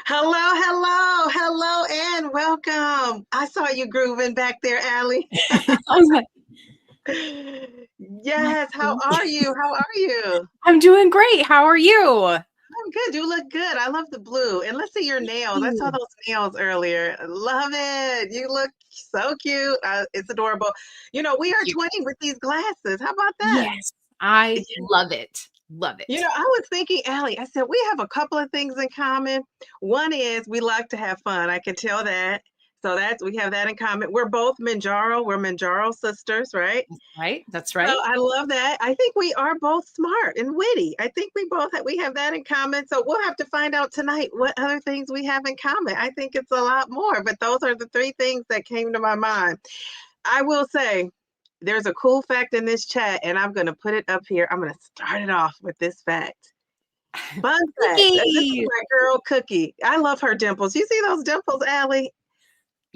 Hello, hello, hello, and welcome. I saw you grooving back there, Allie. I was like, Yes, how are you? How are you? I'm doing great. How are you? I'm good. You look good. I love the blue. And let's see your nails. I saw You. those nails earlier. I love it. You look so cute. It's adorable. We are You. twinning with these glasses. How about that? Yes, I love it. Love it. I was thinking, Allie, I said, we have a couple of things in common. One is we like to have fun. I can tell that. So we have that in common. We're both Mounjaro. We're Mounjaro sisters, right? Right? That's So right. I love that. I think we are both smart and witty. I think we have that in common. So we'll have to find out tonight what other things we have in common. I think it's a lot more, but those are the three things that came to my mind. I will say there's a cool fact in this chat, and I'm going to put it up here. I'm going to start it off with this fact. Fun fact. This is Cookie. my girl Cookie. I love her dimples. You see those dimples, Allie?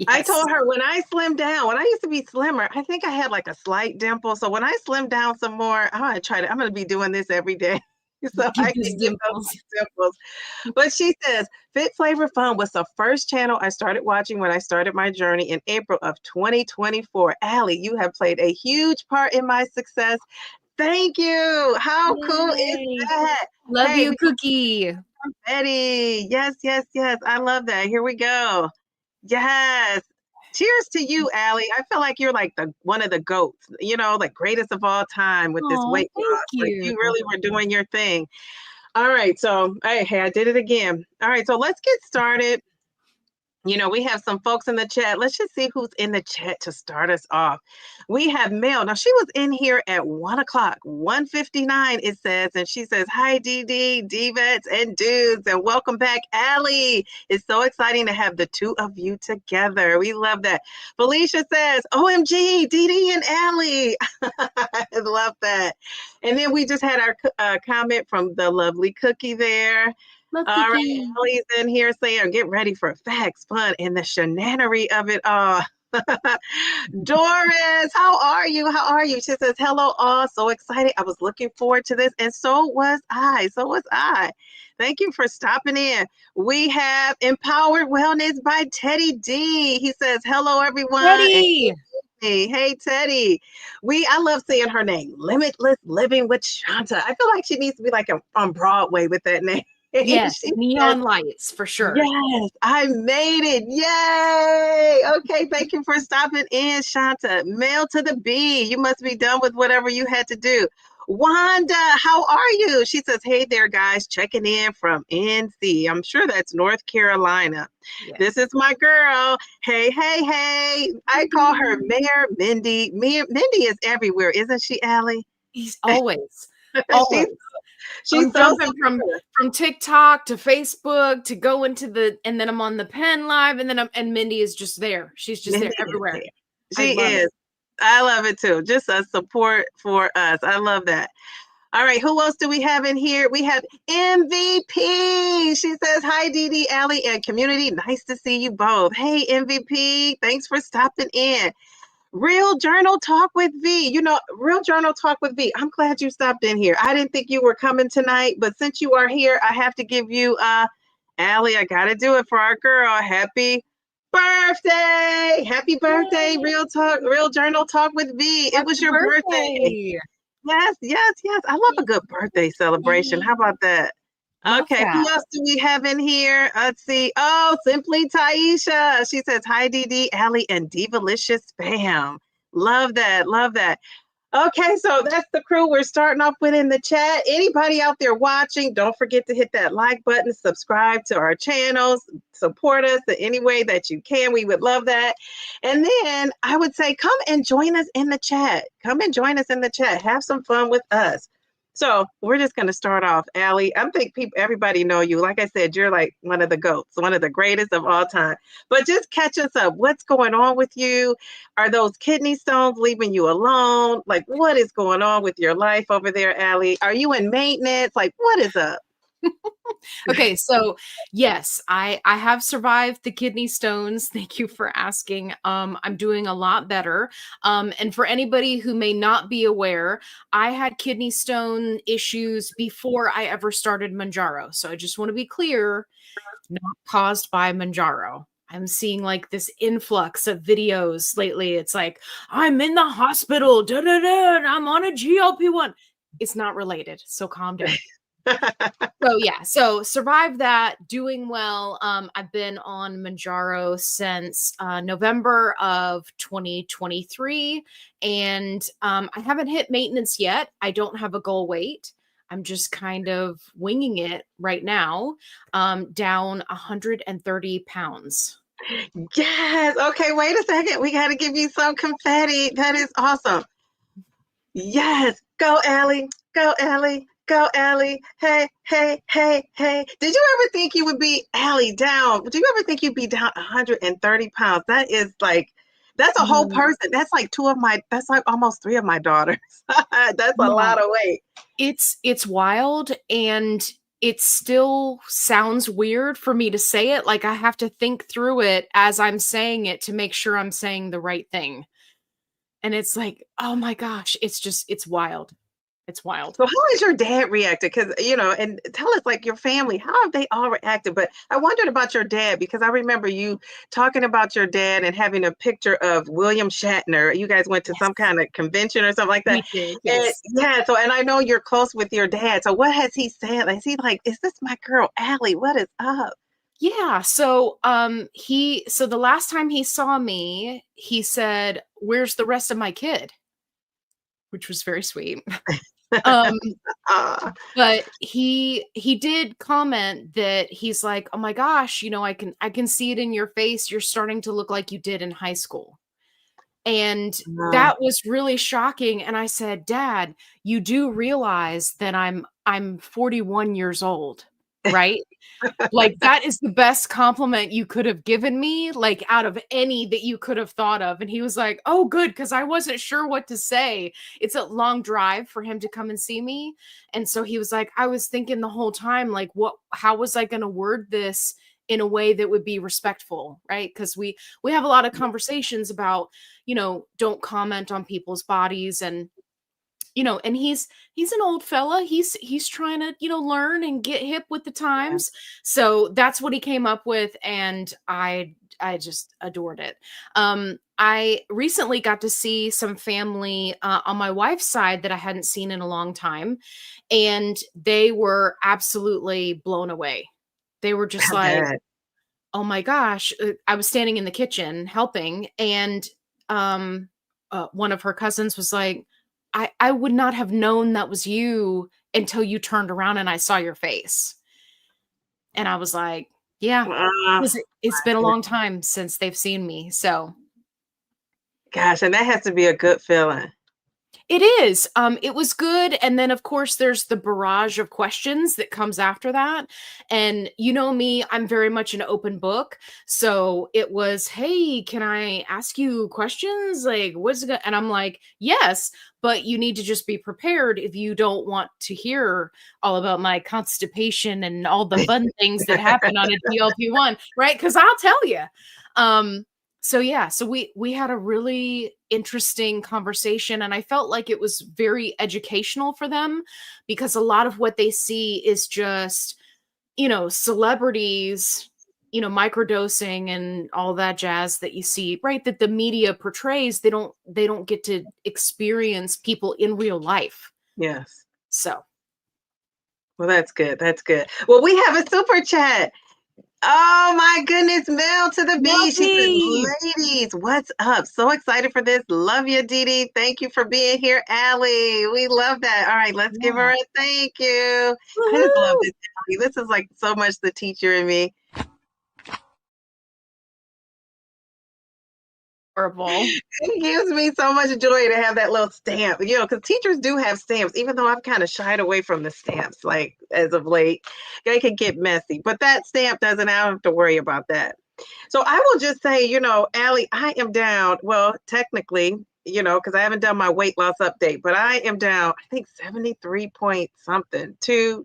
I Yes. told her when I slimmed down, when I used to be slimmer, I think I had like a slight dimple. So when I slim down some more, I'm going to be doing this every day. So I Get those can get those dimples. dimples. But she says, Fit Flavor Fun was the first channel I started watching when I started my journey in April of 2024. Allie, you have played a huge part in my success. Thank you. How cool is Yay. that? Love Hey, you, we Cookie. Betty. Yes, yes, yes. I love that. Here we go. Yes. Cheers to you, Allie. I feel like you're like the one of the goats, like greatest of all time with this Oh, weight thank loss. Like you. you really were doing your thing. All right. So, hey, I did it again. All right. So let's get started. We have some folks in the chat. Let's just see who's in the chat to start us off. We have Mel. Now, she was in here at 1 o'clock, 1:59, it says, and she says, hi, DD, Divas, and dudes, and welcome back, Allie. It's so exciting to have the two of you together. We love that. Felicia says, OMG, DD and Allie. I love that. And then we just had our comment from the lovely Cookie there. Love All right, Cookie. Allie's in here saying, get ready for facts, fun, and the shenanery of it all. Doris, how are you? How are you? She says, hello, all. So excited. I was looking forward to this, and so was I. So was I. Thank you for stopping in. We have Empowered Wellness by Teddy D. He says, hello, everyone. And Ready. hey, Teddy. I love saying her name, Limitless Living with Shanta. I feel like she needs to be like on Broadway with that name. Yes, She says, neon lights for sure. yes, I made it. Yay. Okay, thank you for stopping in, Shanta. Mail to the B. You must be done with whatever you had to do. Wanda, how are you? She says, hey there, guys, checking in from NC. I'm sure that's North Carolina. Yes. This is my girl. Hey, hey, hey. I call her Mayor Mindy. Mindy is everywhere, isn't she, Allie? He's always, she's always. she's I'm so jumping from TikTok to Facebook to go into and then I'm on the pen live and Mindy is just there. She's just Mindy there everywhere. there. I She love is. it. I love it too. Just a support for us. I love that. All right, who else do we have in here? We have MVP. She says, hi, Dee, Allie, and community. Nice to see you both. Hey, MVP. Thanks for stopping in. Real Journal Talk with V. Real Journal Talk with V. I'm glad you stopped in here. I didn't think you were coming tonight, but since you are here, I have to give you, Allie, I got to do it for our girl. Happy birthday. Happy birthday, Yay. Real Journal Talk with V. It was your birthday. Yes, yes, yes. I love a good birthday celebration. How about that? Love Okay, that. who else do we have in here? Let's see. Oh, Simply Taisha. She says, hi, DD, Allie, and Divalicious Spam. Love that. Love that. Okay, so that's the crew we're starting off with in the chat. Anybody out there watching, don't forget to hit that like button, subscribe to our channels, support us in any way that you can. We would love that. And then I would say, come and join us in the chat. Come and join us in the chat. Have some fun with us. So we're just going to start off, Allie. I think everybody know you. Like I said, you're like one of the GOATs, one of the greatest of all time. But just catch us up. What's going on with you? Are those kidney stones leaving you alone? Like, what is going on with your life over there, Allie? Are you in maintenance? Like, what is up? Okay, so yes, I have survived the kidney stones. Thank you for asking. I'm doing a lot better. And for anybody who may not be aware, I had kidney stone issues before I ever started Mounjaro. So I just want to be clear, not caused by Mounjaro. I'm seeing like this influx of videos lately. It's like, I'm in the hospital, da, da, da, and I'm on a GLP-1. It's not related, so calm down. So yeah, so survived that, doing well. I've been on Mounjaro since November of 2023, and I haven't hit maintenance yet. I don't have a goal weight. I'm just kind of winging it right now, down 130 pounds. Yes. Okay, wait a second. We got to give you some confetti. That is awesome. Yes. Go, Allie. Go, Allie. Go, Allie. Hey, hey, hey, hey. Did you ever think you would be, Allie, down? Did you ever think you'd be down 130 pounds? That is like, that's a whole person. That's like that's like almost 3 of my daughters. That's a lot of weight. It's wild, and it still sounds weird for me to say it. Like I have to think through it as I'm saying it to make sure I'm saying the right thing. And it's like, oh my gosh, it's wild. It's wild. So how has your dad reacted? Because, and tell us like your family, how have they all reacted? But I wondered about your dad because I remember you talking about your dad and having a picture of William Shatner. You guys went to some kind of convention or something like that. We did, And yes. yeah, so and I know you're close with your dad. So what has he said? Is he like, is this my girl, Allie? What is up? Yeah, so so the last time he saw me, he said, "Where's the rest of my kid?" Which was very sweet. Um Uh, But he did comment that he's like, "Oh my gosh, I can see it in your face. You're starting to look like you did in high school." And no. that was really shocking. And I said, "Dad, you do realize that I'm 41 years old, right?" Like, that is the best compliment you could have given me, like, out of any that you could have thought of, and he was like, "Oh, good, because I wasn't sure what to say." It's a long drive for him to come and see me, and so he was like, "I was thinking the whole time, like, how was I gonna word this in a way that would be respectful," right? Because we have a lot of conversations about, don't comment on people's bodies, and he's an old fella. He's trying to, learn and get hip with the Yeah. times. So that's what he came up with, and I just adored it. I recently got to see some family on my wife's side that I hadn't seen in a long time, and they were absolutely blown away. They were just I like, bet. "Oh my gosh." I was standing in the kitchen helping, and one of her cousins was like, I would not have known that was you until you turned around and I saw your face." And I was like, yeah, Uh, 'cause it's been a long time since they've seen me. So Gosh, and that has to be a good feeling. it is. It was good, and then, of course, there's the barrage of questions that comes after that, and you know me, I'm very much an open book, so it was, "Hey, can I ask you questions? Like, what's go" and I'm like, "Yes, but you need to just be prepared if you don't want to hear all about my constipation and all the fun things that happen on a GLP-1, right? Because 'Cause I'll tell you." So yeah, so we had a really interesting conversation, and I felt like it was very educational for them because a lot of what they see is just, celebrities, microdosing and all that jazz that you see, right? That the media portrays. They don't get to experience people in real life. Yes. So Well, that's good. That's good. Well, we have a super chat. Oh my goodness, Mel to the B. She Lovely. says, ladies, what's up? So excited for this. Love you, Dee Dee. Thank you for being here, Allie. We love that. All right, let's give her Yeah. a thank you. I just love Woohoo. this, Allie. This is like so much the teacher in me. Horrible. It gives me so much joy to have that little stamp, because teachers do have stamps, even though I've kind of shied away from the stamps, like as of late. They can get messy, but that stamp doesn't, I don't have to worry about that. So I will just say, Allie, I am down. Well, technically, because I haven't done my weight loss update, but I am down, I think 73 point something, two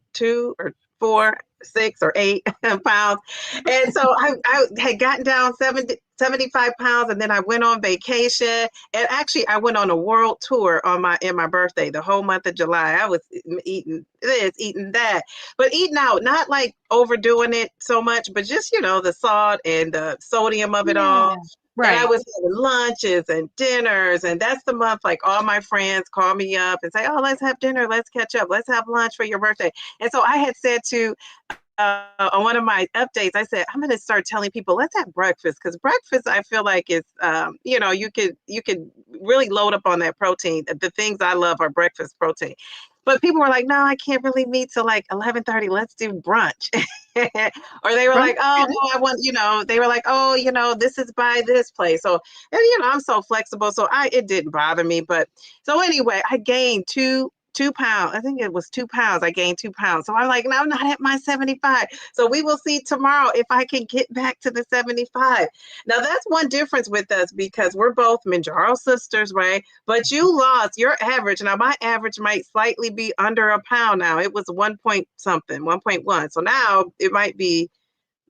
or four. 6 or 8 pounds. And so I had gotten down 75 pounds, and then I went on vacation. And actually I went on a world tour on my birthday, the whole month of July. I was eating this, eating that, but eating out, not like overdoing it so much, but just, the salt and the sodium of it Yeah. all. And I Right. was having lunches and dinners, and that's the month like all my friends call me up and say, "Oh, let's have dinner, let's catch up, let's have lunch for your birthday." And so I had said to on one of my updates, I said, I'm going to start telling people, let's have breakfast, because breakfast, I feel like is, you could really load up on that protein. The things I love are breakfast protein. But people were like, no, I can't really meet till like 11:30. Let's do brunch. Or they were Brunch like, is oh, good. no, I want, they were like, oh, this is by this place. So, and, I'm so flexible. So it didn't bother me. But so anyway, I gained 2 pounds. I think it was 2 pounds. I gained 2 pounds. So I'm like, no, I'm not at my 75. So we will see tomorrow if I can get back to the 75. Now that's one difference with us, because we're both Mounjaro sisters, right? But you lost your average. Now my average might slightly be under a pound now. It was 1 point something, 1.1. So now it might be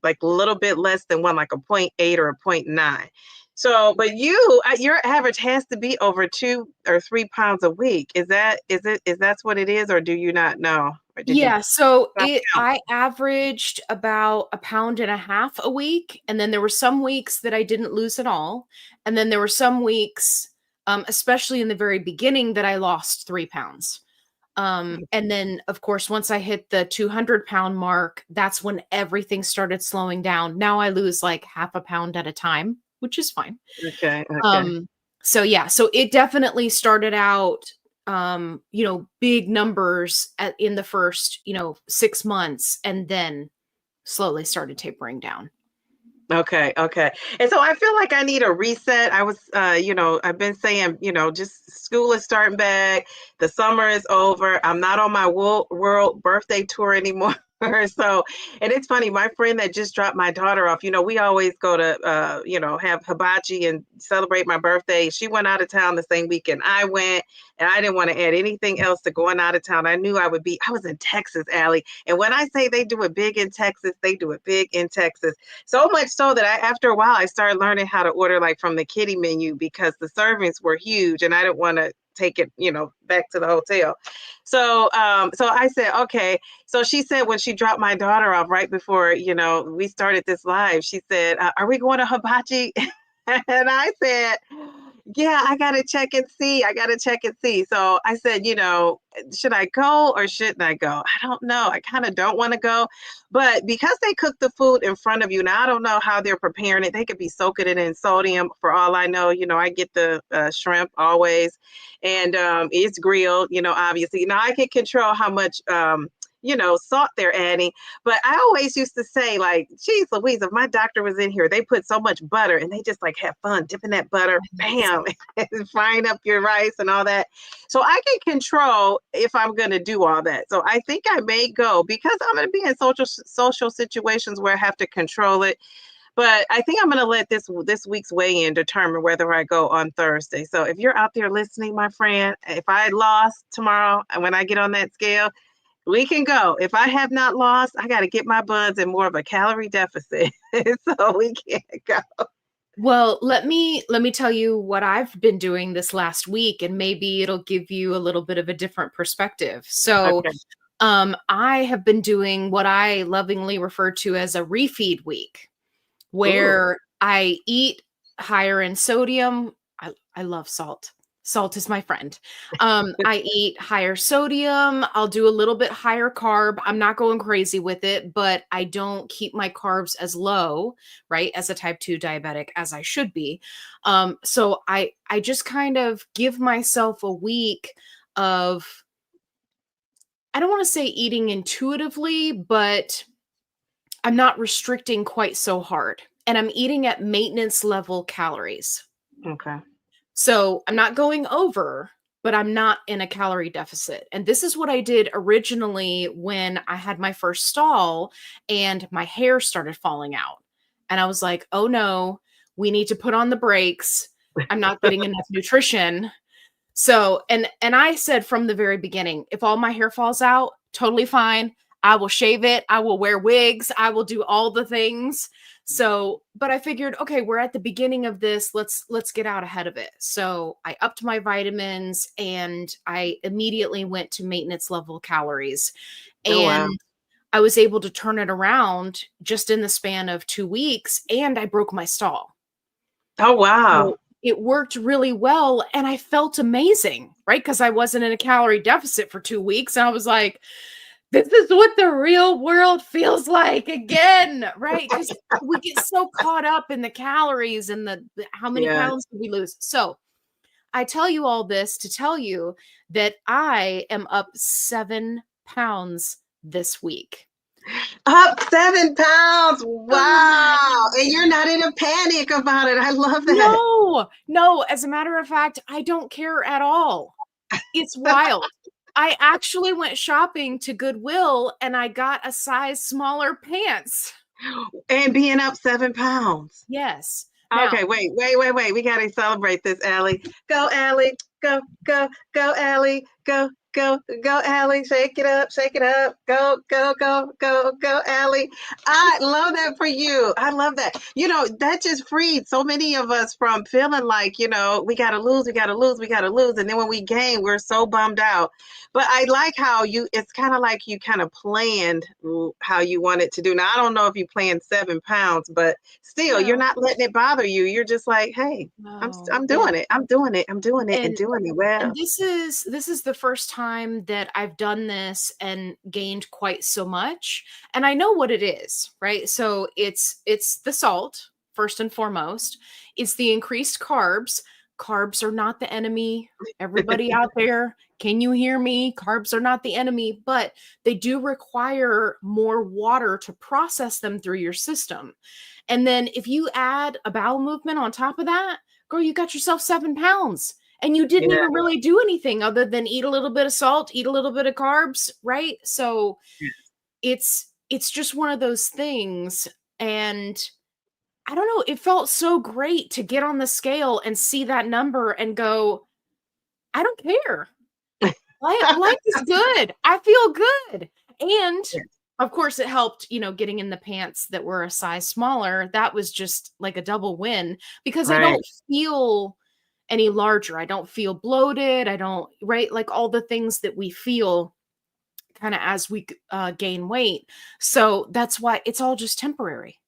like a little bit less than one, like a 0.8 or a 0.9. So, but your average has to be over 2 or 3 pounds a week. Is that's what it is, or do you not know? Or did you Yeah, so stop count? I averaged about a pound and a half a week, and then there were some weeks that I didn't lose at all, and then there were some weeks, especially in the very beginning, that I lost 3 pounds. And then, of course, once I hit the 200-pound mark, that's when everything started slowing down. Now I lose like half a pound at a time, which is fine. Okay, okay. Um, so yeah, so it definitely started out, big numbers in the first, 6 months, and then slowly started tapering down. Okay, okay. And so I feel like I need a reset. I've been saying, just school is starting back. The summer is over. I'm not on my world birthday tour anymore. So, and it's funny, my friend that just dropped my daughter off, we always go to, have hibachi and celebrate my birthday. She went out of town the same weekend I went, and I didn't want to add anything else to going out of town. I knew I was in Texas, Allie. And when I say they do it big in Texas, they do it big in Texas. So much so that after a while, I started learning how to order like from the kiddie menu, because the servings were huge and I didn't want to take it, back to the hotel. So I said, okay. So she said, when she dropped my daughter off right before, we started this live, she said, are we going to hibachi? And I said, yeah, I got to check and see. I got to check and see. So I said, should I go or shouldn't I go? I don't know. I kind of don't want to go. But because they cook the food in front of you, now I don't know how they're preparing it. They could be soaking it in sodium for all I know. I get the shrimp always, and it's grilled, obviously. Now I can control how much salt they're adding. But I always used to say, like, geez Louise, if my doctor was in here, they put so much butter and they just like have fun dipping that butter, bam, and frying up your rice and all that. So I can control if I'm going to do all that. So I think I may go, because I'm going to be in social situations where I have to control it. But I think I'm going to let this week's weigh-in determine whether I go on Thursday. So if you're out there listening, my friend, if I lost tomorrow and when I get on that scale, we can go. If I have not lost, I got to get my buns in more of a calorie deficit. So we can't go. Well, let me tell you what I've been doing this last week, and maybe it'll give you a little bit of a different perspective. So, Okay. I have been doing what I lovingly refer to as a refeed week, Ooh. where I eat higher in sodium. I love salt. Salt is my friend. I eat higher sodium. I'll do a little bit higher carb. I'm not going crazy with it, but I don't keep my carbs as low, right, as a type 2 diabetic as I should be. So I just kind of give myself a week of, I don't want to say eating intuitively, but I'm not restricting quite so hard. And I'm eating at maintenance level calories. Okay. So I'm not going over, but I'm not in a calorie deficit. And this is what I did originally when I had my first stall and my hair started falling out. And I was like, oh no, we need to put on the brakes. I'm not getting enough nutrition. So, and I said from the very beginning, if all my hair falls out, totally fine. I will shave it. I will wear wigs. I will do all the things. So, but I figured, okay, we're at the beginning of this. Let's get out ahead of it. So I upped my vitamins and I immediately went to maintenance level calories. Oh, wow. And I was able to turn it around just in the span of 2 weeks, and I broke my stall. Oh, wow. So it worked really well, and I felt amazing, right? Because I wasn't in a calorie deficit for 2 weeks. And I was like, this is what the real world feels like again, right? Because we get so caught up in the calories and the how many Yeah. pounds did we lose. So I tell you all this to tell you that I am up 7 pounds this week. Up 7 pounds. Wow. And you're not in a panic about it. I love that. No, no. As a matter of fact, I don't care at all. It's wild. I actually went shopping to Goodwill and I got a size smaller pants. And being up 7 pounds. Yes. Okay, Now, wait. We got to celebrate this, Allie. Go, Allie. Go, go, go, Allie. Go, go, go, Allie. Shake it up, shake it up. Go, go, go, go, go, Allie. I love that for you. I love that. You know, that just freed so many of us from feeling like, you know, we got to lose, we got to lose, we got to lose. And then when we gain, we're so bummed out. But I like how it's kind of like you kind of planned how you want it to do. Now, I don't know if you planned 7 pounds, but still, you're no, not letting it bother you. You're just like, hey, no. I'm doing it. I'm doing it. I'm doing it and And doing it well. and this is the first time that I've done this and gained quite so much. And I know what it is, right? So it's the salt, first and foremost. It's the increased carbs. Carbs are not the enemy. Everybody out there, can you hear me? Carbs are not the enemy, but they do require more water to process them through your system. And then if you add a bowel movement on top of that, girl, you got yourself 7 pounds. And you didn't Yeah. even really do anything other than eat a little bit of salt, eat a little bit of carbs, right? So it's just one of those things. And I don't know, it felt so great to get on the scale and see that number and go, I don't care. Life is good. I feel good. And of course, it helped, getting in the pants that were a size smaller. That was just like a double win because I Right. don't feel any larger. I don't feel bloated. I don't, right? Like all the things that we feel kind of as we gain weight. So that's why it's all just temporary.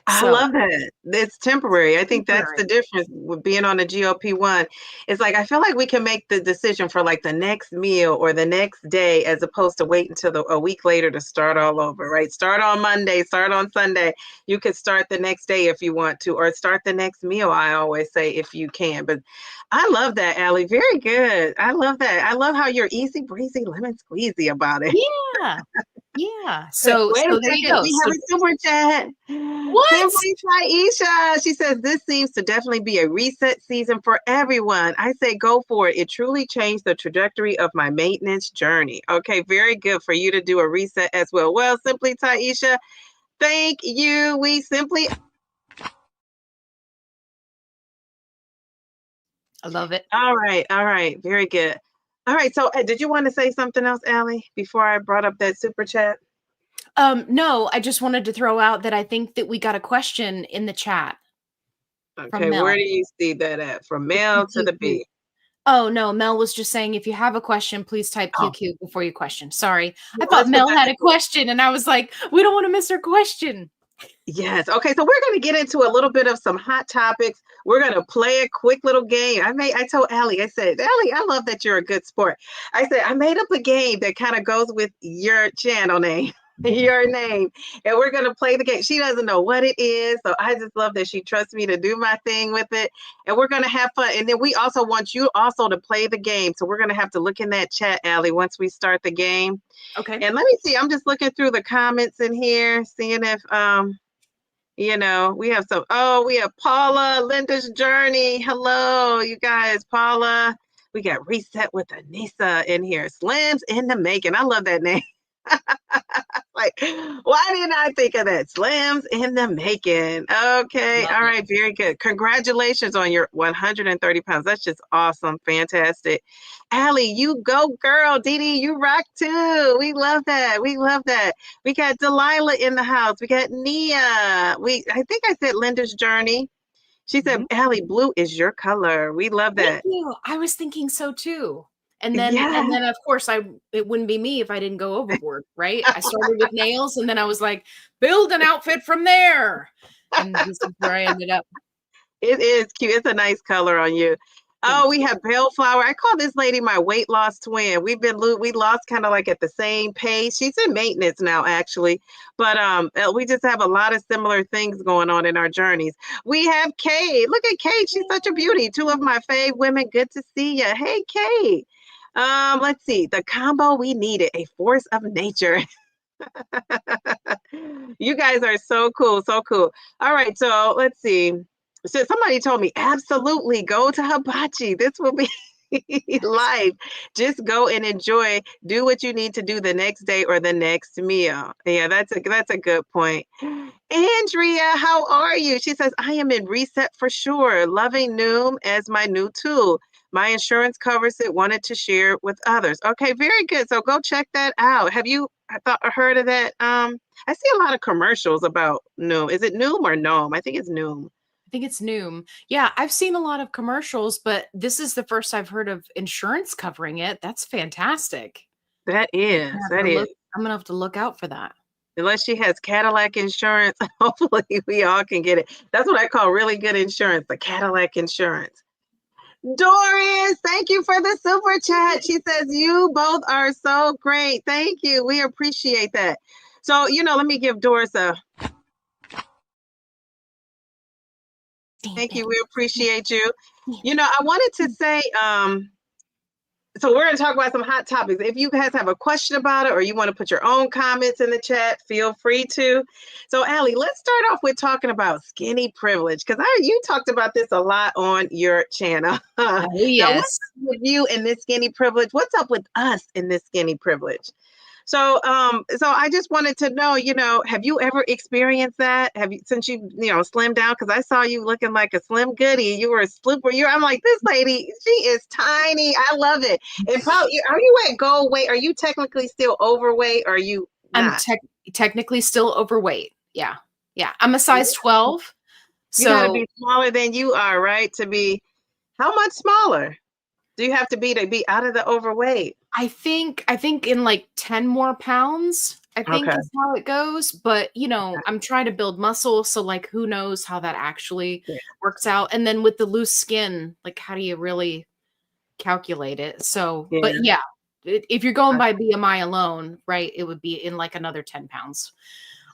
I So love that. It's temporary. I think that's the temporary. difference with being on a GLP-1. It's like I feel like we can make the decision for like the next meal or the next day as opposed to wait until a week later to start all over, right? Start on Monday, start on Sunday. You could start the next day if you want to, or start the next meal, I always say, if you can. But I love that, Allie. Very good. I love that. I love how you're easy breezy, lemon squeezy about it. Yeah. Yeah. Wait, So wait a there you second. go. We So have a super chat. what? Simply Taisha. She says, this seems to definitely be a reset season for everyone. I say go for it. It truly changed the trajectory of my maintenance journey. Okay, very good for you to do a reset as well. Well, Simply Taisha, thank you. We simply. I love it. All right. All right. Very good. All right. So, did you want to say something else, Allie, before I brought up that super chat? No, I just wanted to throw out that I think that we got a question in the chat from Okay. Where Mel. do you see that at? From The male to the QQQ. B. Oh, no, Mel was just saying if you have a question, please type Oh, QQ before you question. Sorry. I well, thought let's put Mel that had in. a question and I was like, we don't want to miss her question. Yes. Okay. So we're going to get into a little bit of some hot topics. We're going to play a quick little game. I told Allie, I said, Allie, I love that you're a good sport. I said, I made up a game that kind of goes with your channel name, your name, and we're going to play the game. She doesn't know what it is. So I just love that she trusts me to do my thing with it. And we're going to have fun. And then we also want you also to play the game. So we're going to have to look in that chat, Allie, once we start the game. Okay. And let me see. I'm just looking through the comments in here, seeing if we have we have Paula, Linda's Journey. Hello, you guys. Paula. We got Reset with Anissa in here. Slim's in the making. I love that name. Like, why didn't I think of that? Slims in the making. Okay. Love All it. right. Very good. Congratulations on your 130 pounds. That's just awesome. Fantastic. Allie, you go, girl. Dee Dee, you rock too. We love that. We love that. We got Delilah in the house. We got Nia. I think I said Linda's journey. She said, Mhm. Allie, blue is your color. We love Thank that. you. I was thinking so too. Yeah. And then of course it wouldn't be me if I didn't go overboard, right? I started with nails and then I was like, build an outfit from there. And this is where I ended up. It is cute. It's a nice color on you. Thank Oh, we you. have Bellflower. I call this lady my weight loss twin. We lost kind of like at the same pace. She's in maintenance now, actually, but we just have a lot of similar things going on in our journeys. We have Kate. Look at Kate. She's such a beauty. Two of my fave women. Good to see you. Hey, Kate. Let's see. The combo we needed, a force of nature. You guys are so cool, so cool. All right, so let's see. So somebody told me, absolutely go to hibachi. This will be life. Just go and enjoy. Do what you need to do the next day or the next meal. Yeah, that's a good point. Andrea, how are you? She says, I am in reset for sure. Loving Noom as my new tool. My insurance covers it. Wanted to share with others. Okay, very good. So go check that out. Have you heard of that? I see a lot of commercials about Noom. Is it Noom or Noom? I think it's Noom. I think it's Noom. Yeah, I've seen a lot of commercials, but this is the first I've heard of insurance covering it. That's fantastic. That I'm is, gonna have that to is. look I'm gonna have to look out for that. Unless she has Cadillac insurance, hopefully we all can get it. That's what I call really good insurance, the Cadillac insurance. Doris, thank you for the super chat. She says, you both are so great. Thank you. We appreciate that. So, let me give Doris a thank you. We appreciate you. I wanted to say, so we're going to talk about some hot topics. If you guys have a question about it or you want to put your own comments in the chat, feel free to. So, Allie, let's start off with talking about skinny privilege because you talked about this a lot on your channel. Oh, Now, what's yes. up with you in this skinny privilege? What's up with us in this skinny privilege? So I just wanted to know, have you ever experienced that? Have you, since slimmed down? Because I saw you looking like a slim goodie. You were a slipper. I'm like, this lady, she is tiny. I love it. And probably, are you at goal weight? Are you technically still overweight? Or are you I'm not? technically still overweight. Yeah. Yeah. I'm a size 12. You got to So be smaller than you are, right? To be how much smaller do you have to be out of the overweight? I think in like 10 more pounds, I think Okay. is how it goes. But I'm trying to build muscle. So like who knows how that actually Yeah. works out. And then with the loose skin, like how do you really calculate it? So, Yeah. but yeah, if you're going by BMI alone, right, it would be in like another 10 pounds.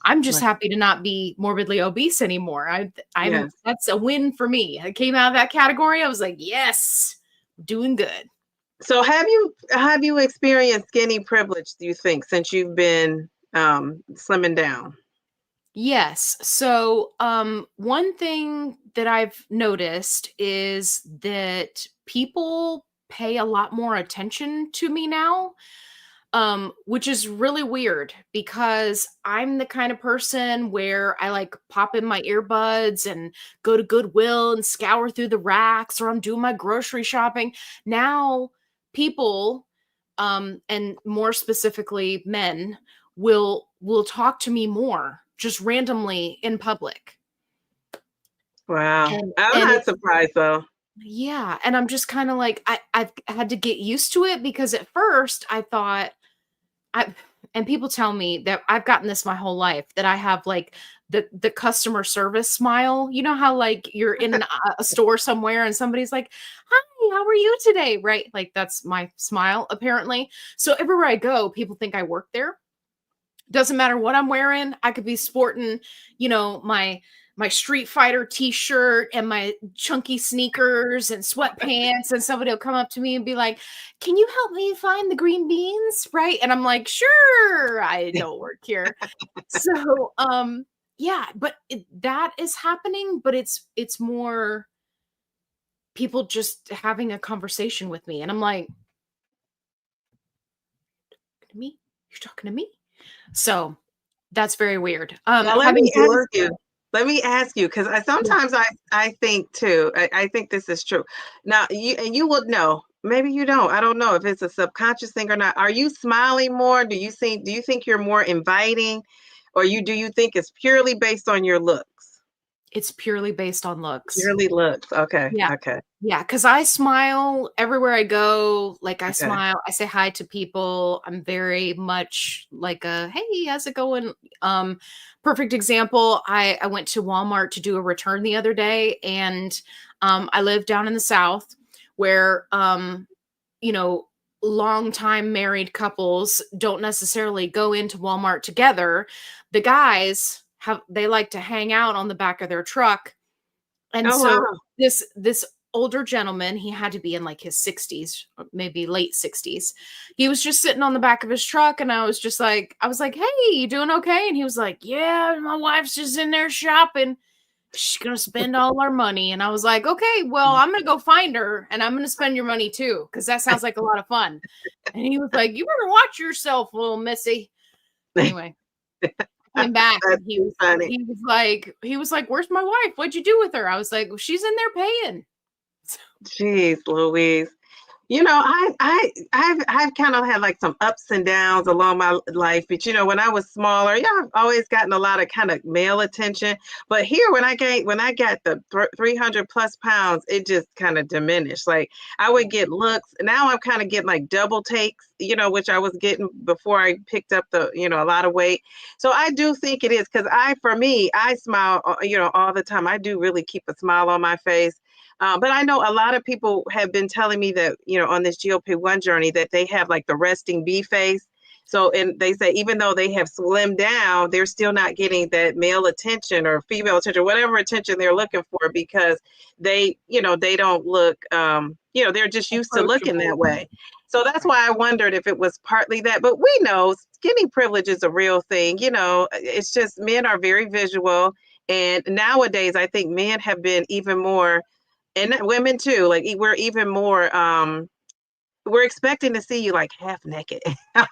I'm just Right. happy to not be morbidly obese anymore. I'm Yes. that's a win for me. I came out of that category. I was like, yes, doing good. So have you experienced skinny privilege, do you think, since you've been slimming down? Yes. So, one thing that I've noticed is that people pay a lot more attention to me now, which is really weird because I'm the kind of person where I like pop in my earbuds and go to Goodwill and scour through the racks, or I'm doing my grocery shopping. Now, people, and more specifically men, will talk to me more just randomly in public. Wow. And I'm and not it's surprised though. yeah, and I'm just kind of like I've had to get used to it because at first I thought I and people tell me that I've gotten this my whole life that I have like the customer service smile. You know how like you're in a store somewhere and somebody's like, "Hi, how are you today?" Right? Like that's my smile apparently. So everywhere I go, people think I work there. Doesn't matter what I'm wearing. I could be sporting, my Street Fighter t-shirt and my chunky sneakers and sweatpants, and somebody will come up to me and be like, "Can you help me find the green beans?" Right? And I'm like, "Sure, I don't work here." So, yeah, but that is happening, but it's more people just having a conversation with me, and I'm like, "To me? You're talking to me?" So that's very weird. Now Having your let me ask you, because yeah, sometimes I think too, I think this is true. Now you would know, maybe you don't. I don't know if it's a subconscious thing or not. Are you smiling more? Do you think you're more inviting, or do you think it's purely based on your looks? it's purely based on looks. Purely looks. Okay. Yeah. Okay. Yeah, because I smile everywhere I go. Like I Okay. smile, I say hi to people. I'm very much like a hey, how's it going? Um, Perfect example. I went to Walmart to do a return the other day, and I live down in the South where you know, long-time married couples don't necessarily go into Walmart together. The guys they like to hang out on the back of their truck, and Oh so wow. this older gentleman, he had to be in like his 60s, or maybe late 60s. He was just sitting on the back of his truck, and I was like, "Hey, you doing okay?" And he was like, "Yeah, my wife's just in there shopping. She's gonna spend all our money." And I was like, "Okay, well, I'm gonna go find her, and I'm gonna spend your money too, because that sounds like a lot of fun." And he was like, "You better watch yourself, little missy." Anyway, came back That's and too funny. he was like, "Where's my wife? What'd you do with her?" I was like, "Well, she's in there paying." Jeez, Louise. You know, I've kind of had like some ups and downs along my life, but when I was smaller, yeah, I've always gotten a lot of kind of male attention. But here, when I got the 300 plus pounds, it just kind of diminished. Like I would get looks. Now I'm kind of getting like double takes, which I was getting before I picked up a lot of weight. So I do think it is because for me, I smile, all the time. I do really keep a smile on my face. But I know a lot of people have been telling me that, on this GLP-1 journey that they have like the resting bee face. So, and they say even though they have slimmed down, they're still not getting that male attention or female attention, whatever attention they're looking for because they don't look, they're just used to looking Approachable. that way. So that's Right. why I wondered if it was partly that. But we know skinny privilege is a real thing. It's just men are very visual. And nowadays, I think men have been even more and women too, like we're even more we're expecting to see you like half naked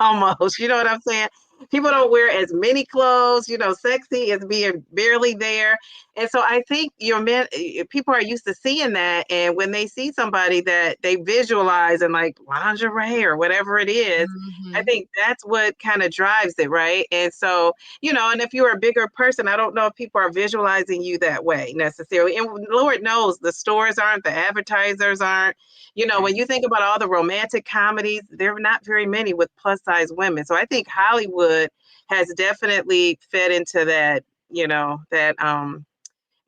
almost. You know what I'm saying? People Yeah. don't wear as many clothes, sexy is being barely there. And so I think your men people are used to seeing that. And when they see somebody that they visualize in like lingerie or whatever it is, I Mhm. think that's what kind of drives it, right? And so, and if you're a bigger person, I don't know if people are visualizing you that way necessarily. And Lord knows the stores aren't, the advertisers aren't. Right. When you think about all the romantic comedies, there are not very many with plus size women. So I think Hollywood has definitely fed into that,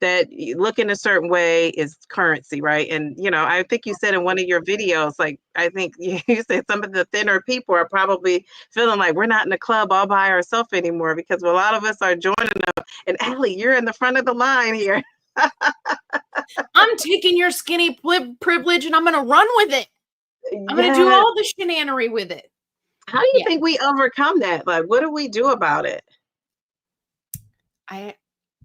that looking a certain way is currency, right? And I think you said in one of your videos, like I think you said some of the thinner people are probably feeling like we're not in the club all by ourselves anymore because a lot of us are joining them. And Allie, you're in the front of the line here. I'm taking your skinny privilege and I'm gonna run with it. I'm gonna do Yes. all the shenanery with it. How do you Yeah. think we overcome that? Like, what do we do about it? I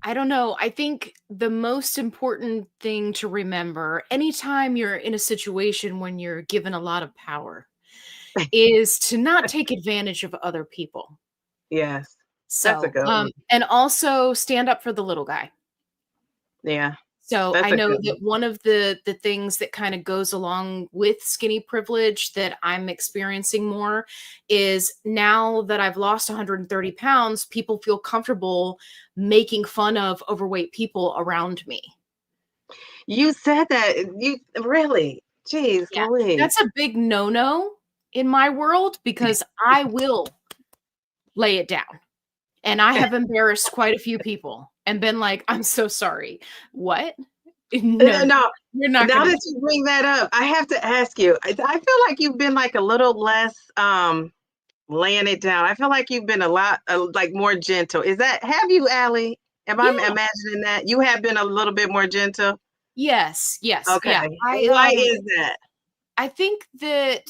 I don't know. I think the most important thing to remember anytime you're in a situation when you're given a lot of power is to not take advantage of other people. Yes, that's a So, good one. and also stand up for the little guy. Yeah, So that's I a know good that one. one of the things that kind of goes along with skinny privilege that I'm experiencing more is now that I've lost 130 pounds, people feel comfortable making fun of overweight people around me. You said that. You really? Jeez, Yeah, Louise. that's a big no-no in my world because I will lay it down. And I have embarrassed quite a few people and been like, "I'm so sorry." "What?" "No, No, you're not now gonna." that you bring that up, I have to ask you. I feel like you've been like a little less laying it down. I feel like you've been a lot like more gentle. Have you, Allie? Am I Yeah. imagining that? You have been a little bit more gentle? Yes, yes, yeah. Okay. Why is that? I think that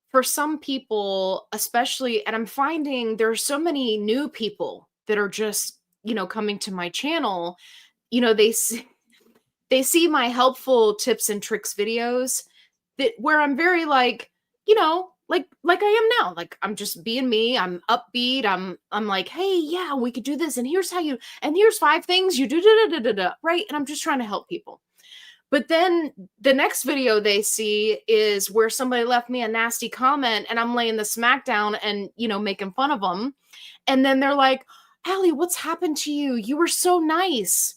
for some people, especially, and I'm finding there are so many new people that are just, coming to my channel, they see my helpful tips and tricks videos that where I'm very like, like I am now. Like I'm just being me. I'm upbeat. I'm like, hey, yeah, we could do this. And here's how you, and here's 5 things you do, da, da, da, da, da, right? And I'm just trying to help people. But then the next video they see is where somebody left me a nasty comment and I'm laying the smack down and, making fun of them. And then they're like, Allie, what's happened to you? You were so nice.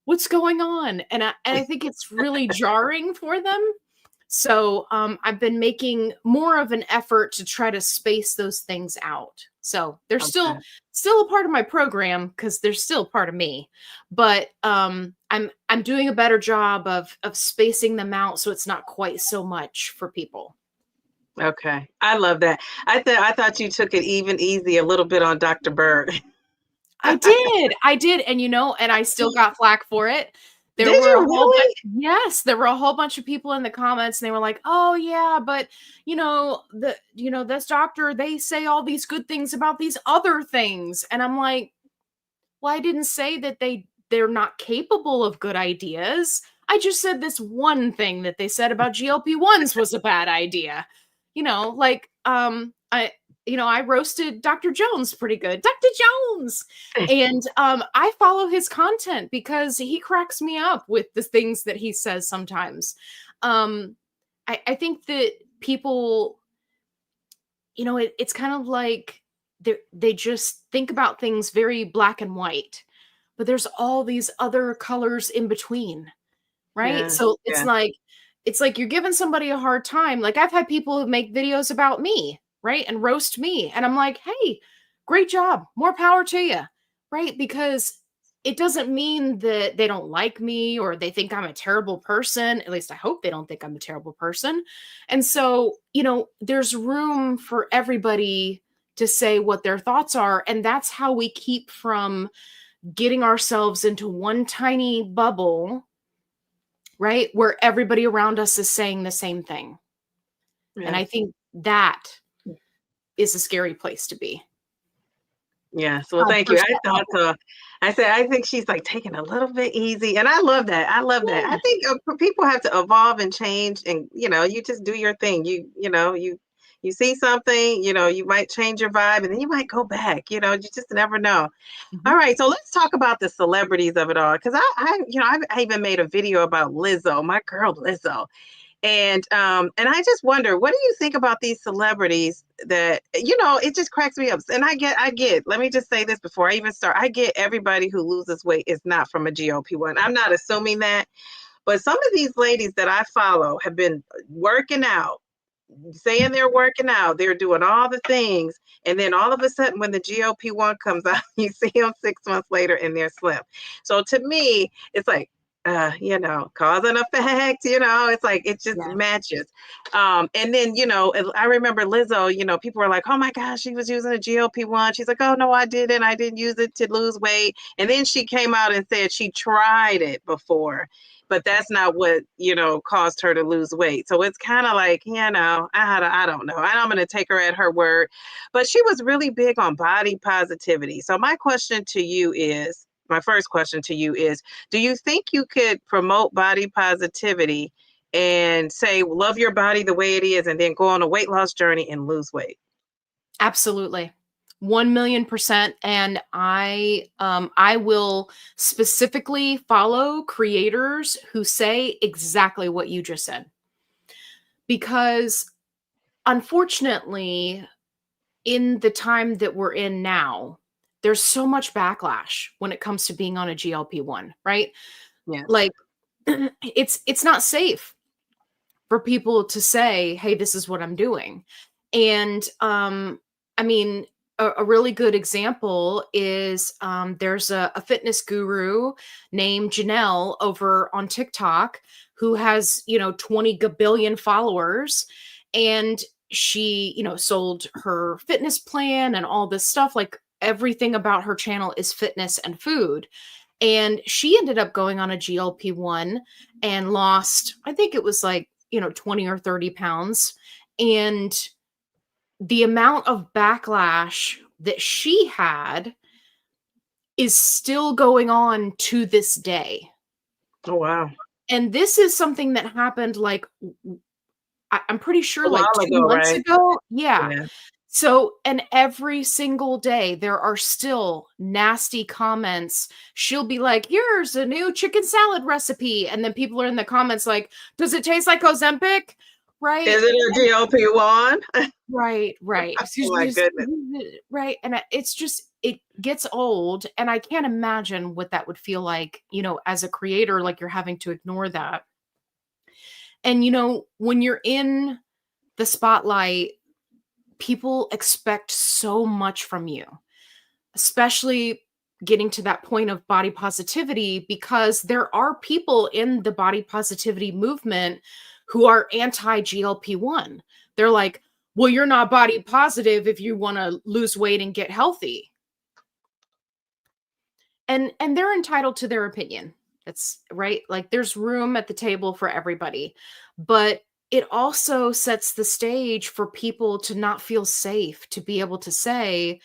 What's going on? And I think it's really jarring for them. So I've been making more of an effort to try to space those things out. So they're Okay. still a part of my program because they're still part of me. But I'm doing a better job of spacing them out so it's not quite so much for people. Okay. I love that. I thought you took it even easy a little bit on Dr. Bird. I did, and I still got flack for it. There Did were you a whole bunch really? Yes, there were a whole bunch of people in the comments, and they were like, "Oh, yeah, but, this doctor, they say all these good things about these other things." And I'm like, "Well, I didn't say that they're not capable of good ideas. I just said this one thing that they said about GLP-1s was a bad idea." I roasted Dr. Jones pretty good. Dr. Jones. And I follow his content because he cracks me up with the things that he says sometimes. I think that people, it's kind of like they just think about things very black and white, but there's all these other colors in between, right? Yeah. So Yeah. it's like you're giving somebody a hard time. Like I've had people who make videos about me, right? And roast me. And I'm like, hey, great job. More power to you. Right? Because it doesn't mean that they don't like me or they think I'm a terrible person. At least I hope they don't think I'm a terrible person. And so, there's room for everybody to say what their thoughts are. And that's how we keep from getting ourselves into one tiny bubble, right? Where everybody around us is saying the same thing. And I Yes. think that is a scary place to be. Yes. Well, thank you. I Personal thought level. so. I said, I think she's like taking a little bit easy. And I love that. I love that. I Yeah. think people have to evolve and change and, you just do your thing. You see something, you might change your vibe and then you might go back, you just never know. Mhm. All right. So let's talk about the celebrities of it all. Cause I even made a video about Lizzo, my girl Lizzo. And I just wonder, what do you think about these celebrities that, it just cracks me up. And I get, let me just say this before I even start. I get everybody who loses weight is not from a GLP-1. I'm not assuming that, but some of these ladies that I follow have been working out, saying they're working out, they're doing all the things. And then all of a sudden, when the GLP-1 comes out, you see them 6 months later and they're slim. So to me, it's like, cause and effect, it's like it just Yeah. matches. And then, I remember Lizzo, people were like, oh my gosh, she was using a GLP-1. She's like, oh no, I didn't. I didn't use it to lose weight. And then she came out and said she tried it before, but that's not what, caused her to lose weight. So it's kind of like, I don't know. I'm going to take her at her word, but she was really big on body positivity. So my first question to you is, do you think you could promote body positivity and say, love your body the way it is, and then go on a weight loss journey and lose weight? Absolutely. 1,000,000%. And I will specifically follow creators who say exactly what you just said. Because unfortunately, in the time that we're in now, there's so much backlash when it comes to being on a GLP-1, right? Yes. Like it's not safe for people to say, "Hey, this is what I'm doing." And I mean, a really good example is there's a fitness guru named Janelle over on TikTok who has 20 billion followers, and she sold her fitness plan and all this stuff. Like everything about her channel is fitness and food. And she ended up going on a GLP-1 and lost, I think it was like 20 or 30 pounds. And the amount of backlash that she had is still going on to this day. Oh, wow. And this is something that happened like I'm pretty sure A like while 2 ago, months right? ago. Yeah. Yeah. So, and every single day there are still nasty comments. She'll be like, "Here's a new chicken salad recipe." And then people are in the comments like, "Does it taste like Ozempic?" Right? Is it a GLP-1? Right, right. Oh my goodness. Right, and it's just it gets old, and I can't imagine what that would feel like, as a creator, like, you're having to ignore that. And, when you're in the spotlight, people expect so much from you, especially getting to that point of body positivity, because there are people in the body positivity movement who are anti GLP-1. They're like, well, you're not body positive if you want to lose weight and get healthy. And they're entitled to their opinion. That's right. Like there's room at the table for everybody. But it also sets the stage for people to not feel safe to be able to say,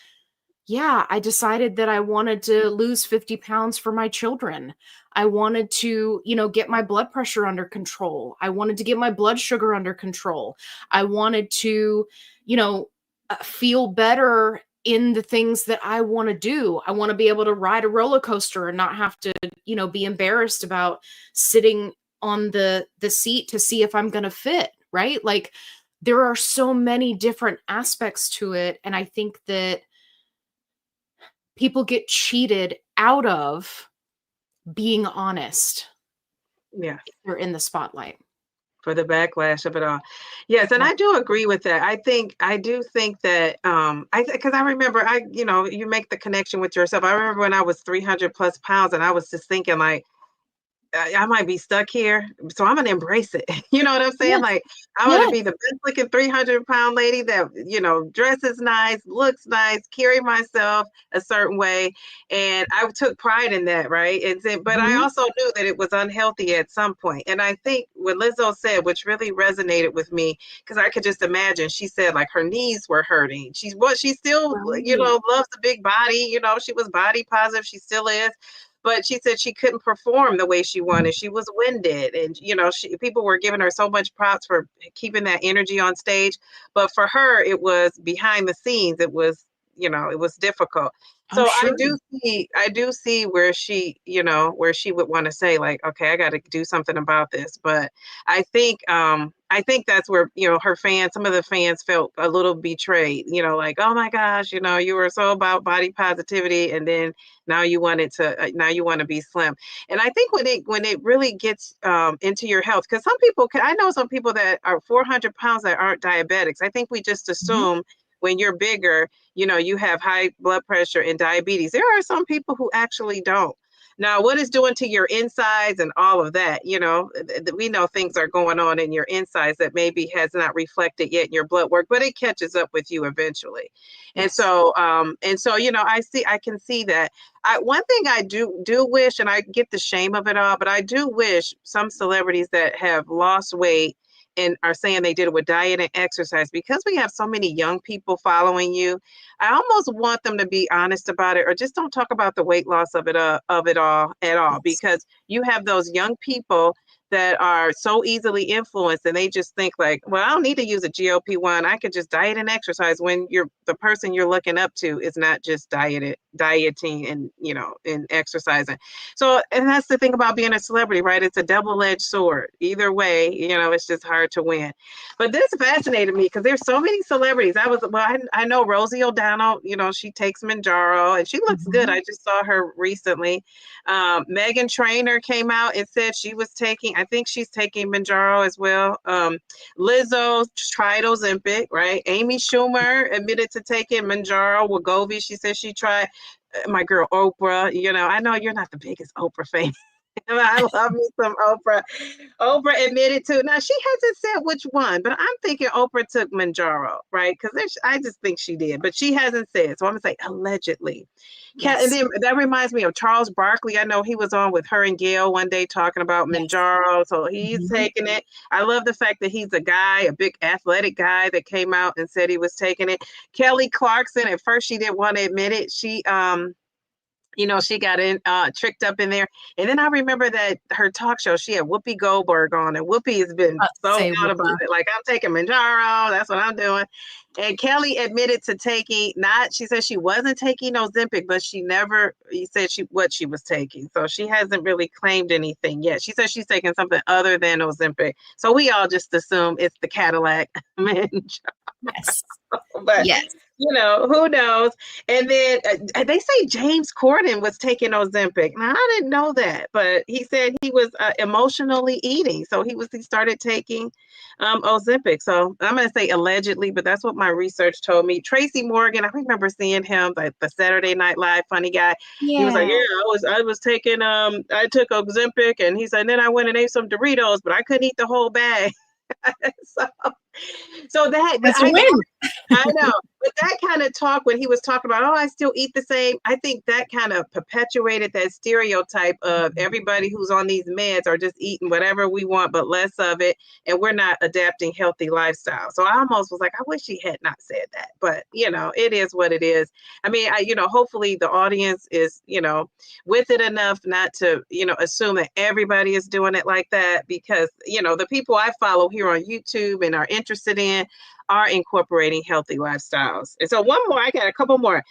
yeah, I decided that I wanted to lose 50 pounds for my children. I wanted to, get my blood pressure under control. I wanted to get my blood sugar under control. I wanted to, feel better in the things that I want to do. I want to be able to ride a roller coaster and not have to, be embarrassed about sitting on the seat to see if I'm going to fit, right? Like there are so many different aspects to it, and I think that people get cheated out of being honest Yeah. if they're in the spotlight. For the backlash of it all. Yes, and Yeah. I do agree with that. I do think that because I remember you make the connection with yourself. I remember when I was 300 plus pounds and I was just thinking like I might be stuck here, so I'm gonna embrace it. You know what I'm saying? Yes. Like, I'm gonna Yes. be the best looking 300-pound lady that, dresses nice, looks nice, carry myself a certain way. And I took pride in that, right? But I Mhm. also knew that it was unhealthy at some point. And I think what Lizzo said, which really resonated with me, because I could just imagine, she said like her knees were hurting. She still, Right. loves the big body. She was body positive. She still is, but she said she couldn't perform the way she wanted. She was winded, and people were giving her so much props for keeping that energy on stage, but for her it was behind the scenes. It was difficult. I'm So sure. I do see where she would want to say like, okay, I got to do something about this. But I think that's where, some of the fans felt a little betrayed, like, oh my gosh, you were so about body positivity, and then now you want to be slim. And I think when it really gets into your health, because I know some people that are 400 pounds that aren't diabetics. I think we just Mhm. assume when you're bigger, you have high blood pressure and diabetes. There are some people who actually don't. Now, what it's doing to your insides and all of that, we know things are going on in your insides that maybe has not reflected yet in your blood work, but it catches up with you eventually. And Yes. so, I can see that. One thing I do wish, and I get the shame of it all, but I do wish some celebrities that have lost weight and are saying they did it with diet and exercise, because we have so many young people following you. I almost want them to be honest about it, or just don't talk about the weight loss of it all at all, Yes. because you have those young people that are so easily influenced, and they just think like, well, I don't need to use a GLP-1. I could just diet and exercise, when the person you're looking up to is not just dieting and and exercising. So, and that's the thing about being a celebrity, right? It's a double-edged sword. Either way, it's just hard to win. But this fascinated me because there's so many celebrities. I know Rosie O'Donnell, she takes Mounjaro and she looks good. Mhm. I just saw her recently. Megan Trainor came out and said I think she's taking Mounjaro as well. Lizzo tried Ozempic, right? Amy Schumer admitted to taking Mounjaro. Wegovy, she said she tried. My girl Oprah, I know you're not the biggest Oprah fan. I love me some Oprah. Oprah admitted to. Now she hasn't said which one, but I'm thinking Oprah took Manjaro, right? Because I just think she did, but she hasn't said. So I'm gonna say allegedly. And Yes. then that reminds me of Charles Barkley. I know he was on with her and Gail one day talking about Yes. Manjaro, so he's Mhm. taking it. I love the fact that he's a big athletic guy that came out and said he was taking it. Kelly Clarkson. At first, she didn't want to admit it. she got in tricked up in there. And then I remember that her talk show, she had Whoopi Goldberg on, and Whoopi has been so out about it. Like, I'm taking Mounjaro, that's what I'm doing. And Kelly admitted to taking she said she wasn't taking Ozempic, but she never said what she was taking. So she hasn't really claimed anything yet. She said she's taking something other than Ozempic. So we all just assume it's the Cadillac Mounjaro. Yes. But yes. Who knows? And then they say James Corden was taking Ozempic. Now, I didn't know that, but he said he was emotionally eating. So he started taking Ozempic. So I'm going to say allegedly, but that's what my research told me. Tracy Morgan, I remember seeing him, like the Saturday Night Live funny guy. Yeah. He was like, I was taking, I took Ozempic, and he said, then I went and ate some Doritos, but I couldn't eat the whole bag. So that's a win. I know, but that kind of talk when he was talking about, I still eat the same. I think that kind of perpetuated that stereotype of everybody who's on these meds are just eating whatever we want, but less of it, and we're not adapting healthy lifestyle. So I almost was like, I wish he had not said that, but it is what it is. I mean, hopefully the audience is, with it enough not to, assume that everybody is doing it like that, because, the people I follow here on YouTube and are interested in are incorporating healthy lifestyles. And so one more, I got a couple more.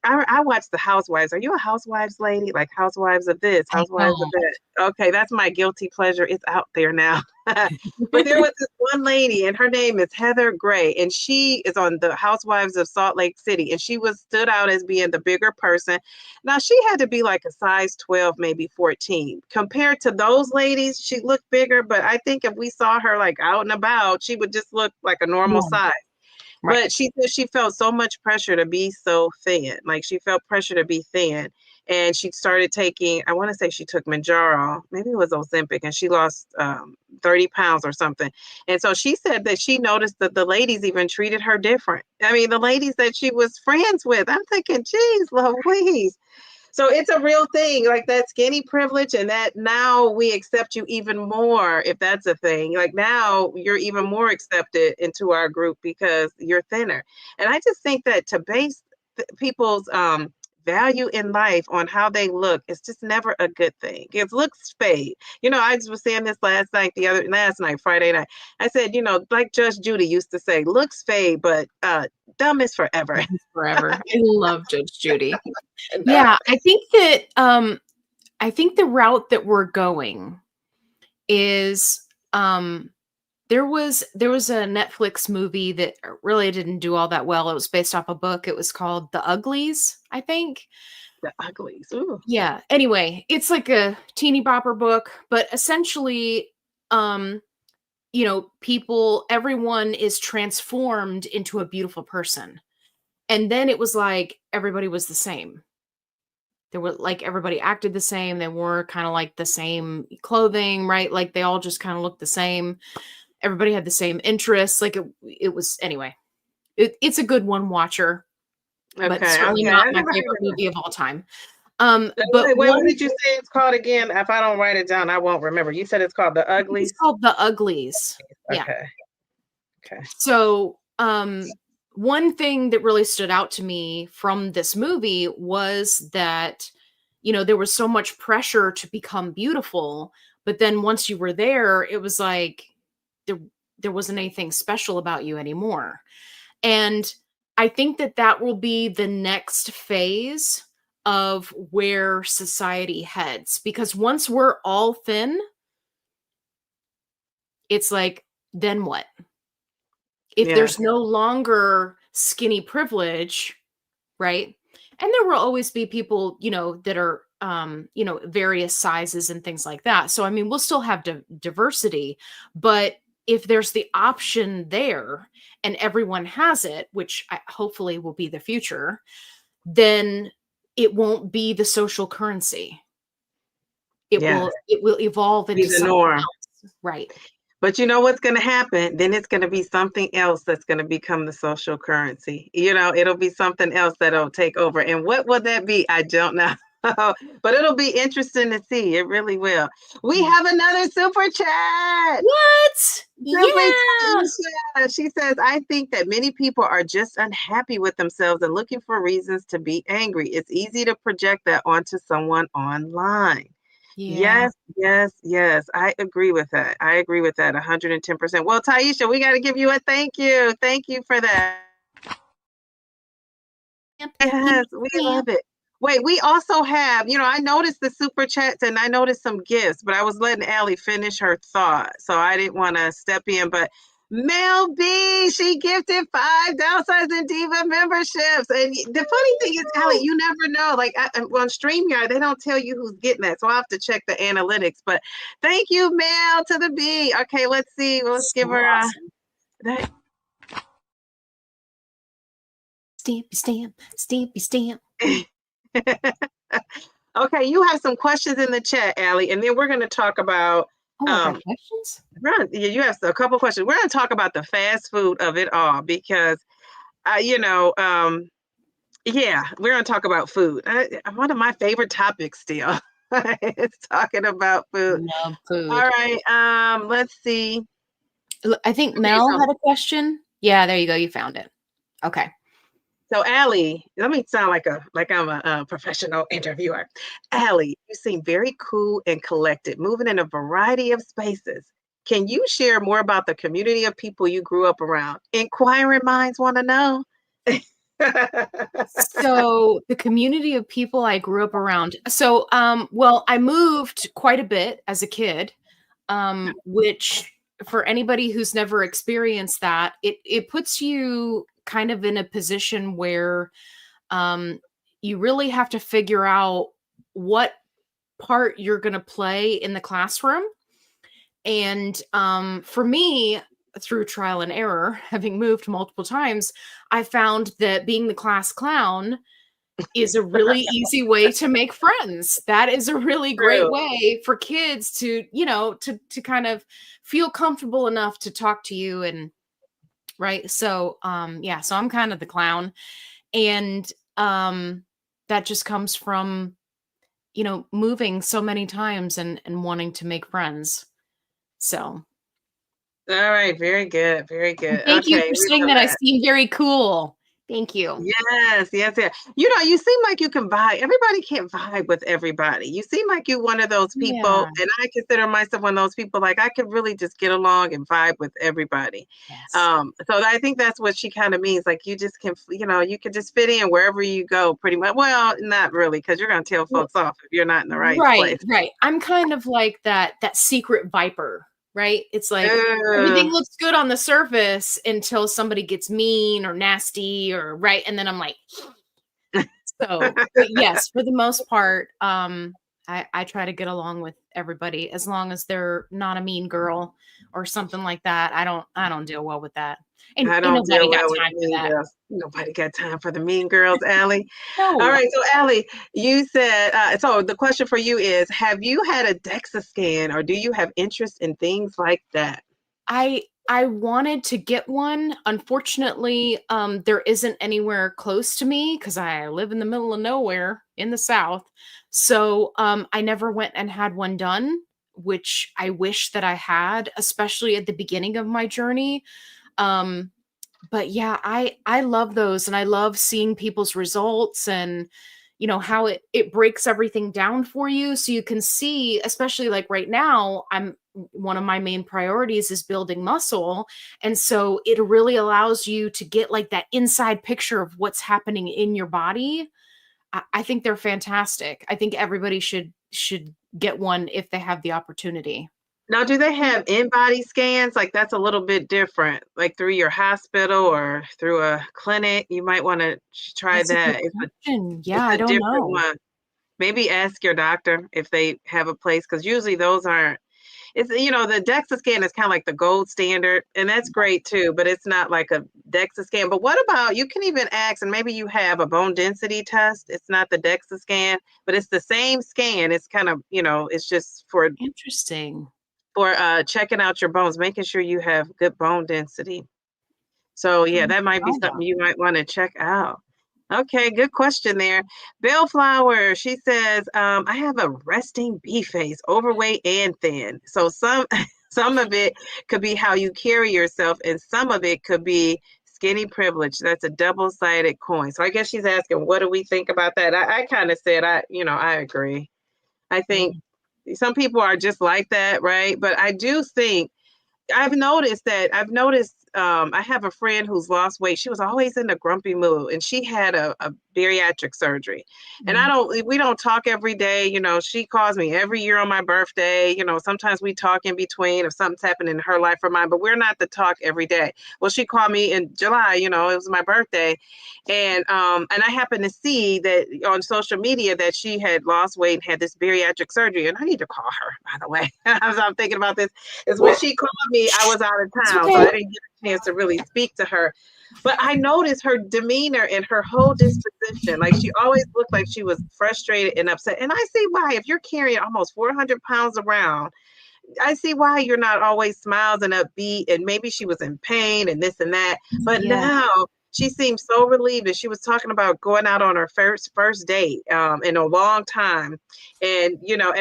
I watch the Housewives. Are you a Housewives lady? Like Housewives of this, Housewives of that? Okay, that's my guilty pleasure. It's out there now. But there was this one lady, and her name is Heather Gray, and she is on the Housewives of Salt Lake City, and she stood out as being the bigger person. Now, she had to be like a size 12, maybe 14. Compared to those ladies, she looked bigger, but I think if we saw her like out and about, she would just look like a normal size. Right. But she said she felt so much pressure to be so thin. Like, she felt pressure to be thin. And she started taking, I want to say she took Mounjaro, maybe it was Ozempic, and she lost 30 pounds or something. And so she said that she noticed that the ladies even treated her different. I mean, the ladies that she was friends with, I'm thinking, geez, Louise. So it's a real thing, like that skinny privilege, and that now we accept you even more if that's a thing. Like, now you're even more accepted into our group because you're thinner. And I just think that to base people's value in life on how they look is just never a good thing. It looks fade. I was saying this last night, Friday night. I said, like Judge Judy used to say, looks fade, but dumb is forever. Forever. I love Judge Judy. Yeah, I think that I think the route that we're going is there was a Netflix movie that really didn't do all that well. It was based off a book. It was called The Uglies, I think. The Uglies. Ooh. Yeah. Anyway, it's like a teeny bopper book, but essentially, everyone is transformed into a beautiful person. And then it was like everybody was the same. They were like, everybody acted the same. They wore kind of like the same clothing, right? Like, they all just kind of looked the same. Everybody had the same interests. Like, it was, anyway, it's a good one watcher, but certainly not my favorite movie of all time. But what did you say it's called again? If I don't write it down, I won't remember. You said it's called The Uglies? It's called The Uglies. Yeah. Okay. So, one thing that really stood out to me from this movie was that, there was so much pressure to become beautiful, but then once you were there, it was like there wasn't anything special about you anymore. And I think that will be the next phase of where society heads, because once we're all thin, it's like, then what? If there's no longer skinny privilege, right? And there will always be people, that are, various sizes and things like that. So, I mean, we'll still have diversity, but if there's the option there and everyone has it, which hopefully will be the future, then it won't be the social currency. It will evolve into something else. Right. But you know what's going to happen? Then it's going to be something else that's going to become the social currency. It'll be something else that'll take over. And what will that be? I don't know. But it'll be interesting to see. It really will. We Yeah. have another super chat. What? Simply Yeah. Taisha. She says, I think that many people are just unhappy with themselves and looking for reasons to be angry. It's easy to project that onto someone online. Yeah. Yes, yes, yes. I agree with that. I agree with that 110%. Well, Taisha, we got to give you a thank you. Thank you for that. Stamp, Yes, we stamp. love it. Wait, we also have, I noticed the super chats and I noticed some gifts, but I was letting Allie finish her thought. So I didn't want to step in. But Mel B, she gifted 5 Downsizing Diva memberships. And the funny thing is, Allie, you never know. Like on StreamYard, they don't tell you who's getting that. So I'll have to check the analytics. But thank you, Mel, to the B. Okay, let's see. Let's give So her awesome. that. Stampy stamp, stampy stamp. Okay, you have some questions in the chat, Allie, and then we're going to talk about. Oh, I got questions? Yeah, you have a couple questions. We're going to talk about the fast food of it all because, yeah, we're going to talk about food. One of my favorite topics still is talking about food. Love All food. right, let's see. I think Okay, Mel had a question. Yeah, there you go. You found it. Okay. so Allie, let me sound like I'm a professional interviewer. Allie, you seem very cool and collected, moving in a variety of spaces. Can you share more about the community of people you grew up around? Inquiring minds want to know. So the community of people I grew up around. So, well, I moved quite a bit as a kid, which for anybody who's never experienced that, it puts you kind of in a position where um, you really have to figure out what part you're going to play in the classroom. And for me, through trial and error, having moved multiple times, I found that being the class clown is a really easy way to make friends. That is a really great True. way for kids to, to kind of feel comfortable enough to talk to you and right. So yeah, so I'm kind of the clown. And that just comes from, moving so many times and wanting to make friends. So All right, very good, very and good. thank you Okay, for we saying love that I that. seem very cool. Thank you. Yes, yes, yes. You seem like you can vibe. Everybody can't vibe with everybody. You seem like you one of those people, Yeah. and I consider myself one of those people. Like I could really just get along and vibe with everybody. Yes. So I think that's what she kind of means. Like you just can, you can just fit in wherever you go, pretty much. Well, not really, because you're gonna tell Well, folks off if you're not in the right right, place. right. I'm kind of like that secret viper, right? It's like Uh, everything looks good on the surface until somebody gets mean or nasty or right, and then I'm like, so, but yes, for the most part, I try to get along with everybody as long as they're not a mean girl or something like that. I don't deal well with that. I Ain't don't nobody deal got well with time for mean that. girls. Nobody got time for the mean girls, Allie. All No. right, so Allie, you said so. The question for you is: have you had a DEXA scan, or do you have interest in things like that? I wanted to get one. Unfortunately, there isn't anywhere close to me because I live in the middle of nowhere in the South. So I never went and had one done, which I wish that I had, especially at the beginning of my journey. Um, but yeah, I love those and I love seeing people's results and how it breaks everything down for you so you can see, especially like right now, I'm one of my main priorities is building muscle, and so it really allows you to get like that inside picture of what's happening in your body. I think they're fantastic. I think everybody should get one if they have the opportunity. Now, do they have in-body scans? Like that's a little bit different, like through your hospital or through a clinic. You might want to try That's a good that. question. Yeah, It's I a don't different know. one. Maybe ask your doctor if they have a place, because usually those aren't. It's the DEXA scan is kind of like the gold standard, and that's great too, but it's not like a DEXA scan. But what about you can even ask, and maybe you have a bone density test. It's not the DEXA scan, but it's the same scan. It's kind of, it's just Interesting. for checking out your bones, making sure you have good bone density. So yeah, I'm that might be try that. something you might want to check out. Okay, good question there. Bellflower, she says, I have a resting bee face, overweight and thin. So some some of it could be how you carry yourself, and some of it could be skinny privilege. That's a double-sided coin. So I guess she's asking, what do we think about that? I kind of said I agree. I think Mm. some people are just like that, right? But I do think I've noticed I have a friend who's lost weight. She was always in a grumpy mood, and she had a bariatric surgery. And Mm. we don't talk every day. She calls me every year on my birthday. Sometimes we talk in between if something's happened in her life or mine, but we're not to talk every day. Well, she called me in July, it was my birthday. And I happened to see that on social media that she had lost weight and had this bariatric surgery. And I need to call her, by the way. As I'm thinking about this, is when she called me, I was out of It's town, so I okay. didn't get a chance to really speak to her. But I noticed her demeanor and her whole disposition. Like, she always looked like she was frustrated and upset. And I see why. If you're carrying almost 400 pounds around, I see why you're not always smiles and upbeat. And maybe she was in pain and this and that. But Yeah. now she seems so relieved, and she was talking about going out on her first date in a long time. And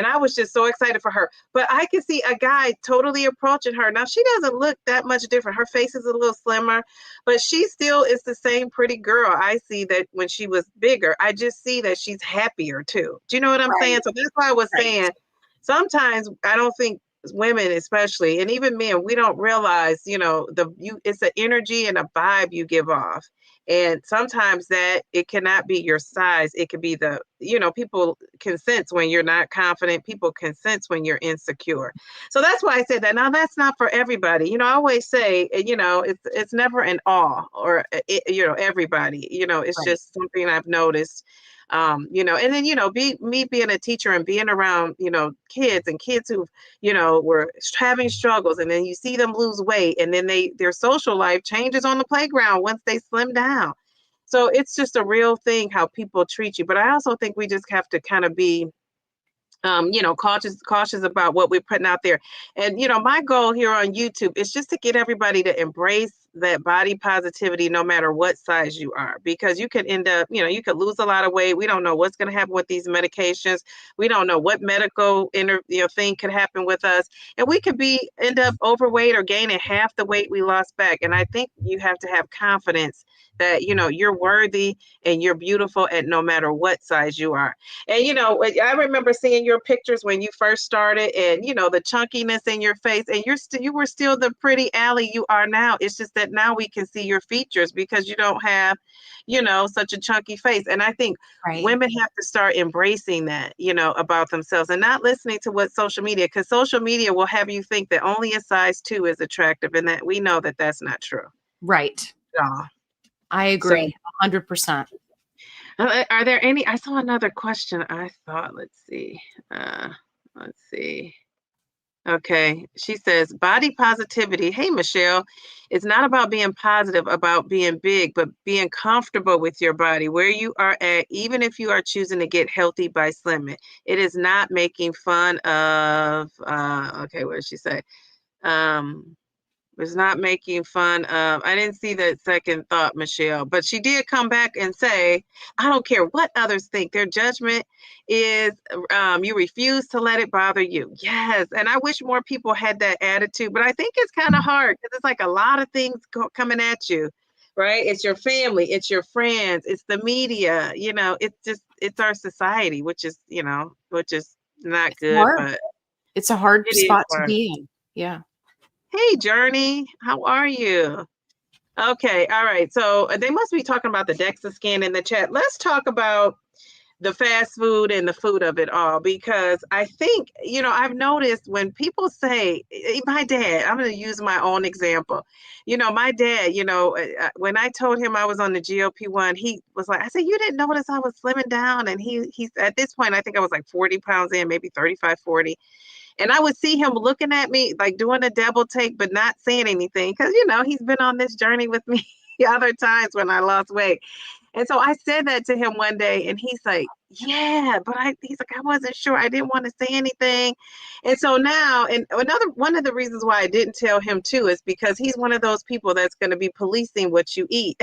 I was just so excited for her. But I could see a guy totally approaching her. Now, she doesn't look that much different. Her face is a little slimmer, but she still is the same pretty girl I see that when she was bigger. I just see that she's happier too. Do you know what I'm saying? Right. So that's why I was Right. saying sometimes I don't think women especially, and even men, we don't realize it's an energy and a vibe you give off. And sometimes that it cannot be your size. It could be people can sense when you're not confident. People can sense when you're insecure. So that's why I said that. Now, that's not for everybody. I always say, it's never an all, or everybody. It's Right. just something I've noticed. And then be me being a teacher and being around kids who were having struggles, and then you see them lose weight, and then their social life changes on the playground once they slim down. So it's just a real thing how people treat you. But I also think we just have to kind of be cautious about what we're putting out there. And my goal here on YouTube is just to get everybody to embrace that body positivity, no matter what size you are, because you could end up, you could lose a lot of weight. We don't know what's going to happen with these medications. We don't know what medical thing could happen with us, and we could end up overweight or gaining half the weight we lost back. And I think you have to have confidence that you're worthy and you're beautiful, and no matter what size you are. And I remember seeing your pictures when you first started, and the chunkiness in your face, and you were still the pretty Allie you are now. It's just that now we can see your features because you don't have, such a chunky face. And I think Right. women have to start embracing that, about themselves, and not listening to what social media, because social media will have you think that only a size 2 is attractive, and that we know that that's not true. Right. Yeah. I So agree 100%. are there any? I saw another question. I thought, Uh, let's see. Okay. She says, body positivity. Hey, Michelle, it's not about being positive about being big, but being comfortable with your body where you are at, even if you are choosing to get healthy by slimming. It is not making fun of, okay, what did she say? Um, was not making fun of. I didn't see that second thought, Michelle, but she did come back and say, I don't care what others think. Their judgment is, you refuse to let it bother you. Yes. And I wish more people had that attitude, but I think it's kind of hard because it's like a lot of things coming at you, right? It's your family, it's your friends, it's the media, it's our society, which is not It's good, hard. but It's a hard it is spot to hard. be in. Yeah. Hey, Journey, how are you? Okay, all right. So they must be talking about the DEXA scan in the chat. Let's talk about the fast food and the food of it all, because I think, I've noticed when people say, my dad, I'm going to use my own example. My dad, when I told him I was on the GLP-1, he was like, I said, you didn't notice I was slimming down? And he's at this point, I think I was like 40 pounds in, maybe 35, 40. And I would see him looking at me, like doing a double take, but not saying anything. Cause he's been on this journey with me other times when I lost weight. And so I said that to him one day, and he's like, yeah, but he's like, I wasn't sure. I didn't want to say anything. And so now, and one of the reasons why I didn't tell him too is because he's one of those people that's going to be policing what you eat.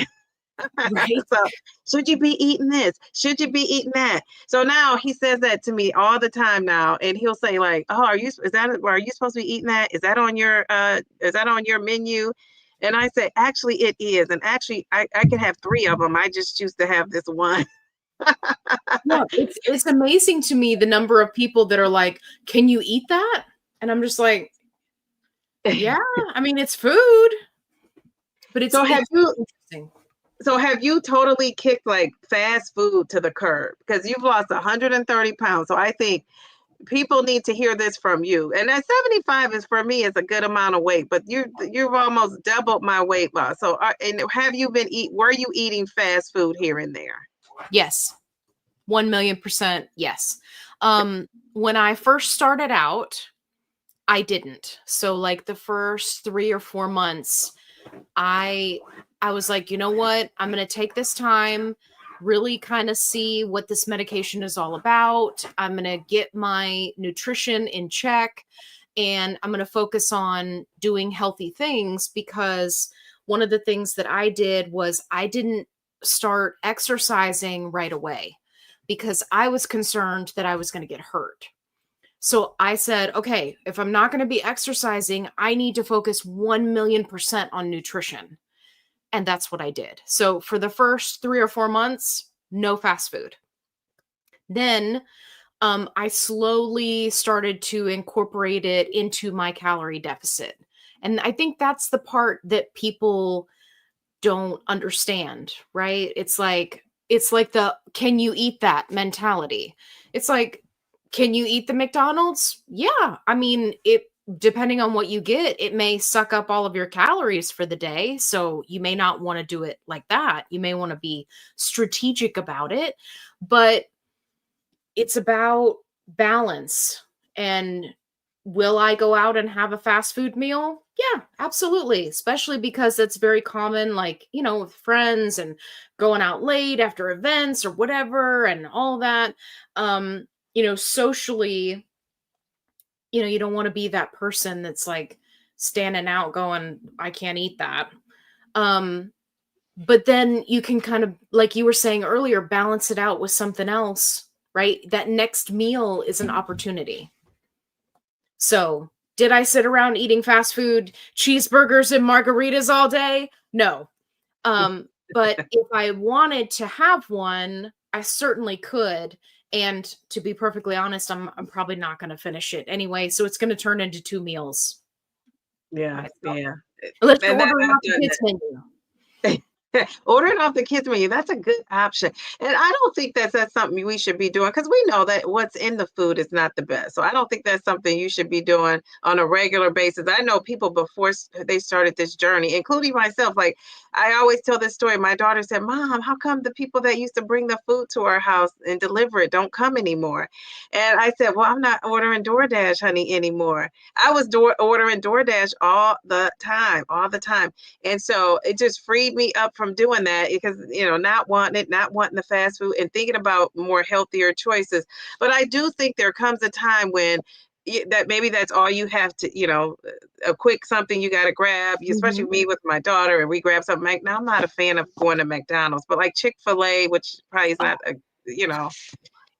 Right? So should you be eating this? Should you be eating that? So now he says that to me all the time now, and he'll say like, "Oh, are you supposed to be eating that? Is that on your menu?" And I say, "Actually, it is, and actually, I can have three of them. I just choose to have this one." Yeah, it's amazing to me the number of people that are like, "Can you eat that?" And I'm just like, "Yeah, I mean, it's food, but it's So it's interesting." so have you totally kicked like fast food to the curb? Because you've lost 130 pounds. So I think people need to hear this from you. And that 75 is for me is a good amount of weight, but you've almost doubled my weight loss. So and have you were you eating fast food here and there? Yes. 1,000,000% yes. When I first started out, I didn't. So like the first 3 or 4 months, I I was like, "You know what? I'm going to take this time, really kind of see what this medication is all about. I'm going to get my nutrition in check and I'm going to focus on doing healthy things because one of the things that I did was I didn't start exercising right away because I was concerned that I was going to get hurt. So I said, okay, if I'm not going to be exercising, I need to focus 1,000,000% on nutrition. And that's what I did. So for the first 3 or 4 months, no fast food. Then I slowly started to incorporate it into my calorie deficit. And I think that's the part that people don't understand, right? It's like the can you eat that mentality. It's like, can you eat the McDonald's? Yeah. I mean, it depending on what you get, it may suck up all of your calories for the day. So you may not want to do it like that. You may want to be strategic about it, but it's about balance. And will I go out and have a fast food meal? Yeah, absolutely. Especially because it's very common, like, with friends and going out late after events or whatever and all that. Socially, you don't want to be that person that's like standing out going, I can't eat that. Um, but then you can kind of, like you were saying earlier, balance it out with something else, right? That next meal is an opportunity. So, did I sit around eating fast food, cheeseburgers and margaritas all day? No. But if I wanted to have one, I certainly could. And to be perfectly honest, I'm probably not going to finish it anyway. So it's going to turn into 2 meals by Yeah, itself. yeah. Unless you're And ordering I've off the done kids menu. Ordering off the kids menu, that's a good option. And I don't think that's something we should be doing because we know that what's in the food is not the best. So I don't think that's something you should be doing on a regular basis. I know people before they started this journey, including myself. Like I always tell this story. My daughter said, "Mom, how come the people that used to bring the food to our house and deliver it don't come anymore?" And I said, "Well, I'm not ordering DoorDash, honey, anymore. I was ordering DoorDash all the time. And so it just freed me up from doing that because, not wanting the fast food and thinking about more healthier choices. But I do think there comes a time when that maybe that's all you have to, a quick something you got to grab, especially Mhm. me with my daughter, and we grab something. Now, I'm not a fan of going to McDonald's, but like Chick-fil-A, which probably is not you know,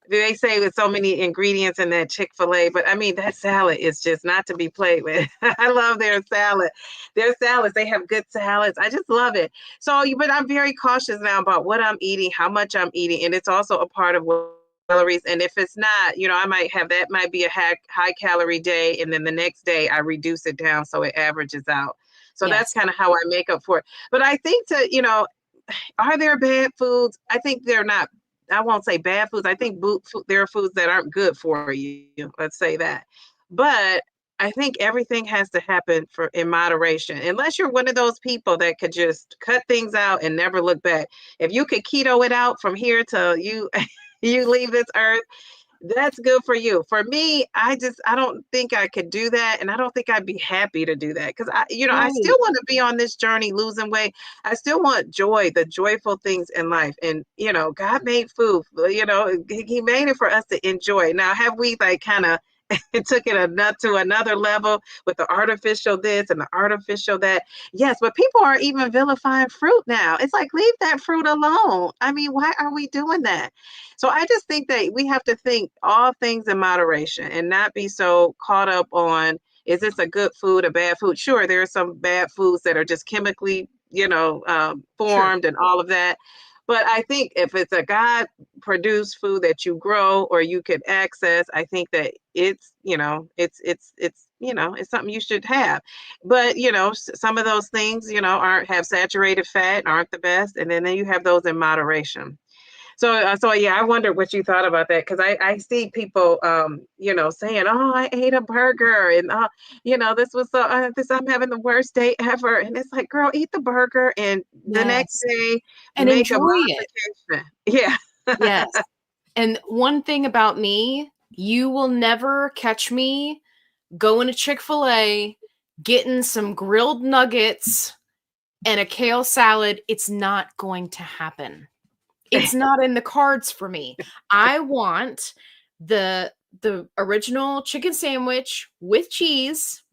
they say with so many ingredients in that Chick-fil-A, but I mean, that salad is just not to be played with. I love their salad. Their salads, they have good salads. I just love it. So, but I'm very cautious now about what I'm eating, how much I'm eating, and it's also a part of what calories. And if it's not, I might be a high calorie day, and then the next day I reduce it down so it averages out. So that's Yes. kind of how I make up for it. But I think are there bad foods? I think they're not. I won't say bad foods. I think there are foods that aren't good for you. Let's say that. But I think everything has to happen in moderation. Unless you're one of those people that could just cut things out and never look back. If you could keto it out from here till you you leave this earth, that's good for you. For me, I don't think I could do that, and I don't think I'd be happy to do that because I Right. still want to be on this journey losing weight. I still want joy, the joyful things in life, and God made food. He made it for us to enjoy. Now, have we like kind of it took it to another level with the artificial this and the artificial that. Yes, but people are even vilifying fruit now. It's like, leave that fruit alone. I mean, why are we doing that? So I just think that we have to think all things in moderation and not be so caught up on, is this a good food, a bad food? Sure, there are some bad foods that are just chemically, Sure. formed and all of that. But I think if it's a God produced food that you grow or you could access, I think that it's something you should have. But some of those things aren't, have saturated fat, aren't the best, and then you have those in moderation. So yeah, I wondered what you thought about that, because I see people, saying, "Oh, I ate a burger, and this was this, I'm having the worst day ever," and it's like, girl, eat the burger, and the next Yes. day And make a enjoy it. modification. Yeah, Yes. And one thing about me, you will never catch me going to Chick-fil-A, getting some grilled nuggets and a kale salad. It's not going to happen. It's not in the cards for me. I want the original chicken sandwich with cheese,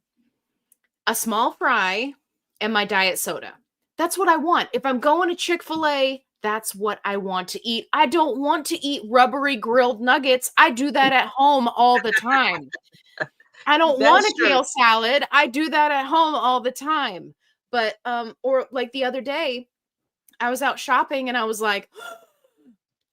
a small fry, and my diet soda. That's what I want. If I'm going to Chick-fil-A, that's what I want to eat. I don't want to eat rubbery grilled nuggets. I do that at home all the time. I don't want that's a true. kale salad. I do that at home all the time. But or like the other day, I was out shopping and I was like,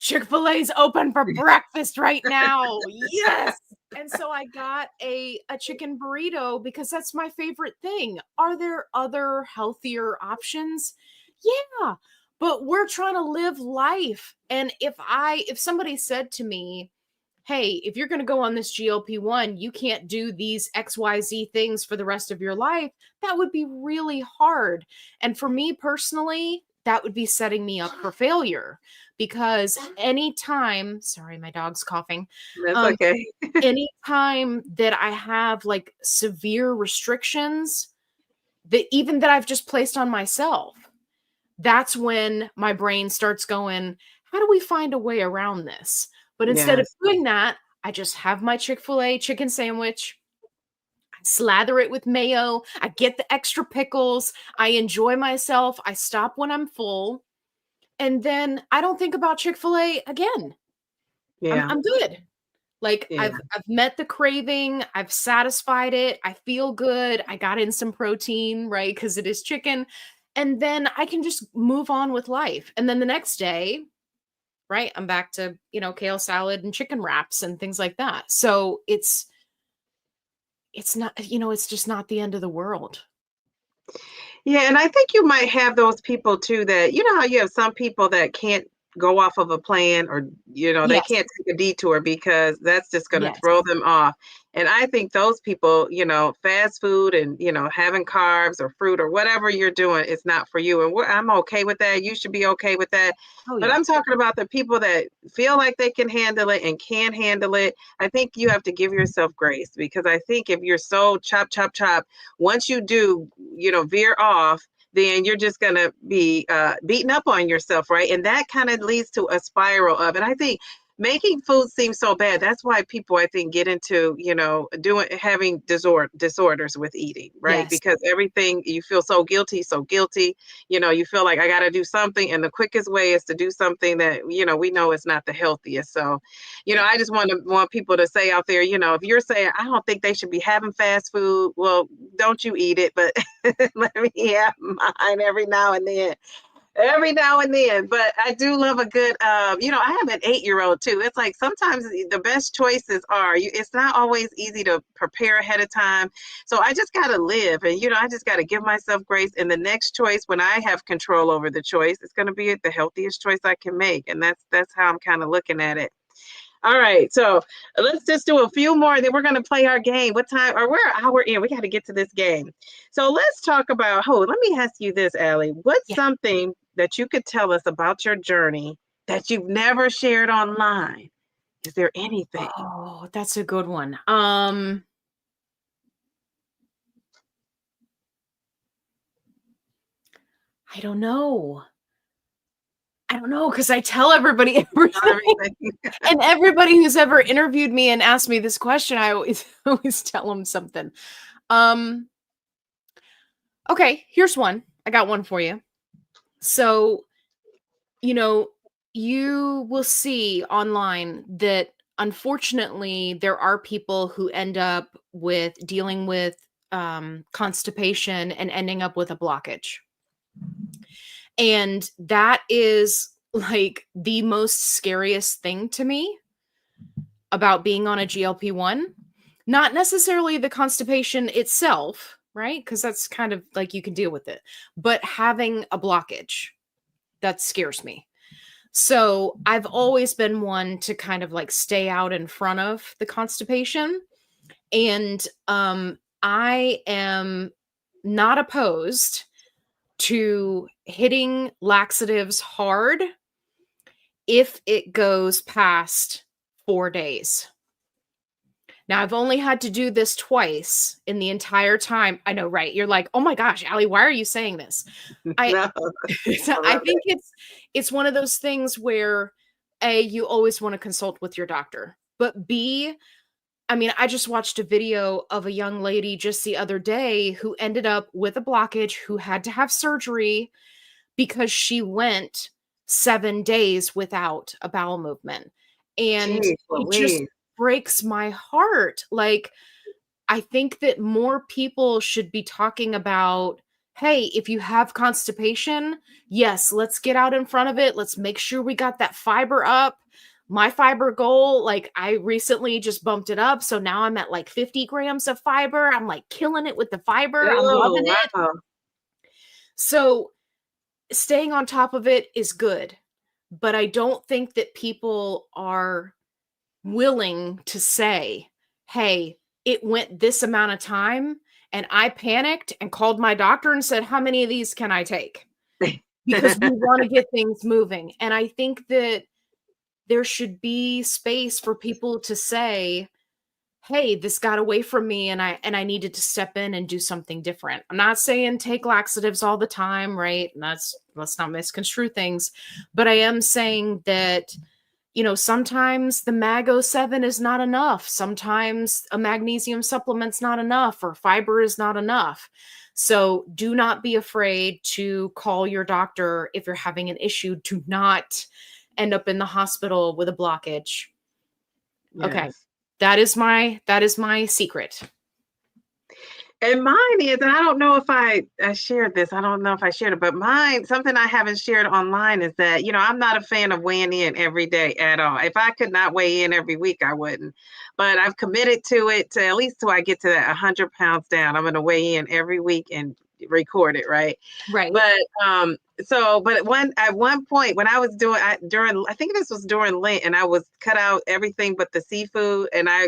Chick-fil-A's open for breakfast right now. Yes. And so I got a chicken burrito because that's my favorite thing. Are there other healthier options? Yeah. But we're trying to live life. And if somebody said to me, "Hey, if you're going to go on this GLP-1, you can't do these XYZ things for the rest of your life," that would be really hard. And for me personally, that would be setting me up for failure, because anytime, sorry, my dog's coughing. That's Um, okay. anytime that I have like severe restrictions that I've just placed on myself, that's when my brain starts going, how do we find a way around this? But instead of Yes. doing that, I just have my Chick-fil-A chicken sandwich. I slather it with mayo. I get the extra pickles. I enjoy myself. I stop when I'm full. And then I don't think about Chick-fil-A again. Yeah. I'm good. Like Yeah. I've met the craving, I've satisfied it, I feel good, I got in some protein, right? Because it is chicken. And then I can just move on with life. And then the next day, right, I'm back to, kale salad and chicken wraps and things like that. So it's not, it's just not the end of the world. Yeah, and I think you might have those people too that, how you have some people that can't go off of a plan, or, they Yes. can't take a detour because that's just going to Yes. throw them off. And I think those people, fast food and, having carbs or fruit or whatever you're doing is not for you. And I'm okay with that. You should be okay with that. Oh But yeah. I'm talking about the people that feel like they can handle it and can handle it. I think you have to give yourself grace, because I think if you're so chop, chop, chop, once you do, veer off, then you're just going to be beating up on yourself, right? And that kind of leads to a spiral of it. I think making food seem so bad. That's why people, I think, get into, having disorders with eating, right? Yes. Because everything, you feel so guilty, so guilty. You feel like I got to do something. And the quickest way is to do something that, we know is not the healthiest. So, Yeah. I just want people to say out there, if you're saying, I don't think they should be having fast food, well, don't you eat it, but let me have mine every now and then. Every now and then. But I do love a good, I have an 8-year-old too. It's like sometimes the best choices are, it's not always easy to prepare ahead of time. So I just got to live, and, I just got to give myself grace. And the next choice, when I have control over the choice, it's going to be the healthiest choice I can make. And that's how I'm kind of looking at it. All right, so let's just do a few more, then we're going to play our game. What time? Or we're an hour in. We got to get to this game. So let's talk about, let me ask you this, Allie. What's Yeah. something that you could tell us about your journey that you've never shared online? Is there anything? Oh, that's a good one. I don't know. I don't know, because I tell everybody everything. Everything. And everybody who's ever interviewed me and asked me this question, I always always tell them something. Um, okay, here's one. I got one for you. So, you know, you will see online that unfortunately there are people who end up with dealing with constipation and ending up with a blockage. And that is like the most scariest thing to me about being on a GLP-1. Not necessarily the constipation itself, right? Because that's kind of like you can deal with it, but having a blockage that scares me. So I've always been one to kind of like stay out in front of the constipation. And I am not opposed to hitting laxatives hard if it goes past 4 days. Now, I've only had to do this twice in the entire time. I know, right? You're like, oh my gosh, Allie, why are you saying this? I No, I think it's one of those things where A, you always want to consult with your doctor. But B, I mean, I just watched a video of a young lady just the other day who ended up with a blockage, who had to have surgery because she went 7 days without a bowel movement. And geez, it just Louise. breaks my heart. Like, I think that more people should be talking about, hey, if you have constipation, yes, let's get out in front of it. Let's make sure we got that fiber up. My fiber goal, like I recently just bumped it up. So now I'm at like 50 grams of fiber. I'm like killing it with the fiber. I'm Oh, loving it. wow. So staying on top of it is good. But I don't think that people are willing to say, hey, it went this amount of time and I panicked and called my doctor and said, how many of these can I take? Because we want to get things moving. And I think that there should be space for people to say, hey, this got away from me and I needed to step in and do something different. I'm not saying take laxatives all the time, right? And let's not misconstrue things, but I am saying that sometimes the Mag 07 is not enough. Sometimes a magnesium supplement's not enough or fiber is not enough. So do not be afraid to call your doctor if you're having an issue. Do not end up in the hospital with a blockage. Okay. Yes. That is my secret. And mine is, and I don't know if I shared this. I don't know if I shared it, but mine, something I haven't shared online is that, I'm not a fan of weighing in every day at all. If I could not weigh in every week, I wouldn't. But I've committed to it to at least till I get to that 100 pounds down. I'm going to weigh in every week and record it, right? Right. But at one point when I was I think this was during Lent, and I was cut out everything but the seafood, and I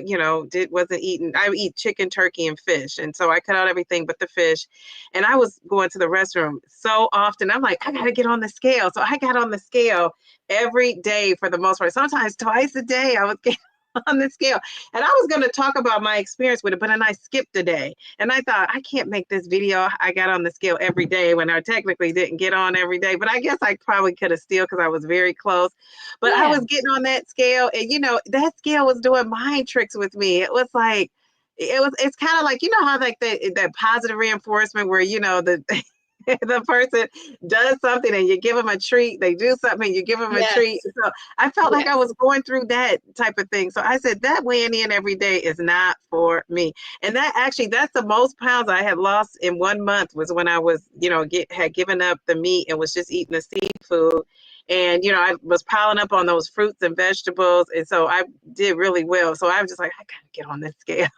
wasn't eating. I would eat chicken, turkey, and fish, and so I cut out everything but the fish, and I was going to the restroom so often. I'm like, I gotta get on the scale, so I got on the scale every day for the most part. Sometimes twice a day I was getting on the scale. And I was going to talk about my experience with it, but then I skipped a day. And I thought, I can't make this video. I got on the scale every day when I technically didn't get on every day. But I guess I probably could have still, because I was very close. But I was getting on that scale, and that scale was doing mind tricks with me. It was like, it's kind of like, how like that positive reinforcement where, the person does something and you give them a treat, they do something and you give them a treat. So I felt like I was going through that type of thing. So I said that weighing in every day is not for me. And that's the most pounds I had lost in 1 month, was when I was, had given up the meat and was just eating the seafood. And, I was piling up on those fruits and vegetables. And so I did really well. So I was just like, I gotta get on this scale.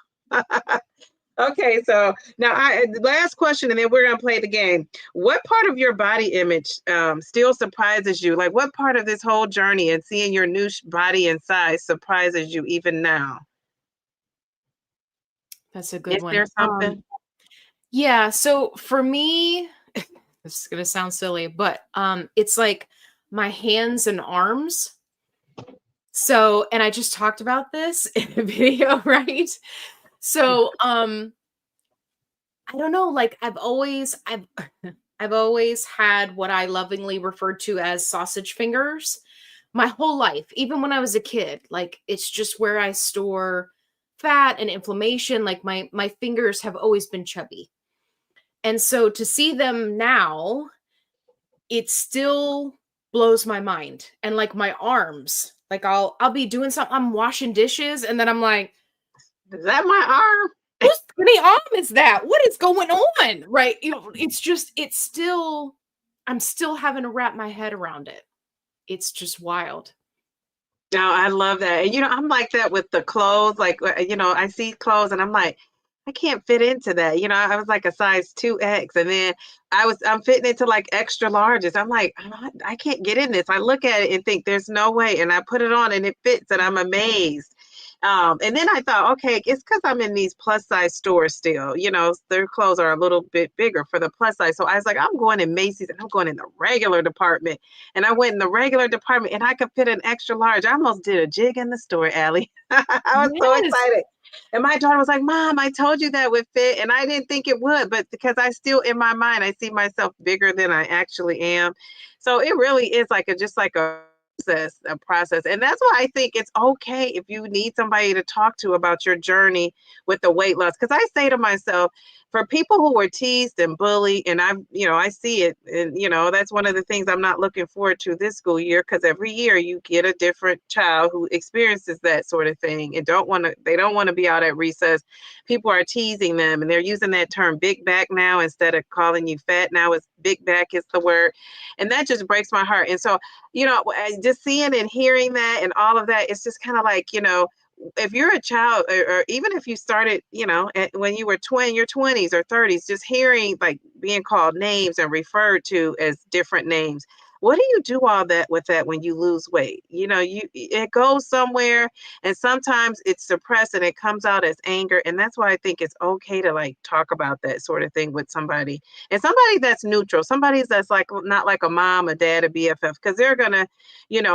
Okay, so now last question, and then we're gonna play the game. What part of your body image still surprises you? Like, what part of this whole journey and seeing your new body and size surprises you even now? That's a good one. Is there something? Yeah, so for me, this is gonna sound silly, but it's like my hands and arms. So, and I just talked about this in a video, right? So, I don't know, like I've I've always had what I lovingly referred to as sausage fingers my whole life, even when I was a kid. Like it's just where I store fat and inflammation. Like my fingers have always been chubby. And so to see them now, it still blows my mind. And like my arms, like I'll be doing something, I'm washing dishes, and then I'm like, Is that my arm? whose skinny arm is that? What is going on? Right. You know, it's still, I'm still having to wrap my head around it. It's just wild. No, I love that. And I'm like that with the clothes. Like, I see clothes and I'm like, I can't fit into that. I was like a size 2X, and then I'm fitting into like extra larges. I'm like, I can't get in this. I look at it and think there's no way. And I put it on and it fits and I'm amazed. And then I thought, okay, it's because I'm in these plus size stores still. Their clothes are a little bit bigger for the plus size. So I was like, I'm going in Macy's and I'm going in the regular department. And I went in the regular department and I could fit an extra large. I almost did a jig in the store, Allie. I was so Yes. excited. And my daughter was like, Mom, I told you that would fit. And I didn't think it would, but because I still, in my mind, I see myself bigger than I actually am. So it really is just like a process. And that's why I think it's okay if you need somebody to talk to about your journey with the weight loss. Because I say to myself, for people who were teased and bullied, and I see it, and that's one of the things I'm not looking forward to this school year, because every year you get a different child who experiences that sort of thing and they don't want to be out at recess. People are teasing them and they're using that term big back now instead of calling you fat. Now it's big back is the word. And that just breaks my heart. And so, just seeing and hearing that and all of that, it's just kind of like, if you're a child, or even if you started, when you were in your 20s or 30s, just hearing like being called names and referred to as different names. What do you do all that with that when you lose weight? It goes somewhere, and sometimes it's suppressed and it comes out as anger. And that's why I think it's okay to like talk about that sort of thing with somebody, and somebody that's neutral, somebody that's like not like a mom, a dad, a BFF, because they're gonna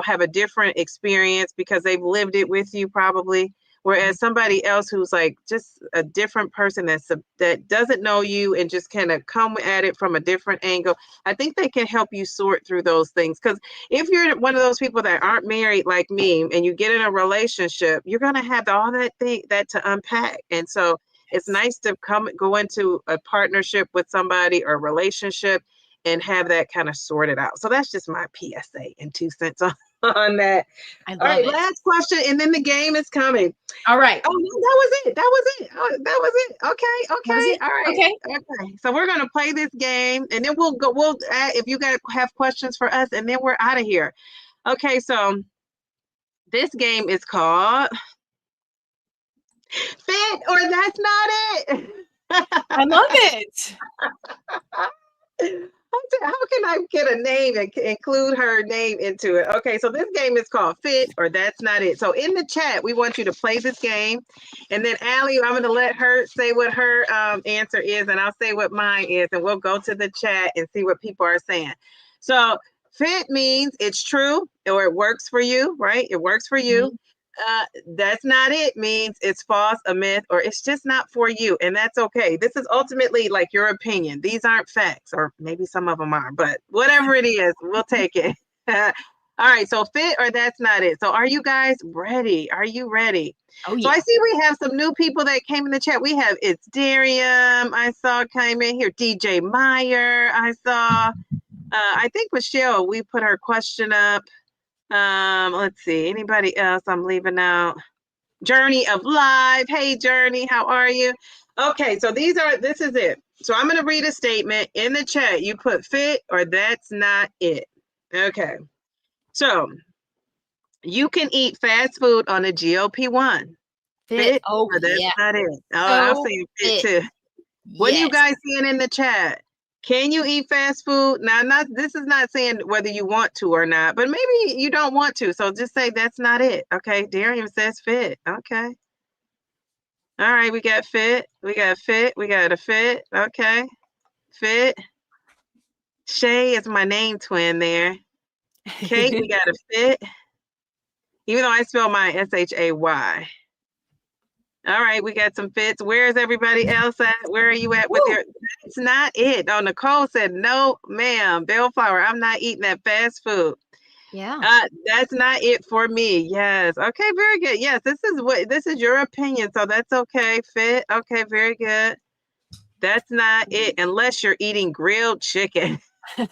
have a different experience because they've lived it with you probably. Whereas somebody else who's like just a different person that doesn't know you and just kind of come at it from a different angle, I think they can help you sort through those things. Because if you're one of those people that aren't married like me and you get in a relationship, you're going to have all that to unpack. And so it's nice to go into a partnership with somebody or relationship and have that kind of sorted out. So that's just my PSA and 2 cents on that. I All love right, it. last question, and then the game is coming. All right. Oh, no, that was it. That was it. Oh, that was it. Okay, That was okay. it. All right. Okay. Okay. So we're gonna play this game, and then we'll go. If you guys have questions for us, and then we're out of here. Okay. So this game is called Fit or That's Not It. I love it. How can I get a name and include her name into it? Okay, so this game is called Fit or That's Not It. So in the chat, we want you to play this game. And then Allie, I'm going to let her say what her answer is, and I'll say what mine is, and we'll go to the chat and see what people are saying. So fit means it's true or it works for you, right? It works for you. That's not it means it's false, a myth, or it's just not for you. And that's okay. This is ultimately like your opinion. These aren't facts, or maybe some of them are, but whatever it is, we'll take it. All right. So fit or that's not it. So are you guys ready? Are you ready? Oh, yeah. So I see we have some new people that came in the chat. We have It's Darium, I saw came in here. DJ Meyer, I saw. I think Michelle, we put her question up. Let's see. Anybody else I'm leaving out? Journey of Life. Hey, Journey, how are you? Okay, so this is it. So I'm going to read a statement in the chat. You put fit or that's not it. Okay. So you can eat fast food on a GLP-1. Fit Oh, or that's yeah. not it. Oh, I'm So saying fit fit. too. What are you Yes. guys seeing in the chat? Can you eat fast food? Now, this is not saying whether you want to or not, but maybe you don't want to. So just say that's not it. Okay. Darian says fit. Okay. All right. We got fit. We got fit. We got a fit. Okay. Fit. Shay is my name twin there. Kate, we got a fit. Even though I spell mine SHAY. All right, we got some fits. Where is everybody else at? Where are you at with your? That's not it. Oh, Nicole said no, ma'am. Bellflower, I'm not eating that fast food. Yeah. That's not it for me. Yes. Okay, very good. Yes, this is your opinion, so that's okay. Fit. Okay, very good. That's not it unless you're eating grilled chicken. As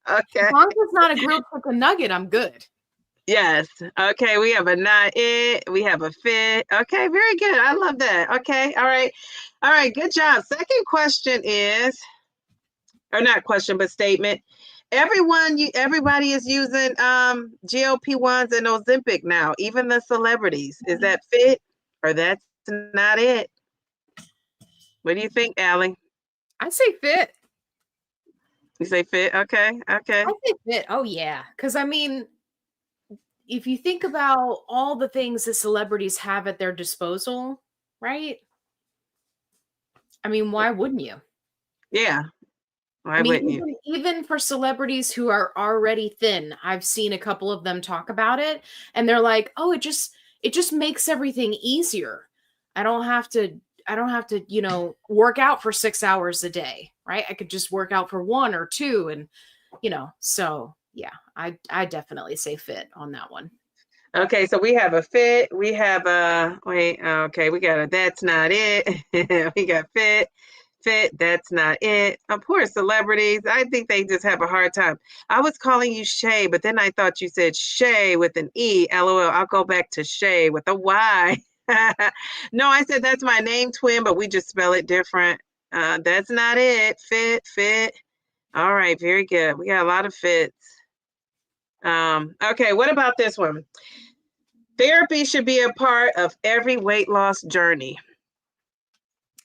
Okay. long as it's not a grilled chicken nugget, I'm good. Yes. Okay, we have a not it. We have a fit. Okay, very good. I love that. Okay. All right. All right, good job. Second question is, or not question, but statement. Everybody is using GLP-1s and Ozempic now, even the celebrities. Is that fit or that's not it? What do you think, Allie? I say fit. You say fit? Okay. Okay. I say fit. Oh yeah. Because I mean, if you think about all the things that celebrities have at their disposal, right? I mean, why wouldn't you? Yeah. I Why mean, wouldn't you? even for celebrities who are already thin, I've seen a couple of them talk about it, and they're like, "Oh, it just makes everything easier. I don't have to work out for 6 hours a day, right? I could just work out for 1 or 2 and, so yeah, I definitely say fit on that one. Okay, so we have a fit. We have a wait. Okay, we got a that's not it. We got fit. Fit. That's not it. Of course, celebrities. I think they just have a hard time. I was calling you Shay, but then I thought you said Shay with an E. LOL. I'll go back to Shay with a Y. No, I said that's my name twin, but we just spell it different. That's not it. Fit. Fit. All right, very good. We got a lot of fits. Okay, what about this one? Therapy should be a part of every weight loss journey.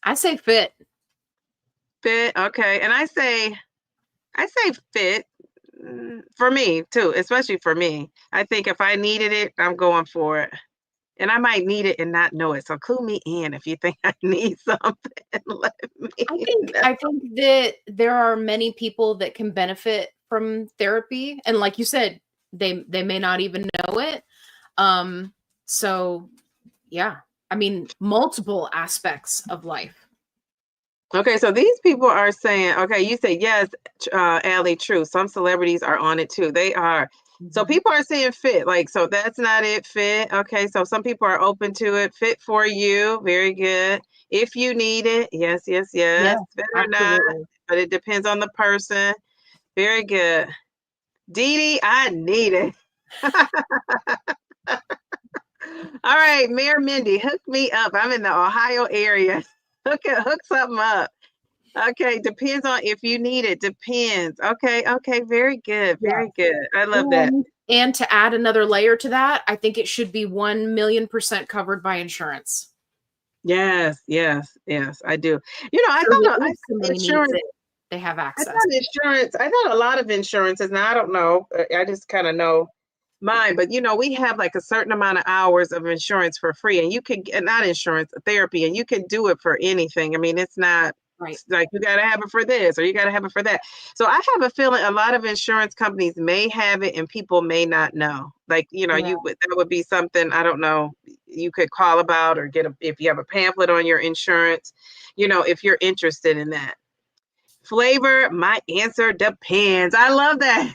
I say fit. Fit, okay. And I say fit for me too, especially for me. I think if I needed it, I'm going for it. And I might need it and not know it. So clue me in if you think I need something. Let me I think know. I think that there are many people that can benefit from therapy, and like you said, they may not even know it. So yeah, I mean, multiple aspects of life. Okay, so these people are saying, okay, you say yes, Allie, true. Some celebrities are on it too. They are. So Mhm. people are saying fit, like, so that's not it, fit. Okay, so some people are open to it. Fit for you. Very good. If you need it, yes, yes, Yeah, yes. Fit or not, absolutely. but it depends on the person. Very good. Dee Dee, I need it. All right, Mayor Mindy, hook me up. I'm in the Ohio area. Hook something up. Okay, depends on if you need it. Depends. Okay, okay, very good, Yeah. very good. I love that. And to add another layer to that, I think it should be 1,000,000% covered by insurance. Yes, yes, yes, I do. So that I if thought somebody needs insurance. it, they have I access. thought insurance. I thought a lot of insurances. Now I don't know. I just kind of know mine, but we have like a certain amount of hours of insurance for free, and you can get not insurance therapy, and you can do it for anything. I mean, it's not Right. like you got to have it for this or you got to have it for that. So I have a feeling a lot of insurance companies may have it, and people may not know. Like Yeah. that would be something I don't know. You could call about or if you have a pamphlet on your insurance. If you're interested in that. Flavor, my answer depends. I love that.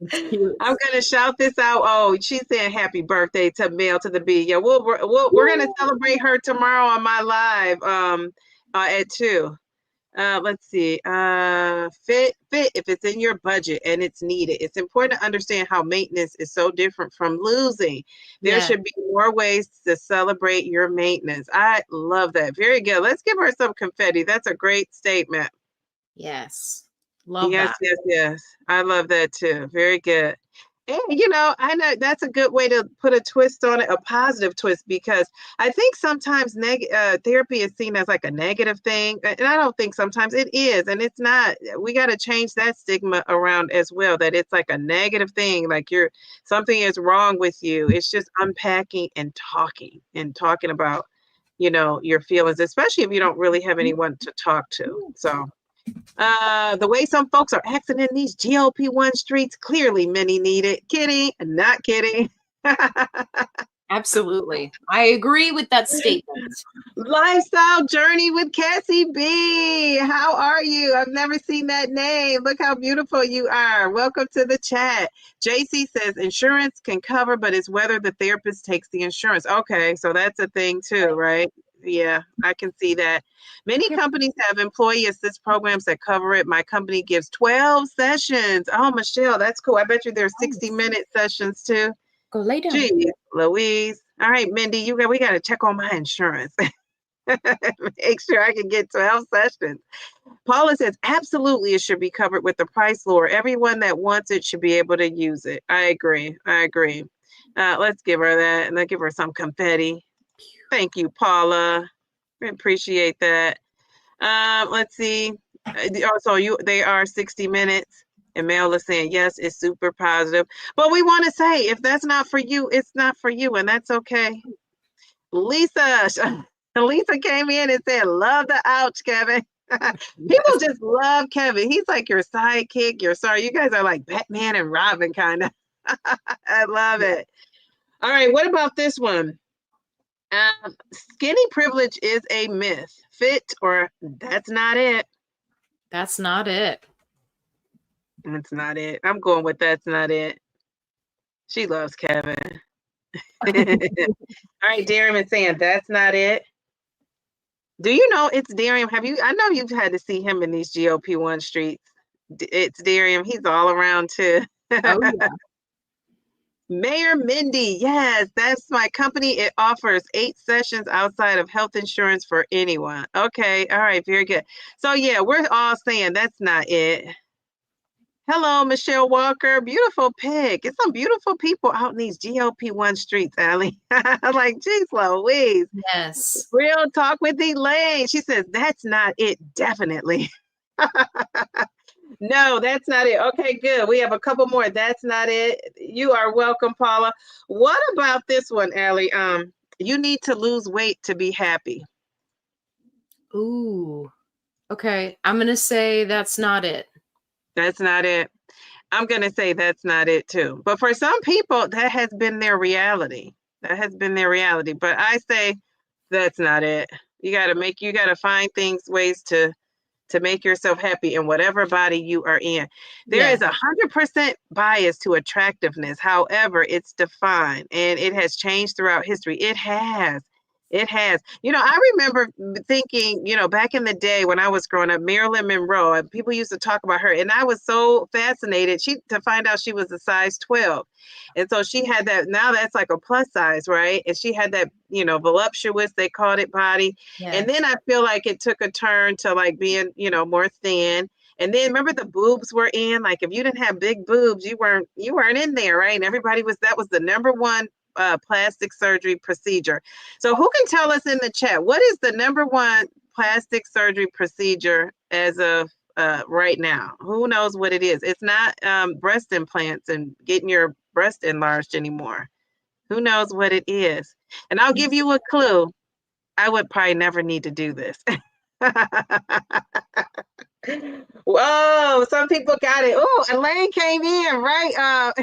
It's cute. I'm gonna shout this out. Oh, she's saying happy birthday to Mel to the B. Yeah, we're gonna celebrate her tomorrow on my live at 2. Let's see. Fit if it's in your budget and it's needed. It's important to understand how maintenance is so different from losing. There Yeah. should be more ways to celebrate your maintenance. I love that. Very good. Let's give her some confetti. That's a great statement. Yes. Love Yes, that. yes, yes. I love that too. Very good. And I know that's a good way to put a twist on it, a positive twist, because I think sometimes therapy is seen as like a negative thing, and I don't think sometimes it is, and it's not. We got to change that stigma around as well. That it's like a negative thing, like something is wrong with you. It's just unpacking and talking about, your feelings, especially if you don't really have anyone to talk to. So. The way some folks are acting in these GLP-1 streets, clearly many need it. Kidding, not kidding. Absolutely. I agree with that statement. Lifestyle Journey with Cassie B. How are you? I've never seen that name. Look how beautiful you are. Welcome to the chat. JC says insurance can cover, but it's whether the therapist takes the insurance. Okay, so that's a thing too, right? Yeah, I can see that. Many companies have employee assist programs that cover it. My company gives 12 sessions. Oh, Michelle, that's cool. I bet you there's 60-minute sessions too. Go lay down. Geez, Louise. All right, Mindy, we got to check on my insurance. Make sure I can get 12 sessions. Paula says, absolutely, it should be covered with the price lower. Everyone that wants it should be able to use it. I agree. Let's give her that, and let's give her some confetti. Thank you, Paula. We appreciate that. Let's see. Also, they are 60 minutes. And Mel is saying, yes, it's super positive. But we want to say, if that's not for you, it's not for you, and that's okay. Lisa came in and said, love the ouch, Kevin. People just love Kevin. He's like your sidekick. You guys are like Batman and Robin, kind of. I love it. All right, what about this one? Skinny privilege is a myth. Fit or that's not it. That's not it. That's not it. I'm going with that's not it. She loves Kevin. All right, Darian is saying that's not it. Do you know it's Darian? I know you've had to see him in these GLP-1 streets. It's Darian. He's all around too. Oh, yeah. Mayor Mindy, yes, that's my company. It offers 8 sessions outside of health insurance for anyone. Okay, all right, very good. So yeah, we're all saying that's not it. Hello, Michelle Walker. Beautiful pic. It's some beautiful people out in these GLP-1 streets, Allie. I'm like, geez, Louise. Yes. Real talk with Elaine. She says, that's not it, definitely. No, that's not it. Okay, good. We have a couple more. That's not it. You are welcome, Paula. What about this one, Allie? You need to lose weight to be happy. Ooh. Okay. I'm going to say that's not it. That's not it. I'm going to say that's not it too. But for some people, that has been their reality. But I say that's not it. You got to find ways to make yourself happy in whatever body you are in. There is 100% bias to attractiveness. However, it's defined and it has changed throughout history. It has. I remember thinking, back in the day when I was growing up, Marilyn Monroe, and people used to talk about her, and I was so fascinated to find out she was a size 12. And so she had that, now that's like a plus size, right? And she had that, voluptuous, they called it, body. Yes. And then I feel like it took a turn to like being, more thin. And then remember the boobs were in, like if you didn't have big boobs, you weren't in there, right? And that was the number one plastic surgery procedure. So who can tell us in the chat, what is the number one plastic surgery procedure as of right now? Who knows what it is? It's not breast implants and getting your breast enlarged anymore. Who knows what it is? And I'll give you a clue. I would probably never need to do this. Whoa, some people got it. Oh, Elaine came in, right?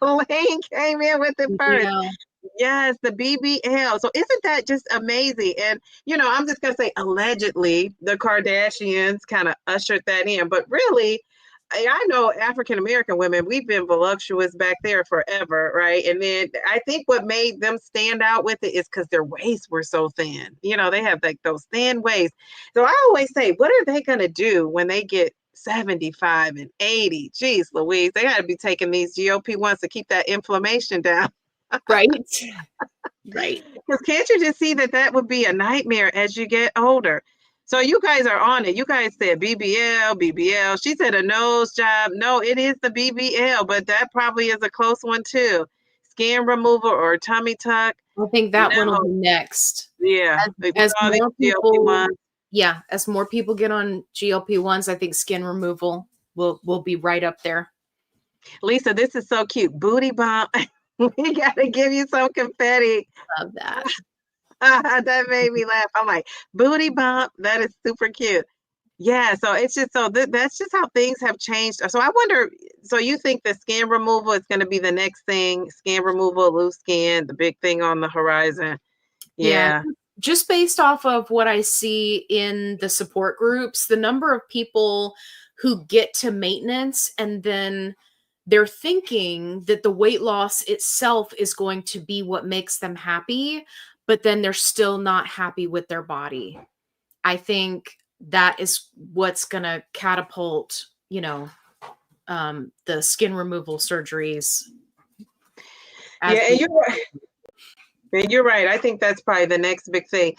Elaine came in with it first. Yeah. Yes, the BBL. So isn't that just amazing? And, I'm just going to say allegedly the Kardashians kind of ushered that in. But really, I know African-American women, we've been voluptuous back there forever, right? And then I think what made them stand out with it is because their waists were so thin. They have like those thin waists. So I always say, what are they going to do when they get 75 and 80? Geez, Louise, they got to be taking these GLP-1s to keep that inflammation down. Right. Right. Because can't you just see that would be a nightmare as you get older? So you guys are on it. You guys said BBL. She said a nose job. No, it is the BBL, but that probably is a close one too. Skin removal or tummy tuck. I think that one will be next. Yeah. As more people, as more people get on GLP-1s, I think skin removal will be right up there. Lisa, this is so cute. Booty bump. We got to give you some confetti. Love that. That made me laugh. I'm like, booty bump. That is super cute. Yeah, so it's just so that's just how things have changed. So I wonder, so you think the skin removal is going to be the next thing? Skin removal, loose skin, the big thing on the horizon. Yeah, Yeah. just based off of what I see in the support groups, the number of people who get to maintenance and then they're thinking that the weight loss itself is going to be what makes them happy, but then they're still not happy with their body. I think that is what's going to catapult, the skin removal surgeries as Yeah, and we. you're right. And you're right. I think that's probably the next big thing.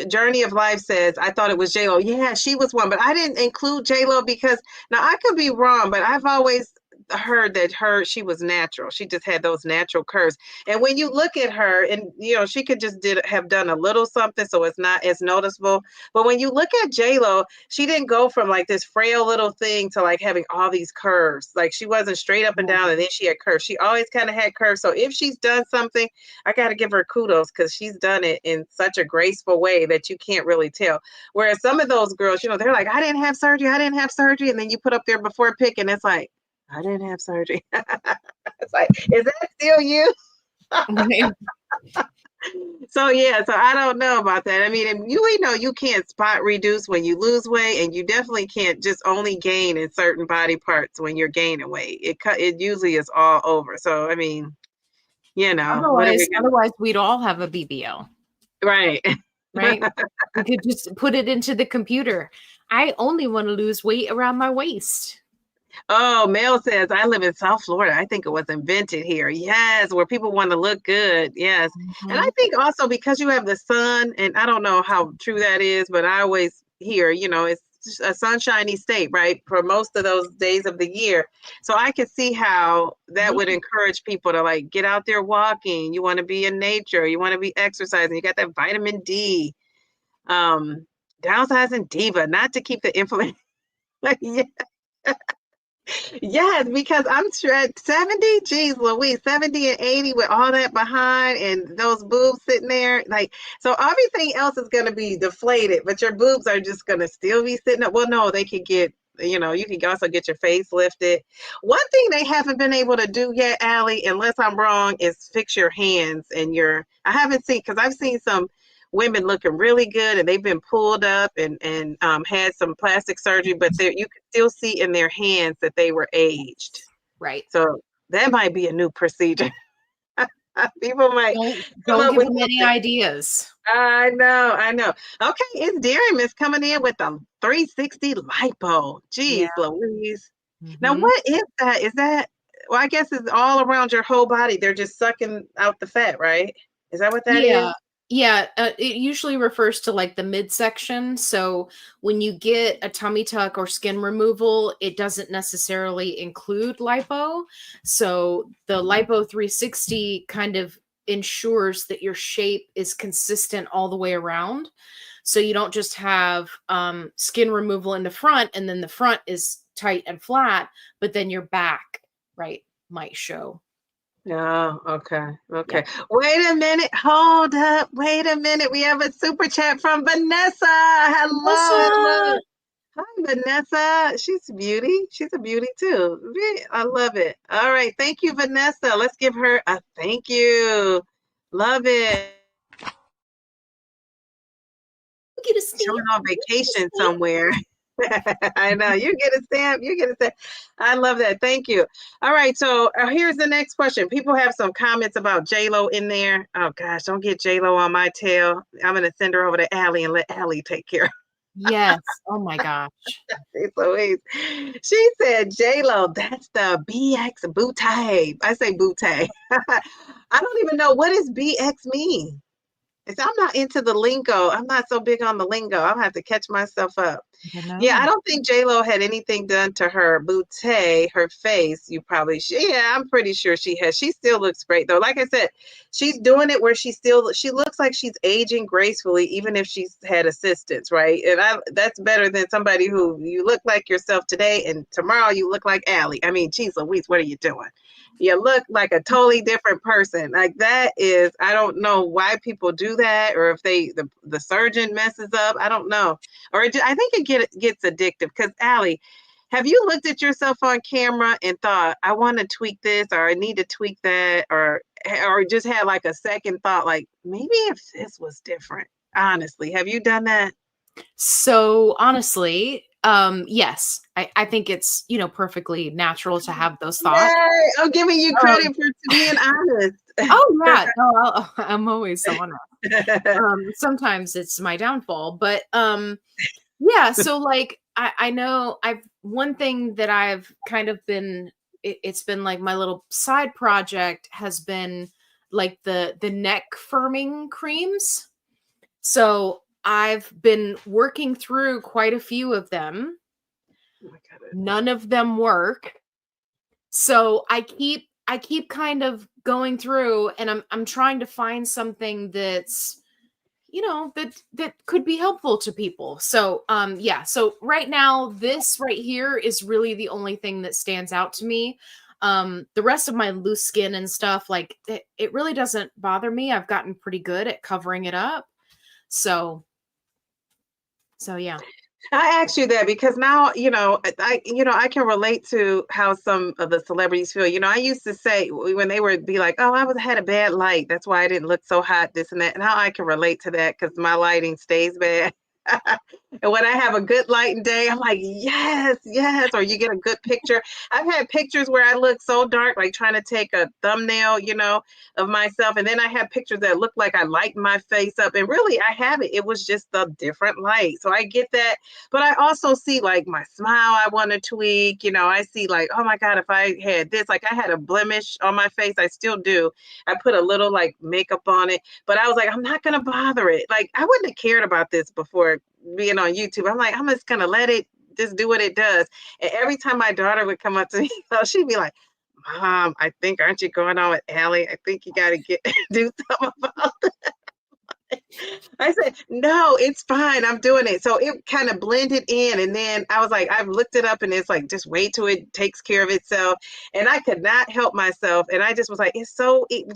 Journey of Life says, I thought it was J-Lo. Yeah, she was one, but I didn't include J-Lo because now I could be wrong, but I've always heard that she was natural. She just had those natural curves. And when you look at her, and she could just have done a little something, so it's not as noticeable. But when you look at J-Lo, she didn't go from like this frail little thing to like having all these curves. Like she wasn't straight up and down, and then she had curves. She always kind of had curves. So if she's done something, I got to give her kudos because she's done it in such a graceful way that you can't really tell. Whereas some of those girls, they're like, I didn't have surgery. I didn't have surgery. And then you put up their before pic and it's like, I didn't have surgery. It's like, is that still you? So yeah, so I don't know about that. I mean, and we know you can't spot reduce when you lose weight, and you definitely can't just only gain in certain body parts when you're gaining weight. It usually is all over. So I mean, what are we gonna Otherwise, we'd all have a BBL, right? right? We could just put it into the computer. I only want to lose weight around my waist. Oh, Mel says, I live in South Florida. I think it was invented here. Yes, where people want to look good. Yes. And I think also because you have the sun, and I don't know how true that is, but I always hear, it's a sunshiny state, right? For most of those days of the year. So I can see how that would encourage people to like get out there walking. You want to be in nature. You want to be exercising. You got that vitamin D. Downsizing Diva, not to keep the inflammation. Yeah. Yes, because I'm sure at 70, geez Louise, 70 and 80 with all that behind and those boobs sitting there. Like, so everything else is going to be deflated, but your boobs are just going to still be sitting up. Well, no, they could get, you can also get your face lifted. One thing they haven't been able to do yet, Allie, unless I'm wrong, is fix your hands and I haven't seen, because I've seen some women looking really good and they've been pulled up and had some plastic surgery, but you can still see in their hands that they were aged. Right. So that might be a new procedure. People might don't give them any ideas. I know. Okay, it's Darian is coming in with a 360 lipo. Jeez, Louise. Now, what is that? Is that, well, I guess it's all around your whole body. They're just sucking out the fat, right? Is that what that is? Yeah, it usually refers to like the midsection. So when you get a tummy tuck or skin removal, it doesn't necessarily include lipo. So the lipo 360 kind of ensures that your shape is consistent all the way around. So you don't just have skin removal in the front and then the front is tight and flat, but then your back, right, might show. Oh, okay. Yeah. Wait a minute. Hold up. Wait a minute. We have a super chat from Vanessa. Hello. Hi, Vanessa. She's a beauty. She's a beauty too. I love it. All right. Thank you, Vanessa. Let's give her a thank you. Love it. Get a stamp. Showing on vacation somewhere. I know. You get a stamp. You get a stamp. I love that. Thank you. All right. So here's the next question. People have some comments about J-Lo in there. Oh, gosh. Don't get J-Lo on my tail. I'm going to send her over to Allie and let Allie take care. Yes. Oh, my gosh. Louise. She said, J-Lo, that's the BX bootay. I say bootay. I don't even know. What does BX mean? I'm not into the lingo. I'm not so big on the lingo. I'll have to catch myself up. Yeah, I don't think J-Lo had anything done to her bootay, her face. You probably should. Yeah, I'm pretty sure she has. She still looks great though. Like I said, she's doing it where she looks like she's aging gracefully, even if she's had assistance, right? And that's better than somebody who you look like yourself today and tomorrow you look like Allie. I mean, geez Louise, what are you doing? you look like a totally different person. Like that is, I don't know why people do that, or if the surgeon messes up. I don't know, or I think gets addictive. Because Allie, have you looked at yourself on camera and thought, I want to tweak this, or I need to tweak that, or just had like a second thought, like maybe if this was different? Honestly, have you done that? So honestly, yes, I think it's, perfectly natural to have those thoughts. Yay! I'm giving you Um, credit for being honest. oh yeah, no, I'm always so honest. Sometimes it's my downfall, but yeah. So like, I know one thing that I've kind of been, it's been like my little side project has been like the neck firming creams. So I've been working through quite a few of them. Oh my God. None of them work. So I keep kind of going through, and I'm trying to find something that's, that could be helpful to people. So yeah, so right now this right here is really the only thing that stands out to me. The rest of my loose skin and stuff, like it really doesn't bother me. I've gotten pretty good at covering it up. So yeah. I asked you that because now, I can relate to how some of the celebrities feel. I used to say when they would be like, "Oh, had a bad light. That's why I didn't look so hot, this and that." And how I can relate to that because my lighting stays bad. And when I have a good lighting day, I'm like, yes, yes. Or you get a good picture. I've had pictures where I look so dark, like trying to take a thumbnail, of myself. And then I have pictures that look like I lighten my face up. And really, I haven't. It was just a different light. So I get that. But I also see like my smile, I want to tweak. I see like, oh my God, if I had this, like I had a blemish on my face, I still do. I put a little like makeup on it, but I was like, I'm not going to bother it. Like I wouldn't have cared about this before being on YouTube. I'm like, I'm just going to let it just do what it does. And every time my daughter would come up to me, she'd be like, Mom, I think, aren't you going on with Allie? I think you got to do something about that. I said, no, it's fine. I'm doing it. So it kind of blended in. And then I was like, I've looked it up and it's like, just wait till it takes care of itself. And I could not help myself. And I just was like,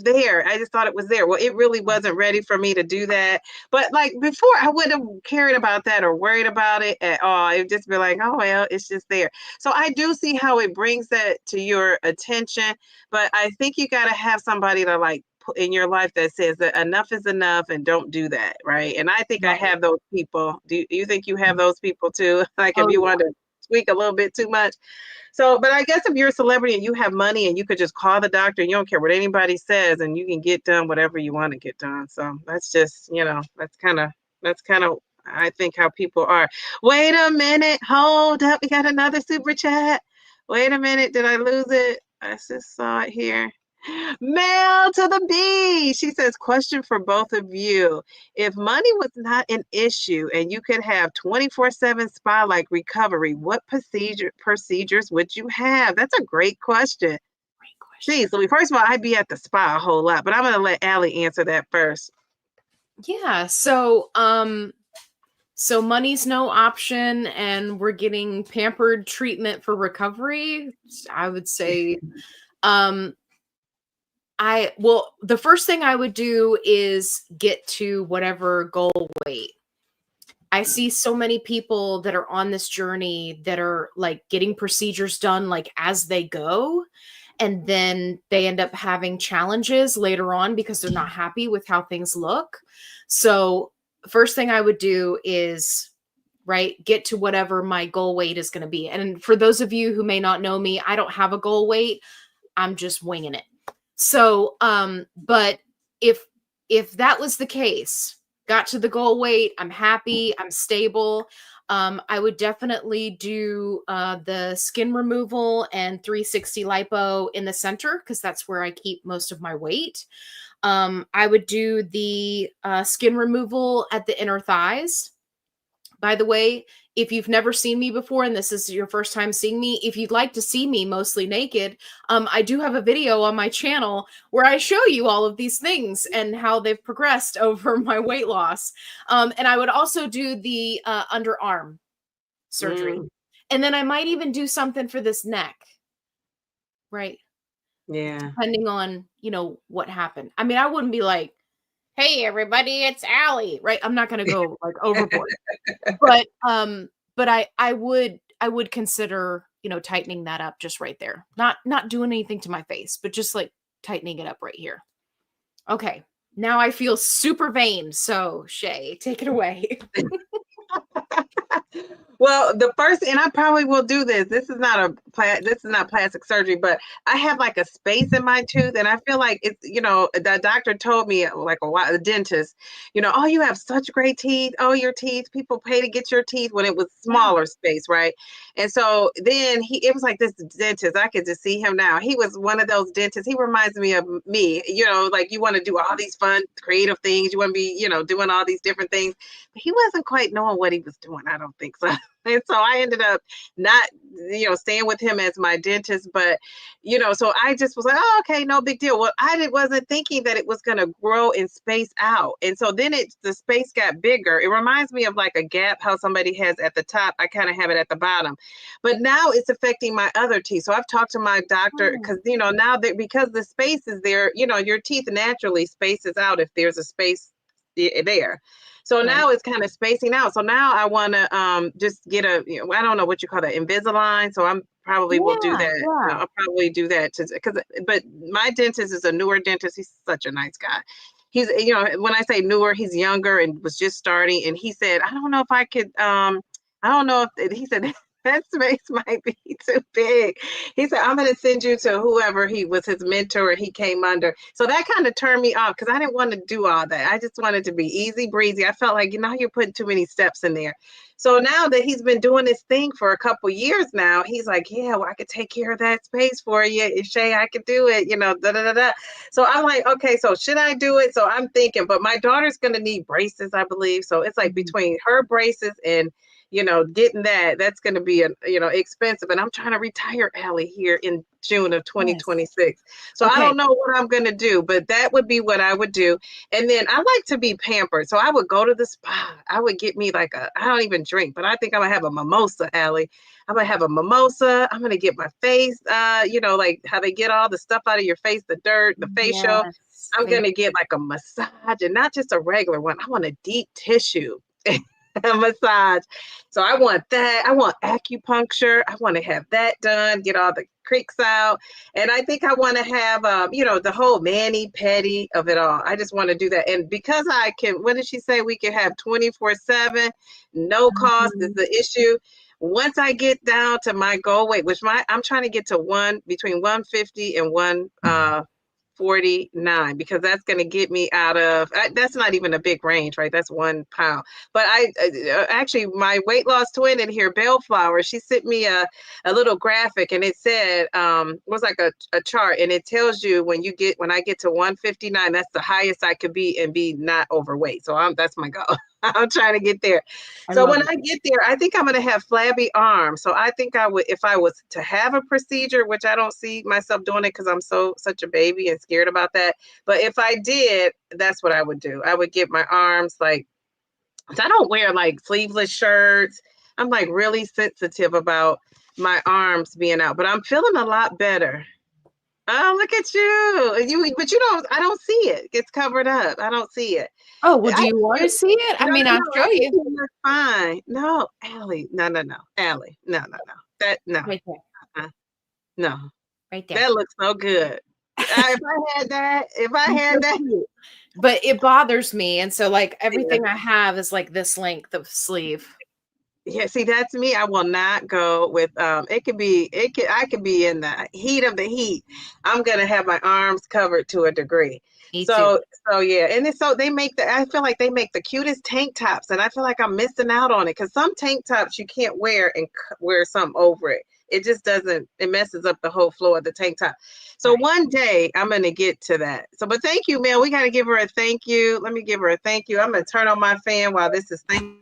there. I just thought it was there. Well, it really wasn't ready for me to do that. But like before, I wouldn't have cared about that or worried about it at all. It'd just be like, oh, well, it's just there. So I do see how it brings that to your attention. But I think you got to have somebody to like in your life that says that enough is enough and don't do that, right? And I think I Right. have those people. Do you think you have those people too? Like if Oh you yeah. want to tweak a little bit too much. So, but I guess if you're a celebrity and you have money and you could just call the doctor and you don't care what anybody says and you can get done whatever you want to get done. So that's just, that's kind of I think how people are. Wait a minute, hold up. We got another super chat. Wait a minute, did I lose it? I just saw it here. Mel to the B. She says, question for both of you. If money was not an issue and you could have 24/7 spa-like recovery, what procedures would you have? That's a great question. Great question. Geez, so first of all, I'd be at the spa a whole lot, but I'm going to let Allie answer that first. Yeah. So money's no option and we're getting pampered treatment for recovery. I would say um the first thing I would do is get to whatever goal weight. I see so many people that are on this journey that are like getting procedures done like as they go. And then they end up having challenges later on because they're not happy with how things look. So, first thing I would do is, right, get to whatever my goal weight is going to be. And for those of you who may not know me, I don't have a goal weight. I'm just winging it. So, but if that was the case, got to the goal weight, I'm happy, I'm stable. I would definitely do the skin removal and 360 lipo in the center because that's where I keep most of my weight. I would do the skin removal at the inner thighs. By the way, if you've never seen me before and this is your first time seeing me, if you'd like to see me mostly naked, I do have a video on my channel where I show you all of these things and how they've progressed over my weight loss. And I would also do the underarm surgery. Mm. And then I might even do something for this neck. Right. Yeah. depending on, what happened. I mean, I wouldn't be like, "Hey, everybody, it's Allie," right? I'm not gonna go, like, overboard. But I would consider, tightening that up just right there. Not doing anything to my face, but just, like, tightening it up right here. Okay. Now I feel super vain, so Shay, take it away. Well, the first, and I probably will do this. This is not plastic surgery, but I have like a space in my tooth, and I feel like it's, the doctor told me like a while, the dentist, oh, you have such great teeth. Oh, your teeth, people pay to get your teeth when it was Yeah. smaller space, right? And so then it was like this dentist. I could just see him now. He was one of those dentists. He reminds me of me. Like you want to do all these fun, creative things. You want to be, doing all these different things. But he wasn't quite knowing what he was doing. I don't think so. And so I ended up not, staying with him as my dentist, but, so I just was like, oh, okay, no big deal. Well, wasn't thinking that it was going to grow and space out. And so then the space got bigger. It reminds me of like a gap, how somebody has at the top. I kind of have it at the bottom, but now it's affecting my other teeth. So I've talked to my doctor because, now that because the space is there, your teeth naturally spaces out if there's a space there. So Right. now it's kind of spacing out. So now I want to just get I don't know what you call that, Invisalign. So I'm probably will do Yeah, that. yeah. I'll probably do that but my dentist is a newer dentist. He's such a nice guy. He's, when I say newer, he's younger and was just starting. And he said, I don't know if I could, I don't know if he said that space might be too big. He said, I'm going to send you to whoever he was his mentor and he came under. So that kind of turned me off because I didn't want to do all that. I just wanted to be easy breezy. I felt like, you're putting too many steps in there. So now that he's been doing this thing for a couple years now, he's like, yeah, well, I could take care of that space for you. If Shay, I could do it, da, da, da, da. So I'm like, okay, so should I do it? So I'm thinking, but my daughter's going to need braces, I believe. So it's like between her braces and getting that's going to be, expensive. And I'm trying to retire Allie here in June of Nice. 2026. So I Okay. don't know what I'm going to do, but that would be what I would do. And then I like to be pampered. So I would go to the spa. I would get me I don't even drink, but I think I'm going to have a mimosa, Allie. I'm going to have a mimosa. I'm going to get my face, like how they get all the stuff out of your face, the dirt, the facial. Yes. I'm going to get like a massage and not just a regular one. I want a deep tissue. Massage. So I want that. I want acupuncture. I want to have that done, get all the creaks out. And I think I want to have, the whole mani-pedi of it all. I just want to do that. And because I can, what did she say? We can have 24/7, no cost is the issue. Once I get down to my goal weight, which I'm trying to get to between 150 and 149 because that's going to get me out of that's not even a big range, right? That's 1 pound. But I actually my weight loss twin in here, Bellflower, she sent me a little graphic and it said it was like a chart and it tells you when I get to 159, that's the highest I could be and be not overweight. So that's my goal. I'm trying to get there. So when I get there, I think I'm going to have flabby arms. So I think I would, if I was to have a procedure, which I don't see myself doing it because I'm such a baby and scared about that. But if I did, that's what I would do. I would get my arms I don't wear like sleeveless shirts. I'm like really sensitive about my arms being out, but I'm feeling a lot better. Oh, look at you. But I don't see it. It's covered up. I don't see it. Oh, well, do you want to see it? I mean, I'll show I think you. you look fine. No, Allie. No. Allie. No. No. Right there. No. Right there. That looks so good. If I had that. But it bothers me. And so like everything I have is like this length of sleeve. Yeah, see, that's me. I will not go with I could be in the heat of the heat. I'm gonna have my arms covered to a degree. Me too. So yeah, and it's so I feel like they make the cutest tank tops, and I feel like I'm missing out on it because some tank tops you can't wear and wear something over it. It just doesn't, it messes up the whole flow of the tank top. So one day I'm gonna get to that. So but thank you, Mel. We gotta give her a thank you. Let me give her a thank you. I'm gonna turn on my fan while this is thank.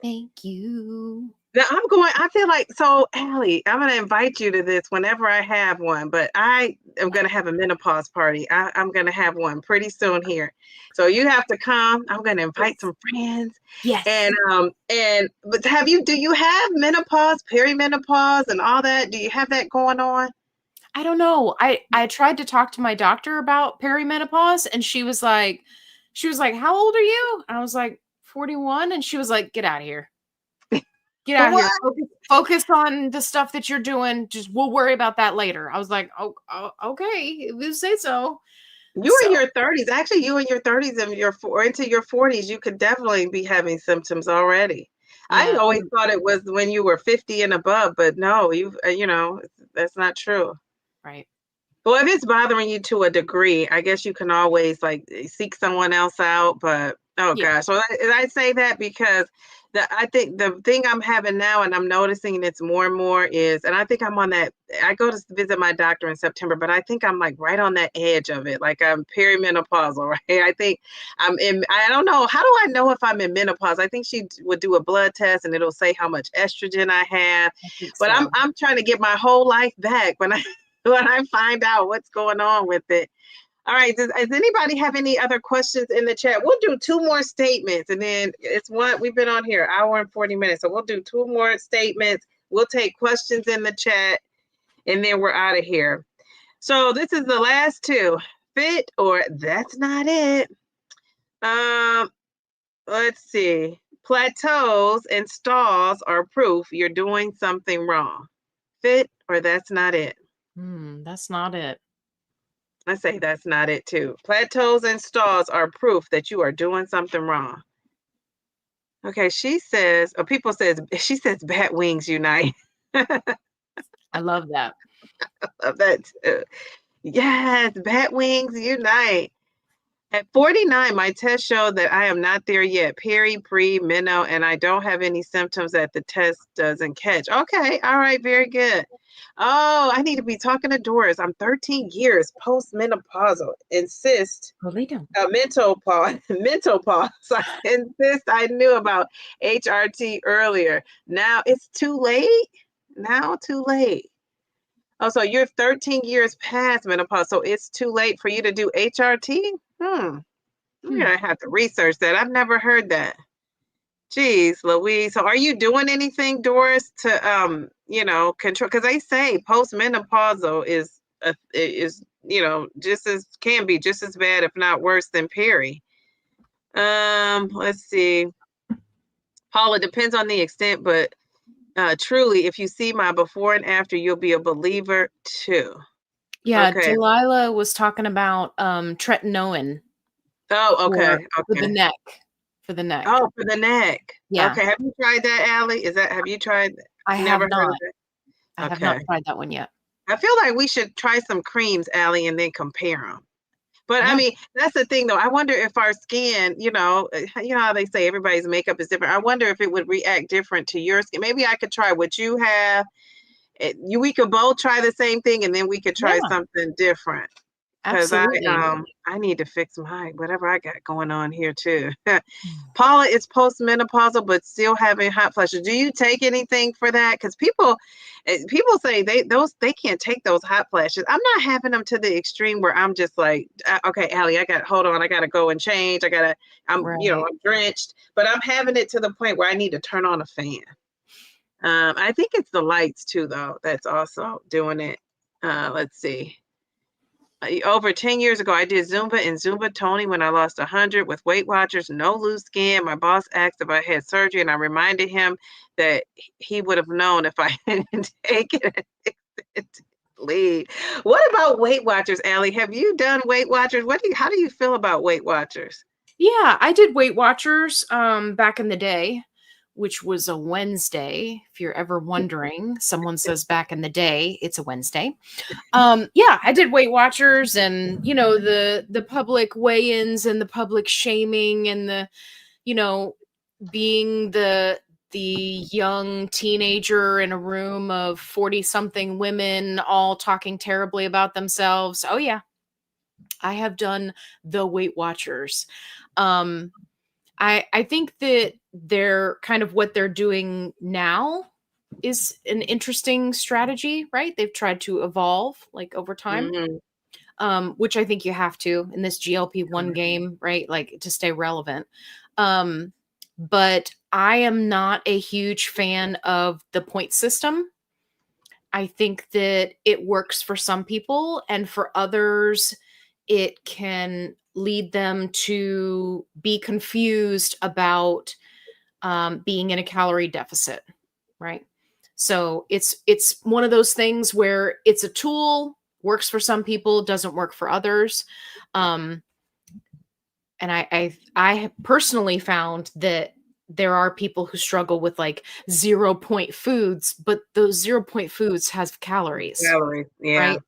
Thank you. Now I feel like, so Allie, I'm gonna invite you to this whenever I have one, but I am gonna have a menopause party. I'm gonna have one pretty soon here. So you have to come. I'm gonna invite Yes. some friends. Yes. But do you have menopause, perimenopause and all that? Do you have that going on? I don't know. I tried to talk to my doctor about perimenopause, and she was like, "How old are you?" I was like, 41, and she was like, "Get out of here. Get out of here. What? Focus on the stuff that you're doing. Just we'll worry about that later." I was like, "Oh, okay, if you say so." You in So, your 30s. Actually, you in your 30s and into your 40s, you could definitely be having symptoms already. I yeah, always thought it was when you were 50 and above, but no, that's not true. right. Well, if it's bothering you to a degree, I guess you can always like seek someone else out. But oh Yeah. gosh, well, I say that because I think the thing I'm having now, and I'm noticing it's more and more is, and I think I'm on that. I go to visit my doctor in September, but I think I'm like right on that edge of it. Like I'm perimenopausal, right? I think I'm in. I don't know. How do I know if I'm in menopause? I think she would do a blood test, and it'll say how much estrogen I have. I think But so. I'm trying to get my whole life back when I when I find out what's going on with it. All right. Does anybody have any other questions in the chat? We'll do two more statements and then it's what we've been on here, hour and 40 minutes. So we'll do two more statements. We'll take questions in the chat and then we're out of here. So this is the last two. Fit or that's not it. Um, let's see. Plateaus and stalls are proof you're doing something wrong. Fit or that's not it. That's not it. I say that's not it too. Plateaus and stalls are proof that you are doing something wrong. Okay, she says bat wings unite. I love that. Love that too. Yes, bat wings unite. At 49, my test showed that I am not there yet. Peri, pre, minnow, and I don't have any symptoms that the test doesn't catch. Okay, all right, very good. Oh, I need to be talking to Doris. I'm 13 years postmenopausal. Insist Well, they don't. mental pause. Mental pause. I insist I knew about HRT earlier. Now it's too late. Now too late. Oh, so you're 13 years past menopause, so it's too late for you to do HRT? I'm gonna have to research that. I've never heard that. Geez, Louise. So are you doing anything, Doris, to control? Because they say postmenopausal is just as can be just as bad, if not worse, than peri. Let's see. Paula, depends on the extent, but truly, if you see my before and after, you'll be a believer too. Yeah, Okay. Delilah was talking about tretinoin Oh, okay. for the Okay. neck. For the neck. Oh, for the neck. Yeah, Okay. Have you tried that, Allie? Have you tried? I Never have heard of not. it? I have not Okay. tried that one yet. I feel like we should try some creams, Allie, and then compare them. But I Yeah. mean, that's the thing, though. I wonder if our skin, how they say everybody's makeup is different. I wonder if it would react different to your skin. Maybe I could try what you have. We could both try the same thing, and then we could try Yeah, something different. Because absolutely. I need to fix my whatever I got going on here too. Mm. Paula is postmenopausal but still having hot flashes. Do you take anything for that? Because people say they can't take those hot flashes. I'm not having them to the extreme where I'm just like, okay, Allie, hold on, I gotta go and change. Right. I'm drenched, but I'm having it to the point where I need to turn on a fan. I think it's the lights too, though. That's also doing it. Let's see. Over 10 years ago, I did Zumba and Zumba Tony when I lost 100 with Weight Watchers, no loose skin. My boss asked if I had surgery, and I reminded him that he would have known if I hadn't taken it. Leave. What about Weight Watchers, Allie? Have you done Weight Watchers? How do you feel about Weight Watchers? Yeah, I did Weight Watchers back in the day, which was a Wednesday. If you're ever wondering, someone says back in the day, it's a Wednesday. Yeah, I did Weight Watchers, and the public weigh-ins and the public shaming and the being the young teenager in a room of 40 something women all talking terribly about themselves. Oh yeah, I have done the Weight Watchers. um I think that they're kind of what they're doing now is an interesting strategy, right? They've tried to evolve like over time, which I think you have to in this GLP-1 game, right? Like to stay relevant. But I am not a huge fan of the point system. I think that it works for some people, and for others, it can lead them to be confused about being in a calorie deficit, right? So it's one of those things where it's a tool, works for some people, doesn't work for others. And I personally found that there are people who struggle with like 0 point foods, but those 0 point foods has calories, Calories, yeah. right?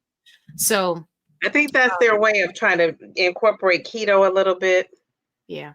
So I think that's their way of trying to incorporate keto a little bit. yeah.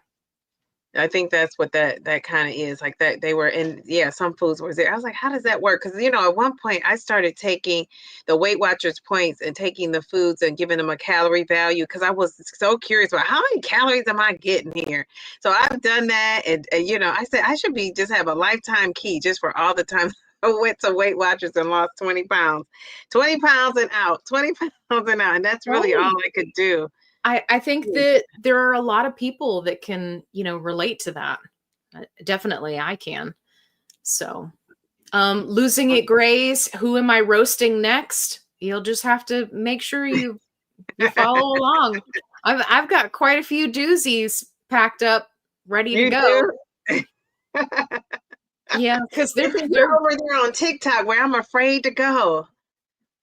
I think that's what that kind of is, like that they were in, yeah, some foods were there. I was like, how does that work? Because at one point I started taking the Weight Watchers points and taking the foods and giving them a calorie value because I was so curious about how many calories am I getting here. So I've done that, and I said I should be just have a lifetime key just for all the time I went to Weight Watchers and lost 20 pounds, 20 pounds and out, 20 pounds and out, and that's really all I could do. I think that there are a lot of people that can, relate to that. Definitely I can. So, losing it grays, who am I roasting next? You'll just have to make sure you follow along. I've got quite a few doozies packed up, ready to go. Yeah, because they're over there on TikTok where I'm afraid to go.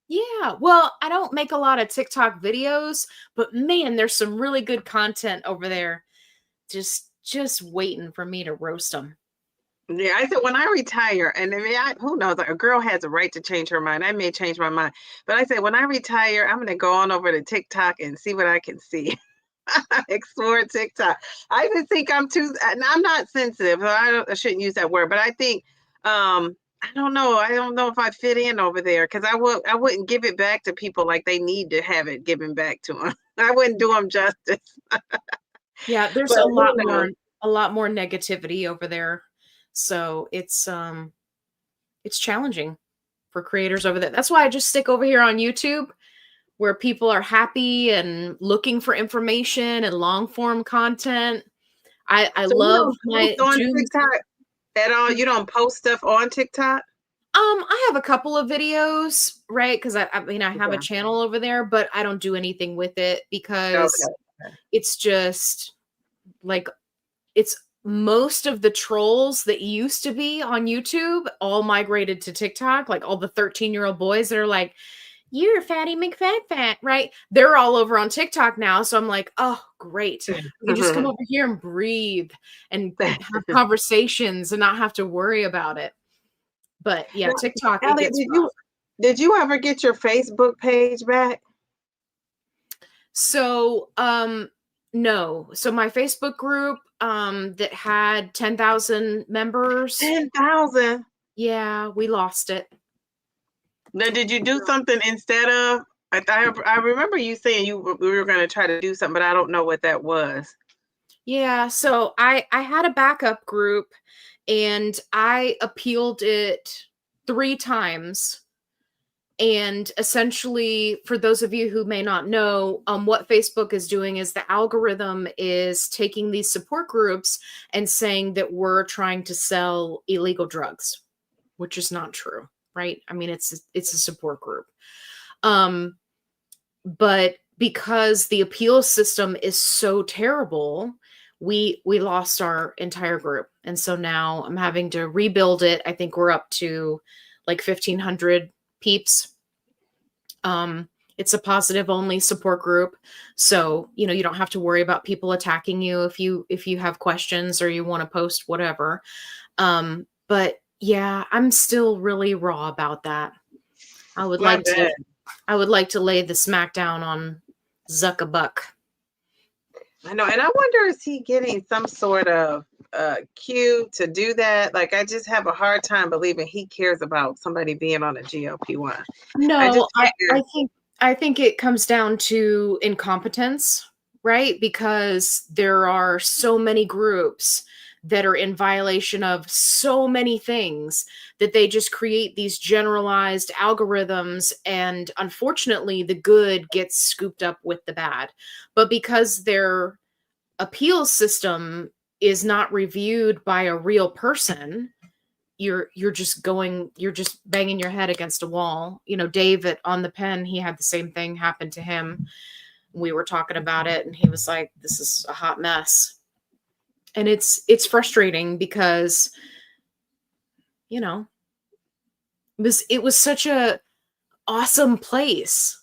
Yeah, well, I don't make a lot of TikTok videos, but man, there's some really good content over there. Just waiting for me to roast them. Yeah, I said when I retire, and I mean, who knows? Like, a girl has a right to change her mind. I may change my mind, but I said when I retire, I'm going to go on over to TikTok and see what I can see. Explore TikTok. I just think I'm not sensitive. So I shouldn't use that word, but I think I don't know. I don't know if I fit in over there because I wouldn't give it back to people like they need to have it given back to them. I wouldn't do them justice. Yeah, there's a lot more negativity over there. So it's challenging for creators over there. That's why I just stick over here on YouTube where people are happy and looking for information and long form content. I love my on TikTok at all. You don't post stuff on TikTok? I have a couple of videos, right? Because I have a channel over there, but I don't do anything with it because it's just like it's most of the trolls that used to be on YouTube all migrated to TikTok, like all the 13-year-old boys that are like, you're fatty McFat, right? They're all over on TikTok now. So I'm like, oh, great. We can just come over here and breathe and have conversations and not have to worry about it. But yeah, TikTok. Allie, did you ever get your Facebook page back? So, no. So my Facebook group, that had 10,000 members. 10,000? Yeah, we lost it. Now, did you do something instead of? I remember you saying we were going to try to do something, but I don't know what that was. Yeah, so I had a backup group and I appealed it 3 times. And essentially, for those of you who may not know, what Facebook is doing is the algorithm is taking these support groups and saying that we're trying to sell illegal drugs, which is not true, right? I mean, it's a support group. But because the appeal system is so terrible, we lost our entire group. And so now I'm having to rebuild it. I think we're up to like 1,500 peeps. It's a positive only support group. So, you don't have to worry about people attacking you if you have questions or you want to post whatever. But yeah, I'm still really raw about that. I would like to lay the smackdown on Zuckerbuck. I know. And I wonder, is he getting some sort of cue to do that? Like, I just have a hard time believing he cares about somebody being on a GLP-1. No, I think it comes down to incompetence, right? Because there are so many groups that are in violation of so many things that they just create these generalized algorithms. And unfortunately, the good gets scooped up with the bad. But because their appeal system is not reviewed by a real person, you're just banging your head against a wall. You know, David on the pen, he had the same thing happen to him. We were talking about it and he was like, this is a hot mess. And it's frustrating because, you know, it was such a awesome place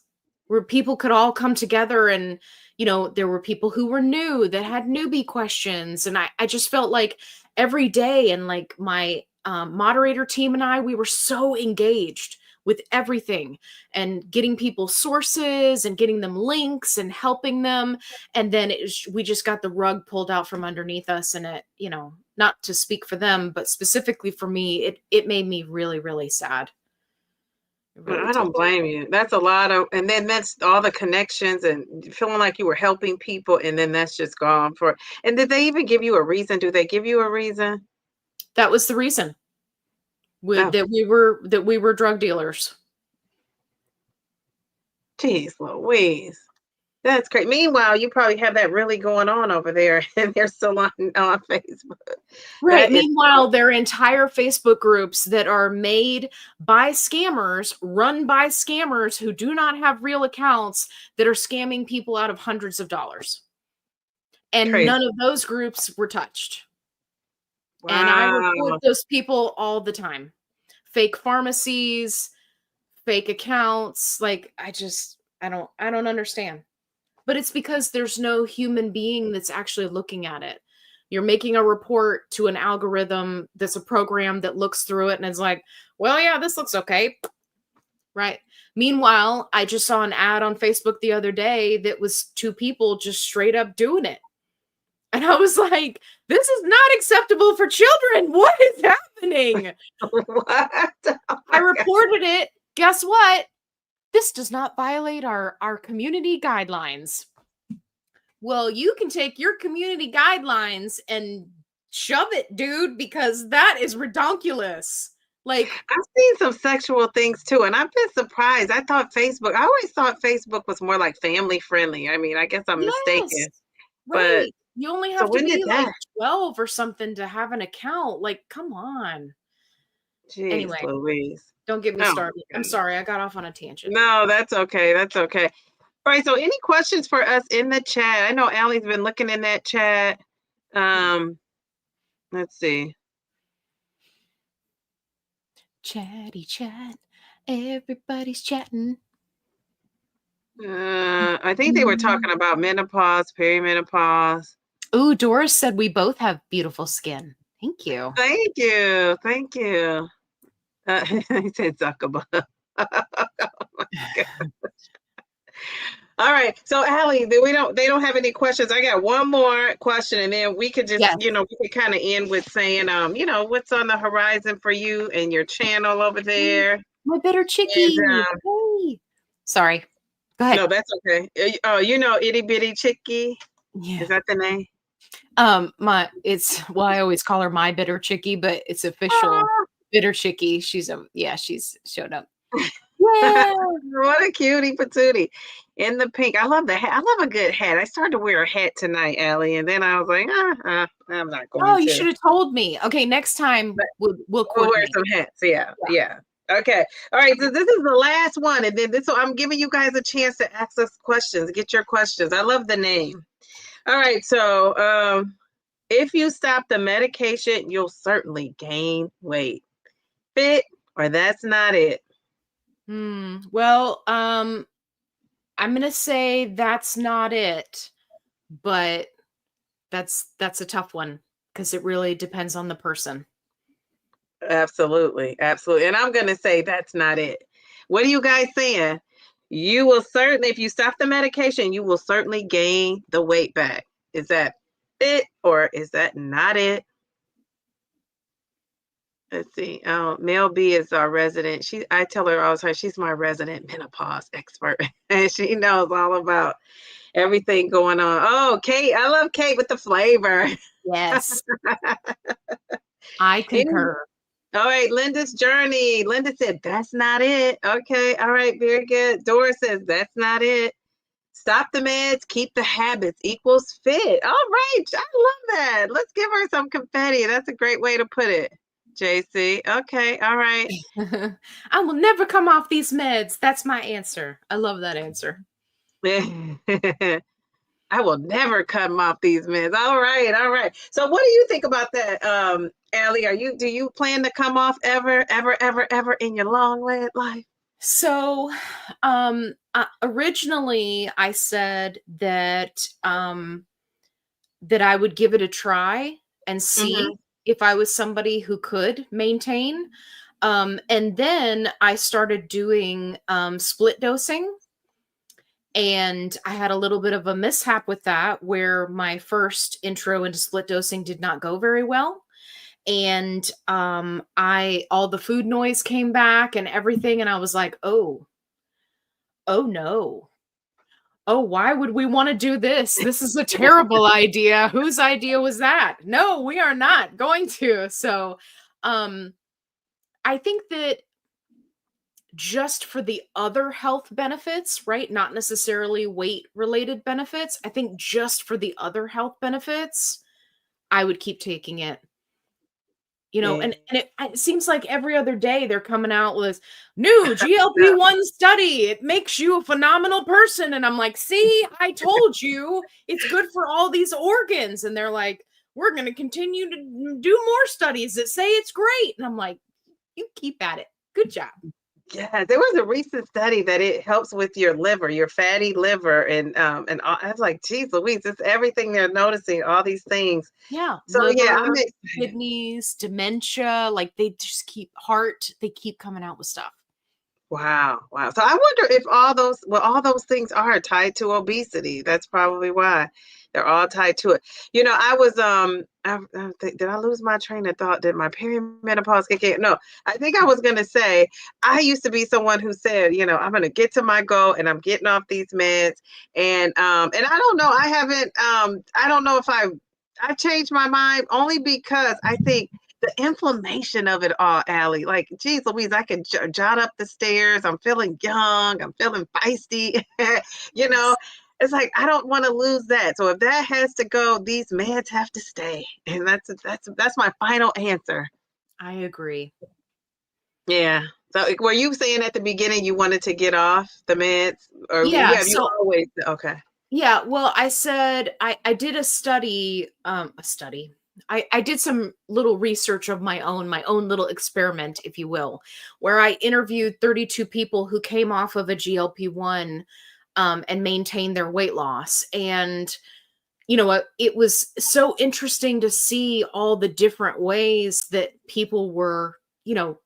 where people could all come together. And, you know, there were people who were new that had newbie questions. And I just felt like every day, and like my moderator team and we were so engaged with everything and getting people sources and getting them links and helping them. And then we just got the rug pulled out from underneath us. And it, you know, not to speak for them, but specifically for me, it made me really, really sad. Really I don't blame you. That's a lot of, and then that's all the connections and feeling like you were helping people, and then that's just gone for. And did they even give you a reason? Do they give you a reason? That was the reason that we were drug dealers. Jeez Louise. That's great. Meanwhile, you probably have that really going on over there, and they're still on Facebook. Right. Meanwhile, there are entire Facebook groups that are made by scammers, run by scammers who do not have real accounts, that are scamming people out of hundreds of dollars. And crazy. None of those groups were touched. Wow. And I report those people all the time. Fake pharmacies, fake accounts. Like, I don't understand. But it's because there's no human being that's actually looking at it. You're making a report to an algorithm that's a program that looks through it and is like, well, yeah, this looks okay. Right. Meanwhile, I just saw an ad on Facebook the other day that was two people just straight up doing it. And I was like, this is not acceptable for children. What is happening? What? Oh, I reported it. Guess what? This does not violate our community guidelines. Well, you can take your community guidelines and shove it, dude, because that is redonkulous. Like, I've seen some sexual things too, and I've been surprised. I always thought Facebook was more like family friendly. I mean, I guess I'm mistaken. Right. But you only have to be like 12 or something to have an account. Like, come on. Jeez, anyway, Louise. Don't get me started. I'm sorry, I got off on a tangent. No, that's okay. That's okay. All right. So, any questions for us in the chat? I know Allie's been looking in that chat. Let's see. Chatty chat. Everybody's chatting. I think they were talking about menopause, perimenopause. Ooh, Doris said we both have beautiful skin. Thank you. Thank you. Thank you. He said Zuckerberg. Oh my God. All right. So Allie, they don't have any questions. I got one more question, and then we could just, we could kind of end with saying, what's on the horizon for you and your channel over there. My bitter chickie. Hey. Sorry. Go ahead. No, that's okay. Itty Bitty Chickie. Yeah. Is that the name? I always call her My Bitter Chickie, but it's official Bitter Chickie. She's showed up. Yeah. What a cutie patootie in the pink. I love the hat. I love a good hat. I started to wear a hat tonight, Allie, and then I was like, I'm not going to. Oh, you should have told me. Okay, next time we'll wear some hats. Yeah. Okay. All right. So this is the last one, and then so I'm giving you guys a chance to ask us questions. Get your questions. I love the name. All right. So if you stop the medication, you'll certainly gain weight. Fit or that's not it. Well, I'm gonna say that's not it, but that's a tough one because it really depends on the person. Absolutely. And I'm gonna say that's not it. What are you guys saying? You will certainly, if you stop the medication, you will certainly gain the weight back. Is that it or is that not it? Let's see. Mel B is our resident. I tell her all the time, she's my resident menopause expert. And she knows all about everything going on. Oh, Kate. I love Kate with the flavor. Yes, I And concur. all right, Linda's journey. Linda said, that's not it. Okay, all right, very good. Dora says, that's not it. Stop the meds, keep the habits equals fit. All right, I love that. Let's give her some confetti. That's a great way to put it, JC. Okay, all right. I will never come off these meds. That's my answer. I love that answer. I will never cut 'em off these meds. All right, all right. So what do you think about that, Allie? Do you plan to come off ever, ever, ever, ever in your long life? So, originally I said that I would give it a try and see Mhm. if I was somebody who could maintain. And then I started doing split dosing. And I had a little bit of a mishap with that where my first intro into split dosing did not go very well. And I all the food noise came back and everything. And I was like, oh no. Oh, why would we want to do this? This is a terrible idea. Whose idea was that? No, we are not going to. So, um, I think that just for the other health benefits, right? Not necessarily weight related benefits. I think just for the other health benefits, I would keep taking it. You know, Yeah. and it seems like every other day they're coming out with new GLP-1 study. It makes you a phenomenal person. And I'm like, see, I told you it's good for all these organs. And they're like, we're going to continue to do more studies that say it's great. And I'm like, you keep at it. Good job. Yeah, there was a recent study that it helps with your liver, your fatty liver, and all, I was like, "Geez, Louise, it's everything they're noticing, all these things." Yeah. So yeah, I'm Liver, excited. kidneys, dementia, like they just keep heart, they keep coming out with stuff. Wow, wow. So I wonder if all those things are tied to obesity. That's probably why they're all tied to it. I was did I lose my train of thought? Did my perimenopause kick in? No, I think I was gonna say I used to be someone who said, I'm gonna get to my goal and I'm getting off these meds. And I don't know, I don't know if I've changed my mind only because I think the inflammation of it all, Allie. Like, geez Louise, I can jot up the stairs. I'm feeling young. I'm feeling feisty. you know, Yes. it's like I don't want to lose that. So if that has to go, these meds have to stay. And that's my final answer. I agree. Yeah. So were you saying at the beginning you wanted to get off the meds, or Yeah. have you So always? Okay. yeah, well, I said I did a study, a study. I did some little research of my own little experiment, if you will, where I interviewed 32 people who came off of a GLP-1 and maintained their weight loss. And you know what, it was so interesting to see all the different ways that people were,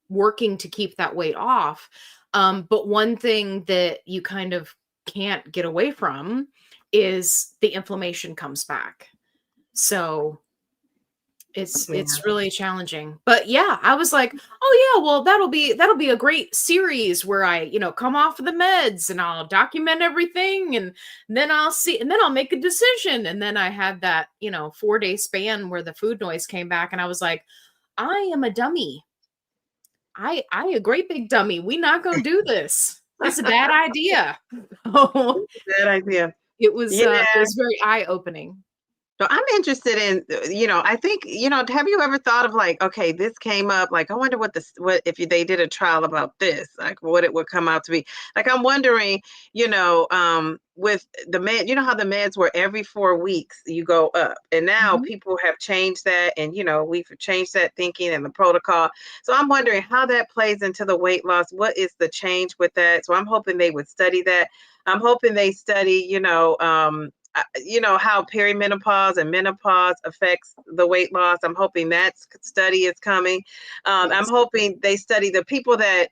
working to keep that weight off. But one thing that you kind of can't get away from is the inflammation comes back. So Yeah. it's really challenging. But yeah, I was like, "Oh yeah, well that'll be a great series where I, come off of the meds and I'll document everything and then I'll see and then I'll make a decision." And then I had that, 4-day span where the food noise came back and I was like, "I am a dummy. I a great big dummy. We not going to do this. This is a bad idea." Good idea. It was very eye-opening. So I'm interested in, I think, have you ever thought of like, okay, this came up, like, I wonder what if they did a trial about this, like what it would come out to be. Like, I'm wondering, with the med, how the meds were every 4 weeks you go up, and now Mhm. people have changed that, and we've changed that thinking and the protocol. So I'm wondering how that plays into the weight loss. What is the change with that? So I'm hoping they would study that. I'm hoping they study, how perimenopause and menopause affects the weight loss. I'm hoping that study is coming. I'm Yes. hoping they study the people that,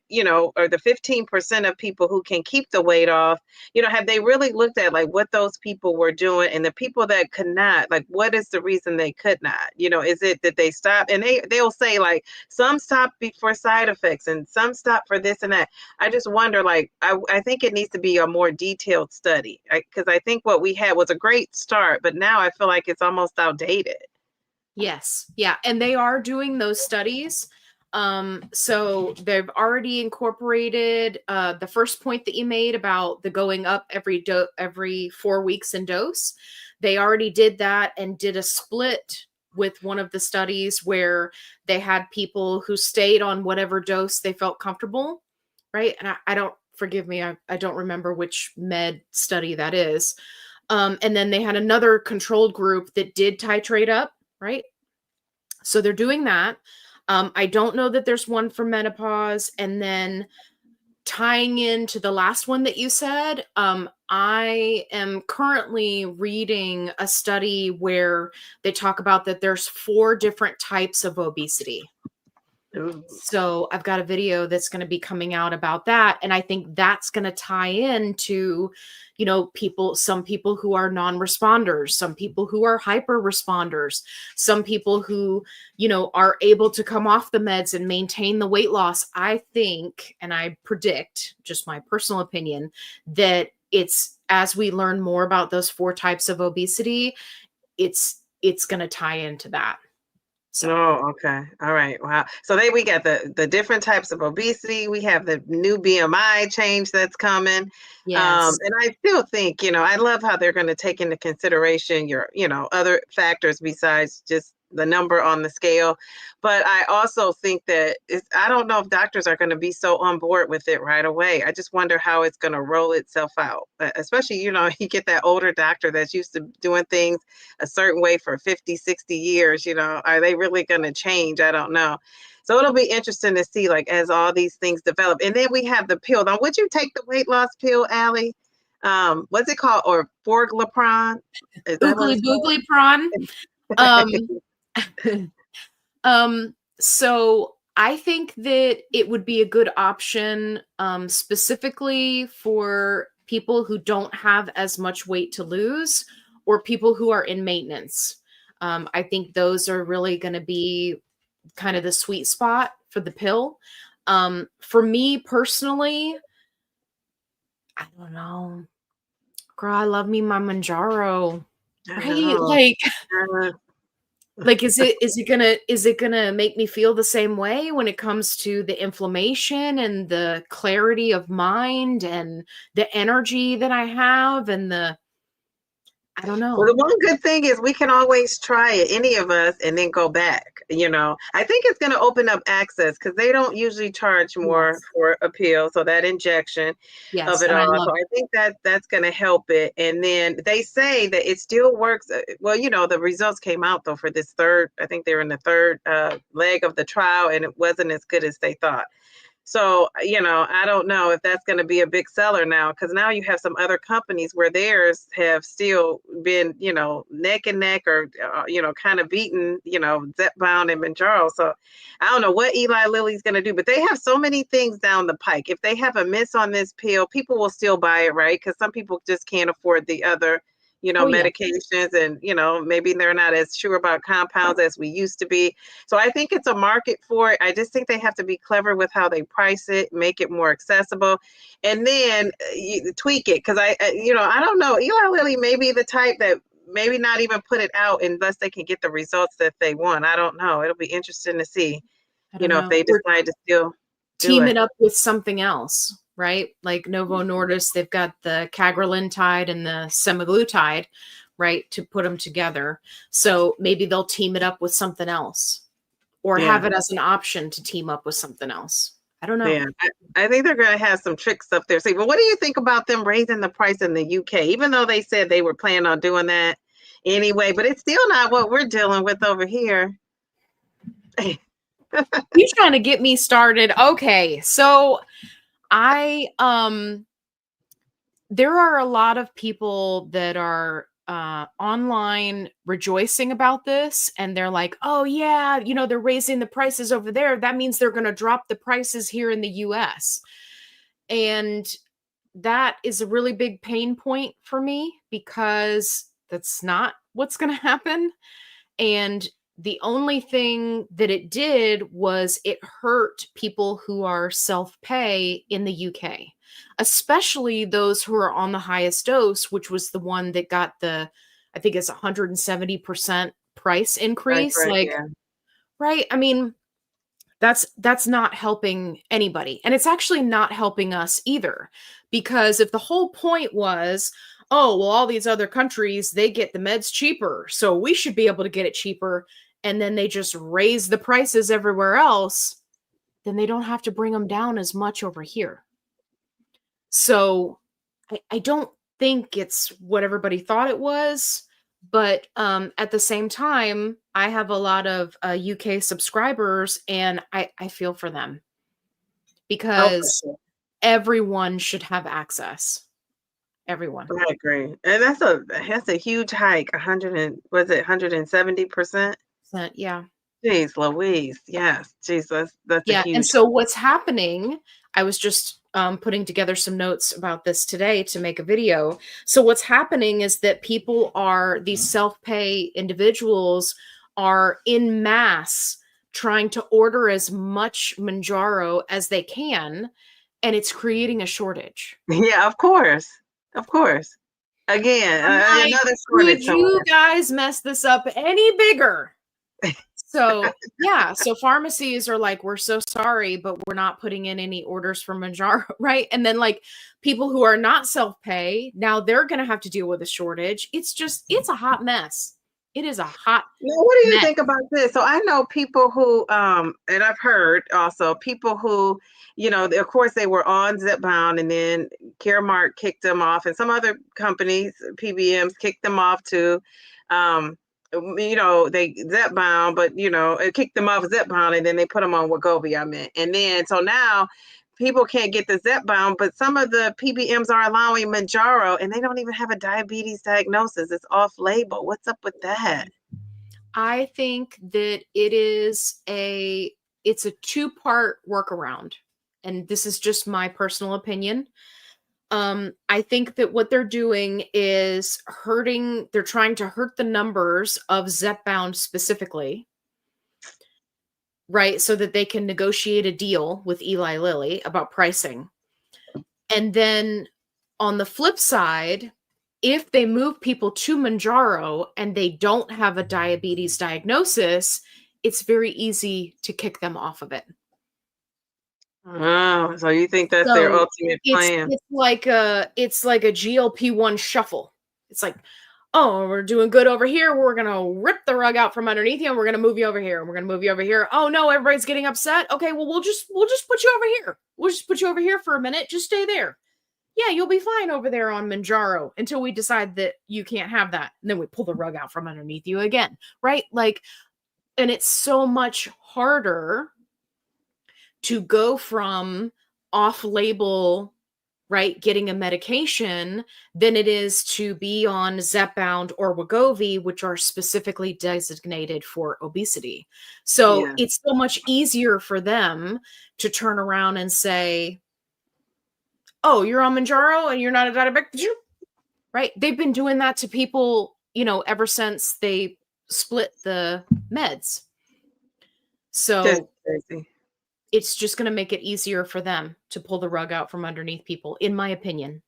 or the 15% of people who can keep the weight off. Have they really looked at like what those people were doing, and the people that could not, like, what is the reason they could not? Is it that they stopped? And they'll say like some stop for side effects and some stop for this and that. I just wonder, like, I think it needs to be a more detailed study, because I think what we had was a great start, but now I feel like it's almost outdated. Yes. Yeah. And they are doing those studies. So they've already incorporated the first point that you made about the going up every 4 weeks in dose. They already did that and did a split with one of the studies where they had people who stayed on whatever dose they felt comfortable, right? And I don't, forgive me, I don't remember which med study that is. And then they had another controlled group that did titrate up, right? So they're doing that. I don't know that there's one for menopause. And then tying into the last one that you said, I am currently reading a study where they talk about that there's 4 different types of obesity. Ooh. So I've got a video that's going to be coming out about that. And I think that's going to tie into, you know, some people who are non-responders, some people who are hyper responders, some people who, you know, are able to come off the meds and maintain the weight loss. I think, and I predict, just my personal opinion, that it's as we learn more about those 4 types of obesity, it's going to tie into that. So. Oh, okay. All right. Wow. So we got the different types of obesity. We have the new BMI change that's coming. Yes. And I still think, I love how they're going to take into consideration your, other factors besides just the number on the scale. But I also think that I don't know if doctors are going to be so on board with it right away. I just wonder how it's going to roll itself out, especially, you get that older doctor that's used to doing things a certain way for 50, 60 years, are they really going to change? I don't know. So it'll be interesting to see, like, as all these things develop. And then we have the pill. Now, would you take the weight loss pill, Allie? What's it called? Or Forglipron? Is that what Oogly it's boogly prawn. So I think that it would be a good option, specifically for people who don't have as much weight to lose or people who are in maintenance. I think those are really going to be kind of the sweet spot for the pill. For me personally, I don't know. Girl, I love me my Mounjaro. Right? Like, is it gonna make me feel the same way when it comes to the inflammation and the clarity of mind and the energy that I have and I don't Well, know. the one good thing is we can always try it, any of us, and then go back. I think it's going to open up access because they don't usually charge more Yes. for a pill. So that injection of Yes, it and I all. love So I think that's going to help it. And then they say that it still works. Well, the results came out though for this third. I think they were in the third leg of the trial, and it wasn't as good as they thought. So, I don't know if that's going to be a big seller now, because now you have some other companies where theirs have still been, neck and neck or, kind of beaten, Zepbound and Mounjaro. So I don't know what Eli Lilly's going to do, but they have so many things down the pike. If they have a miss on this pill, people will still buy it, right? Because some people just can't afford the other Oh yeah. medications, and, maybe they're not as sure about compounds as we used to be. So I think it's a market for it. I just think they have to be clever with how they price it, make it more accessible, and then tweak it. Because I don't know. Eli Lilly may be the type that maybe not even put it out unless they can get the results that they want. I don't know. It'll be interesting to see, I don't if know. they decide to still do Team it. it up with something else, right? Like Novo Nordisk, they've got the cagrilintide and the semaglutide, right, to put them together. So maybe they'll team it up with something else or have Yeah. it as an option to team up with something else. I don't know. Yeah, I think they're going to have some tricks up there. See, but what do you think about them raising the price in the UK? Even though they said they were planning on doing that anyway, but it's still not what we're dealing with over here. You trying to get me started? Okay, so I there are a lot of people that are online rejoicing about this, and they're like, oh yeah, they're raising the prices over there, that means they're going to drop the prices here in the US. And that is a really big pain point for me because that's not what's going to happen. And the only thing that it did was it hurt people who are self-pay in the UK, especially those who are on the highest dose, which was the one that got I think it's 170% price increase, Right, like, yeah. right? I mean, that's not helping anybody. And it's actually not helping us either. Because if the whole point was, oh, well, all these other countries, they get the meds cheaper, so we should be able to get it cheaper, and then they just raise the prices everywhere else, then they don't have to bring them down as much over here. So I don't think it's what everybody thought it was. But at the same time, I have a lot of UK subscribers, and I feel for them Oh, for because sure. everyone should have access. Everyone. I agree. And that's a huge hike. 100 and was it 170%? So, yeah. Jeez Louise. Yes. Jeez, that's a Yeah, and huge so what's happening, I was just putting together some notes about this today to make a video. So what's happening is that these self-pay individuals are in mass trying to order as much Mounjaro as they can, and it's creating a shortage. Yeah, of course. Of course. Again, I'm like, another shortage could you somewhere. guys mess this up any bigger? So, yeah, so pharmacies are like, "We're so sorry, but we're not putting in any orders for Mounjaro," right? And then, like, people who are not self-pay, now they're gonna have to deal with a shortage. It's a hot mess. It is a hot Now, what do you mess. think about this? So I know people who, and I've heard also people who, of course they were on Zipbound and then Caremark kicked them off and some other companies, PBMs kicked them off too. They Zipbound, but it kicked them off Zipbound and then they put them on Wegovy, I meant. And then, so now people can't get the Zepbound, but some of the PBMs are allowing Mounjaro, and they don't even have a diabetes diagnosis. It's off label. What's up with that? I think that it's a two-part workaround, and this is just my personal opinion. I think that what they're doing is they're trying to hurt the numbers of Zepbound specifically, right? So that they can negotiate a deal with Eli Lilly about pricing. And then on the flip side, if they move people to Mounjaro and they don't have a diabetes diagnosis, it's very easy to kick them off of it. Oh, so you think that's their So ultimate it's plan? it's like a GLP-1 shuffle. It's like, oh, we're doing good over here. We're gonna rip the rug out from underneath you, and we're gonna move you over here. And we're gonna move you over here. Oh no, everybody's getting upset. Okay, well we'll just put you over here. We'll just put you over here for a minute. Just stay there. Yeah, you'll be fine over there on Mounjaro until we decide that you can't have that. And then we pull the rug out from underneath you again, right? Like, and it's so much harder to go from off-label, right, getting a medication than it is to be on Zepbound or Wegovy, which are specifically designated for obesity. So Yeah. it's so much easier for them to turn around and say, oh, you're on Mounjaro and you're not a diabetic, right? They've been doing that to people, ever since they split the meds. Just So crazy. it's just going to make it easier for them to pull the rug out from underneath people, in my opinion.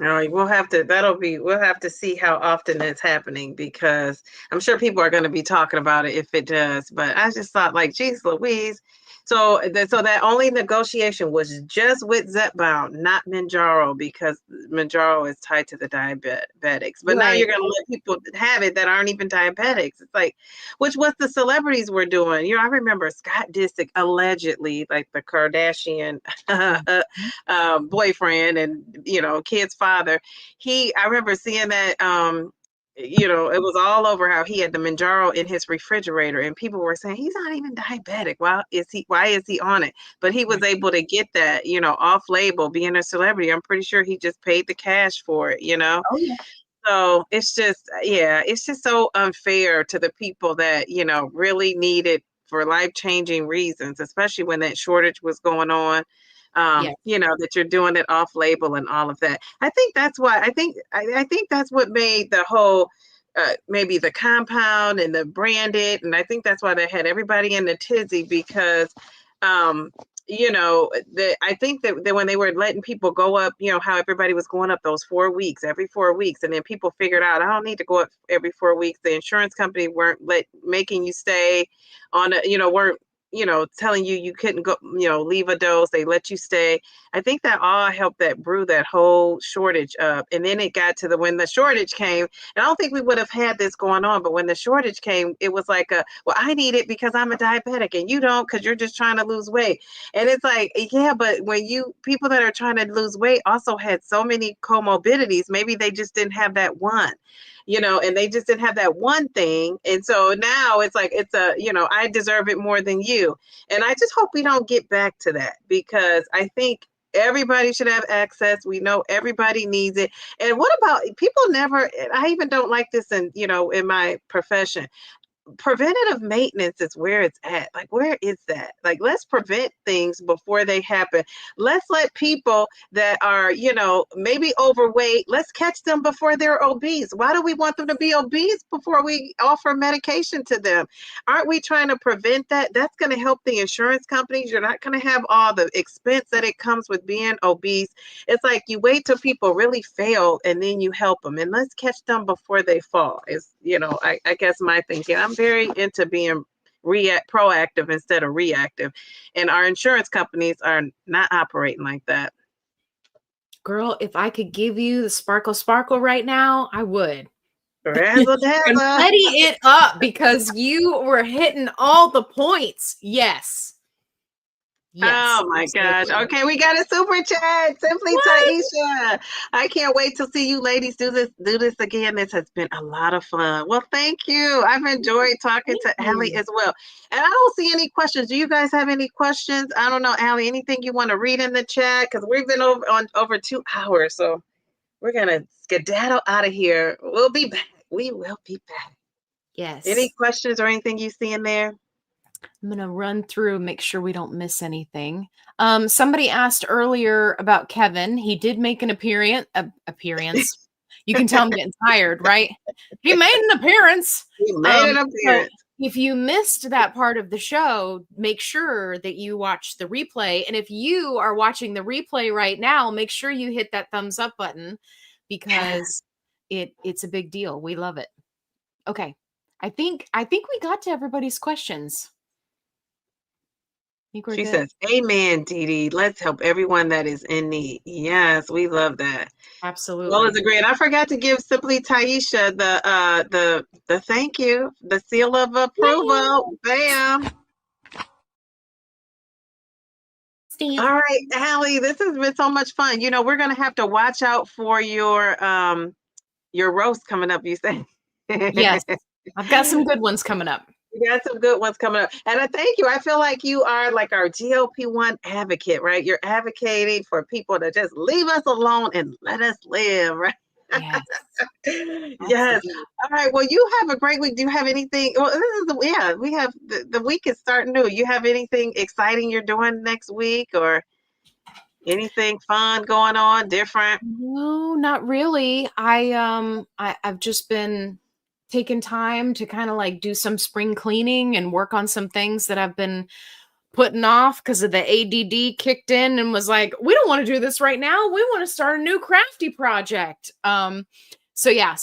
All right, we'll have to see how often that's happening because I'm sure people are going to be talking about it if it does. But I just thought, like, geez, Louise. So that only negotiation was just with Zepbound, not Mounjaro, because Mounjaro is tied to the diabetics. But now Right. you're going to let people have it that aren't even diabetics. It's like, which what the celebrities were doing. I remember Scott Disick allegedly, like the Kardashian boyfriend and kid's father. I remember seeing that it was all over how he had the Mounjaro in his refrigerator and people were saying he's not even diabetic. Why is he on it? But he was Right. able to get that, off label, being a celebrity. I'm pretty sure he just paid the cash for it. Oh, yeah. So it's just so unfair to the people that, really need it for life-changing reasons, especially when that shortage was going on. Yeah. That you're doing it off label and all of that. I think that's why I think that's what made the whole maybe the compound and the branded, and I think that's why they had everybody in the tizzy because I think that when they were letting people go up, how everybody was going up those 4 weeks, every 4 weeks, and then people figured out, I don't need to go up every 4 weeks. The insurance company weren't making you stay on weren't, telling you couldn't go, leave a dose. They let you stay. I think that all helped that brew that whole shortage up. And then it got to when the shortage came, and I don't think we would have had this going on, but when the shortage came, it was like, well, I need it because I'm a diabetic and you don't, because you're just trying to lose weight. And it's like, yeah, but when people that are trying to lose weight also had so many comorbidities, maybe they just didn't have that one, and they just didn't have that one thing. And so now it's like, I deserve it more than you. And I just hope we don't get back to that, because I think everybody should have access. We know everybody needs it. And what about people I even don't like this in my profession. Preventative maintenance is where it's at. Like, where is that? Like, let's prevent things before they happen. Let's let people that are, maybe overweight, let's catch them before they're obese. Why do we want them to be obese before we offer medication to them? Aren't we trying to prevent that? That's going to help the insurance companies. You're not going to have all the expense that it comes with being obese. It's like you wait till people really fail and then you help them. And let's catch them before they fall. Is, I guess my thinking. I'm very into being proactive instead of reactive. And our insurance companies are not operating like that. Girl, if I could give you the sparkle right now, I would. Razzle dazzle. Confetti it up, because you were hitting all the points. Yes. Oh my gosh. Okay, we got a super chat. Simply Taisha. I can't wait to see you ladies do this again. This has been a lot of fun. Well, thank you. I've enjoyed talking to Allie as well. And I don't see any questions. Do you guys have any questions? I don't know, Allie, anything you want to read in the chat? Because we've been over 2 hours. So we're gonna skedaddle out of here. We'll be back. We will be back. Yes. Any questions or anything you see in there? I'm going to run through, make sure we don't miss anything. Somebody asked earlier about Kevin. He did make an appearance. You can tell I'm getting tired, right? He made an appearance. He made an appearance. So if you missed that part of the show, make sure that you watch the replay. And if you are watching the replay right now, make sure you hit that thumbs up button, because it's a big deal. We love it. Okay. I think we got to everybody's questions. She says, amen, Dee Dee. Let's help everyone that is in need. Yes, we love that. Absolutely. Well, it's a great. I forgot to give Simply Taisha the thank you, the seal of approval. Bam. Steve. All right, Allie, this has been so much fun. We're gonna have to watch out for your roast coming up, you say. Yes, I've got some good ones coming up. We got some good ones coming up. And I thank you. I feel like you are like our GLP-1 advocate, right? You're advocating for people to just leave us alone and let us live, right? Yes. Yes. All right. Well, you have a great week. Do you have anything? Well, we have the week is starting new. You have anything exciting you're doing next week, or anything fun going on, different? No, not really. I've just been taking time to kind of like do some spring cleaning and work on some things that I've been putting off because of the ADD kicked in and was like, we don't want to do this right now. We want to start a new crafty project. So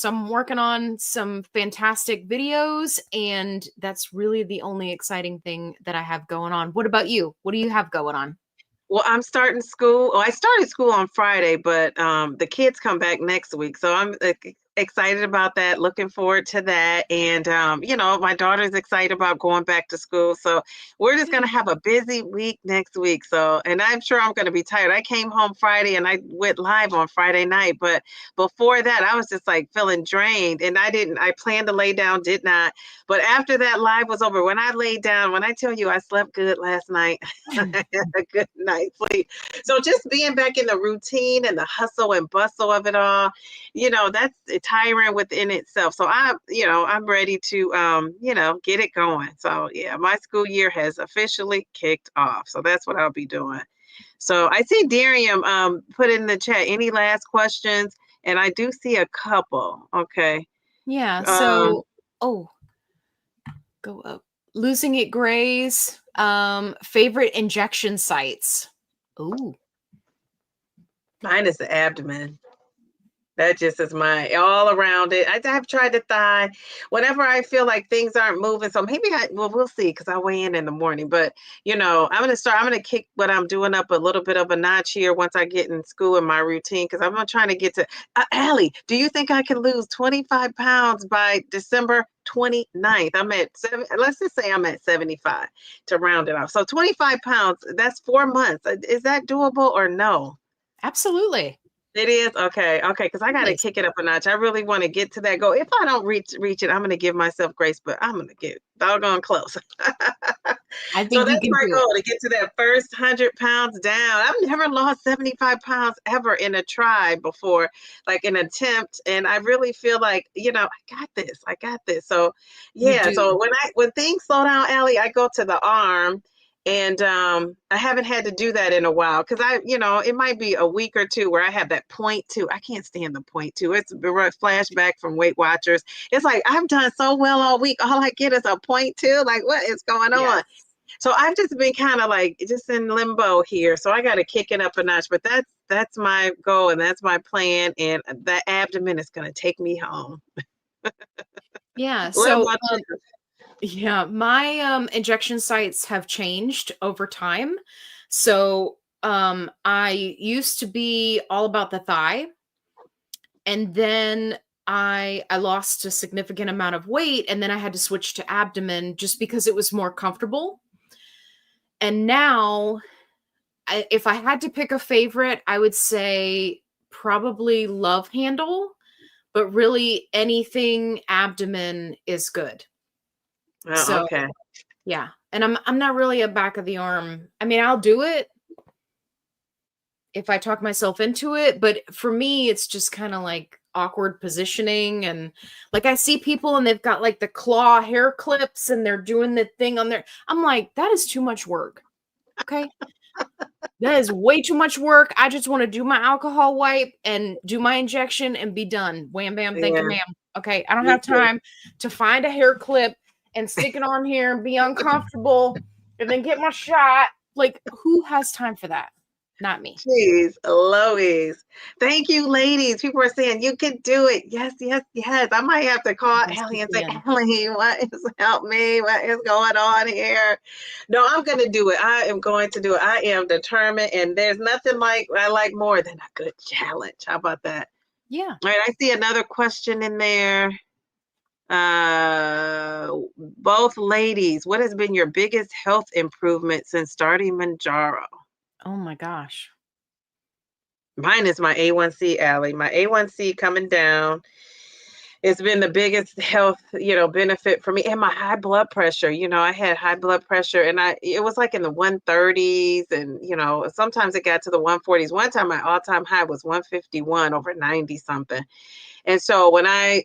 I'm working on some fantastic videos, and that's really the only exciting thing that I have going on. What about you? What do you have going on? Well, I'm starting school. Well, I started school on Friday, but the kids come back next week. So I'm excited about that, looking forward to that. And, my daughter's excited about going back to school. So we're just going to have a busy week next week. So, and I'm sure I'm going to be tired. I came home Friday and I went live on Friday night. But before that, I was just like feeling drained, and I planned to lay down, did not. But after that live was over, when I laid down, when I tell you I slept good last night, I had a good night's sleep. So just being back in the routine and the hustle and bustle of it all, that's tiring within itself. So I'm ready to, get it going. So yeah, my school year has officially kicked off. So that's what I'll be doing. So I see Darium put in the chat, any last questions? And I do see a couple. Okay. Yeah. So, go up. Losing it grays. Favorite injection sites. Ooh. Mine is the abdomen. That just is my all around it. I've tried the thigh. Whenever I feel like things aren't moving, so maybe we'll see because I weigh in the morning. But I'm gonna kick what I'm doing up a little bit of a notch here once I get in school in my routine because I'm not trying to get to. Allie, do you think I can lose 25 pounds by December 29th? I'm at let's just say I'm at 75 to round it off. So 25 pounds, that's 4 months. Is that doable or no? Absolutely. It is? Okay, because I gotta Yes. kick it up a notch. I really wanna get to that goal. If I don't reach it, I'm gonna give myself grace, but I'm gonna get doggone close. I So think you that's can my do it. goal, to get to that first 100 pounds down. I've never lost 75 pounds ever in a try before, like an attempt, and I really feel like, I got this. So, You yeah, do. so when things slow down, Allie, I go to the arm. And I haven't had to do that in a while because it might be a week or two where I have that point two. I can't stand the point two. It's a flashback from Weight Watchers. It's like I've done so well all week. All I get is a point two. Like, what is going Yes. on? So I've just been kind of like just in limbo here. So I got to kick it up a notch. But that's my goal and that's my plan. And that abdomen is going to take me home. Yeah. What So about you? yeah, my injection sites have changed over time. So I used to be all about the thigh, and then I lost a significant amount of weight, and then I had to switch to abdomen just because it was more comfortable. And now if I had to pick a favorite, I would say probably love handle, but really anything abdomen is good. Oh, So okay. yeah, and I'm not really a back of the arm. I mean, I'll do it if I talk myself into it, but for me, it's just kind of like awkward positioning. And like I see people and they've got like the claw hair clips and they're doing the thing on there. I'm like, that is too much work. Okay. That is way too much work. I just want to do my alcohol wipe and do my injection and be done. Wham, bam, thank you, Yeah, ma'am. Okay. I don't me have too. time to find a hair clip and stick it on here and be uncomfortable and then get my shot. Like, who has time for that? Not me. Jeez, Louise. Thank you, ladies. People are saying you can do it. Yes, yes, yes. I might have to call Yes, you Allie and say, can. Allie, help me? What is going on here? No, I'm going to do it. I am going to do it. I am determined. And there's nothing I like more than a good challenge. How about that? Yeah. All right. I see another question in there. Both ladies, what has been your biggest health improvement since starting Mounjaro? Oh my gosh. Mine is my A1C, Allie. My A1C coming down. It's been the biggest health, benefit for me. And my high blood pressure. I had high blood pressure and it was like in the 130s and, sometimes it got to the 140s. One time my all-time high was 151 over 90 something. And so when I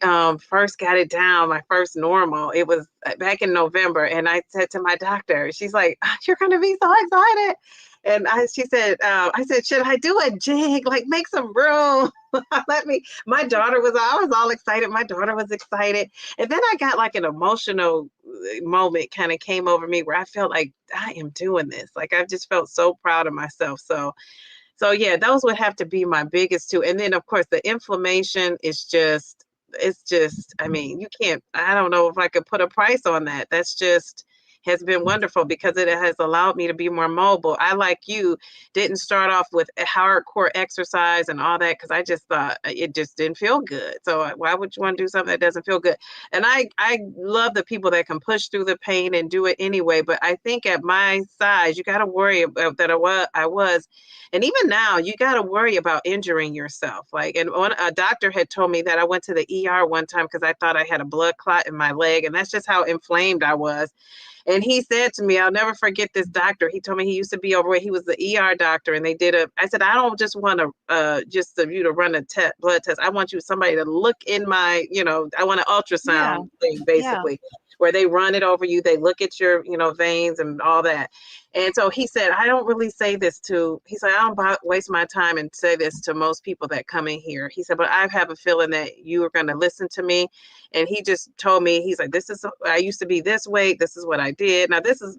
first got it down, my first normal, it was back in November. And I said to my doctor, she's like, "You're going to be so excited." And she said, I said, "Should I do a jig? Like make some room?" My daughter I was all excited. My daughter was excited. And then I got like an emotional moment kind of came over me where I felt like I am doing this. Like I've just felt so proud of myself. So yeah, those would have to be my biggest two. And then of course the inflammation is just, I mean, I don't know if I could put a price on that. That's just has been wonderful because it has allowed me to be more mobile. I, like you, didn't start off with a hardcore exercise and all that because I just thought it just didn't feel good. So why would you want to do something that doesn't feel good? And I love the people that can push through the pain and do it anyway. But I think at my size, you got to worry about that. I was and even now, you got to worry about injuring yourself. Like, and a doctor had told me that I went to the ER one time because I thought I had a blood clot in my leg. And that's just how inflamed I was. And he said to me, I'll never forget this doctor. He told me he used to be overweight. He was the ER doctor. And I said, I don't just want to, just of you to run a blood test. I want somebody to look in my, I want an Yeah. ultrasound thing, Yeah. basically. where they run it over you. They look at your, veins and all that. And so he said, I don't really say this he said, I don't waste my time and say this to most people that come in here. He said, but I have a feeling that you are going to listen to me. And he just told me, he's like, I used to be this weight. This is what I did. Now this is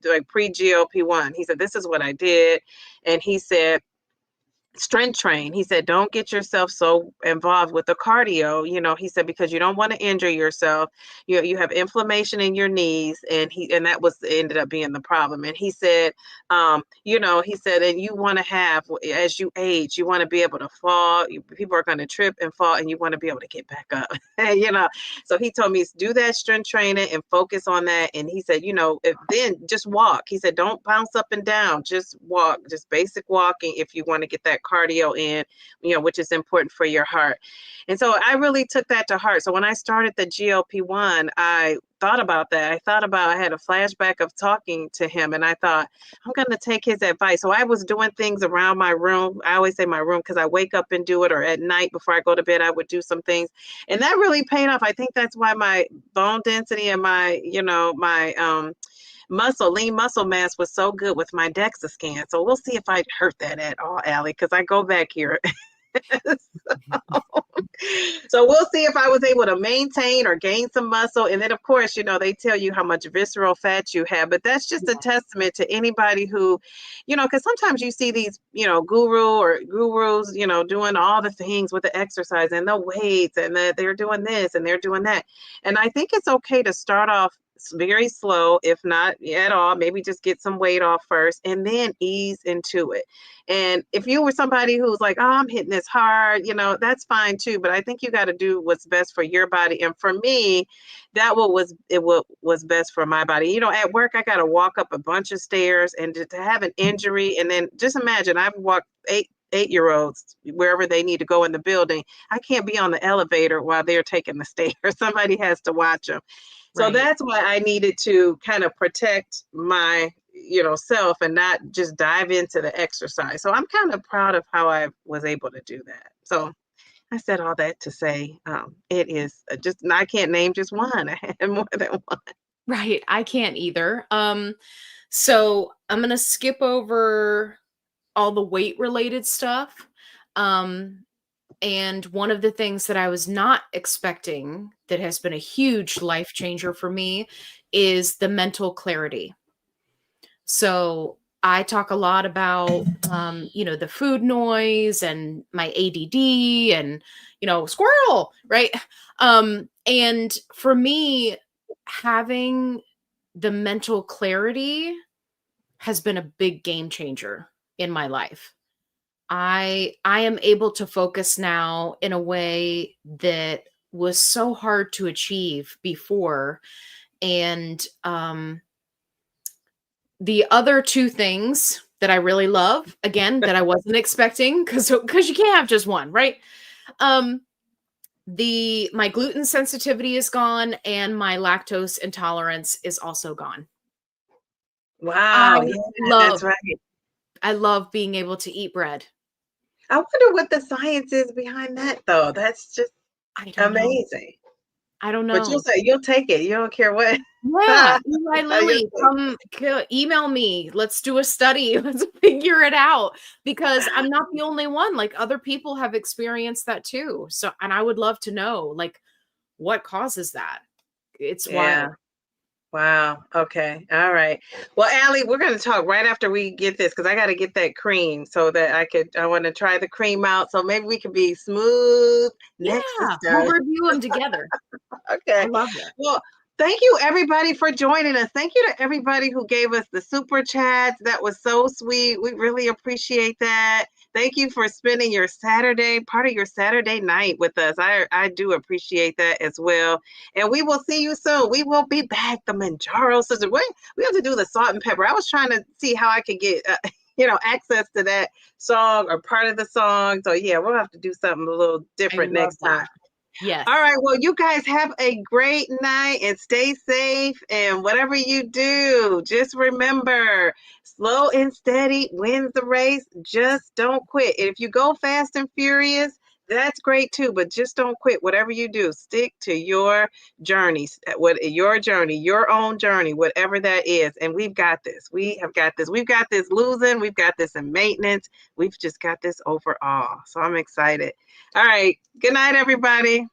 like pre-GLP-1. He said, this is what I did. And he said, strength train. He said, don't get yourself so involved with the cardio. He said, because you don't want to injure yourself. You have inflammation in your knees, and that was ended up being the problem. And he said, he said, and you want to have, as you age, you want to be able to fall. People are going to trip and fall, and you want to be able to get back up. So he told me, do that strength training and focus on that. And he said, then just walk. He said, don't bounce up and down, just walk, just basic walking if you want to get that cardio in, which is important for your heart. And so I really took that to heart. So when I started the GLP-1, I thought about that. I had a flashback of talking to him, and I thought, I'm going to take his advice. So I was doing things around my room. I always say my room because I wake up and do it, or at night before I go to bed, I would do some things. And that really paid off. I think that's why my bone density and my, my lean muscle mass was so good with my DEXA scan. So we'll see if I hurt that at all, Allie, because I go back here. So we'll see if I was able to maintain or gain some muscle. And then, of course, they tell you how much visceral fat you have, but that's just a testament to anybody who, because sometimes you see these, gurus, doing all the things with the exercise and the weights, and they're doing this and they're doing that. And I think it's okay to start off very slow, if not at all, maybe just get some weight off first and then ease into it. And if you were somebody who's like, oh, I'm hitting this hard, that's fine too. But I think you got to do what's best for your body. And for me, was best for my body. At work, I got to walk up a bunch of stairs, and to have an injury. And then just imagine, I've walked 8-year-olds wherever they need to go in the building. I can't be on the elevator while they're taking the stairs. Somebody has to watch them. So Right. That's why I needed to kind of protect my, self and not just dive into the exercise. So I'm kind of proud of how I was able to do that. So I said all that to say it is just, I can't name just one. I had more than one. Right. I can't either. So I'm going to skip over all the weight related stuff. And one of the things that I was not expecting that has been a huge life changer for me is the mental clarity. So I talk a lot about, the food noise and my ADD and, squirrel, right? And for me, having the mental clarity has been a big game changer in my life. I am able to focus now in a way that was so hard to achieve before. And the other two things that I really love, again, that I wasn't expecting, because you can't have just one, right? My gluten sensitivity is gone, and my lactose intolerance is also gone. Wow, yeah, that's right. I love being able to eat bread. I wonder what the science is behind that, though. That's just amazing. I don't know. But you'll take it. You don't care what. Yeah, Eli Lilly, email me. Let's do a study. Let's figure it out, because I'm not the only one. Like, other people have experienced that too. So, and I would love to know, like, what causes that. It's wild. Wow. Okay. All right. Well, Allie, we're going to talk right after we get this, because I got to get that cream so that I want to try the cream out. So maybe we can be smooth. Yeah, we'll review them together. Okay. I love it. Well, thank you, everybody, for joining us. Thank you to everybody who gave us the super chats. That was so sweet. We really appreciate that. Thank you for spending part of your Saturday night with us. I do appreciate that as well. And we will see you soon. We will be back. The Mounjaro sister. We have to do the salt and pepper. I was trying to see how I could get, access to that song or part of the song. So yeah, we'll have to do something a little different next time. Yes. All right. Well, you guys have a great night and stay safe. And whatever you do, just remember, slow and steady wins the race. Just don't quit. And if you go fast and furious, That's great too, but just don't quit. Whatever you do, stick to your journeys, your own journey, whatever that is. And we've got this. We have got this. We've got this losing. We've got this in maintenance. We've just got this overall. So I'm excited. All right. Good night, everybody.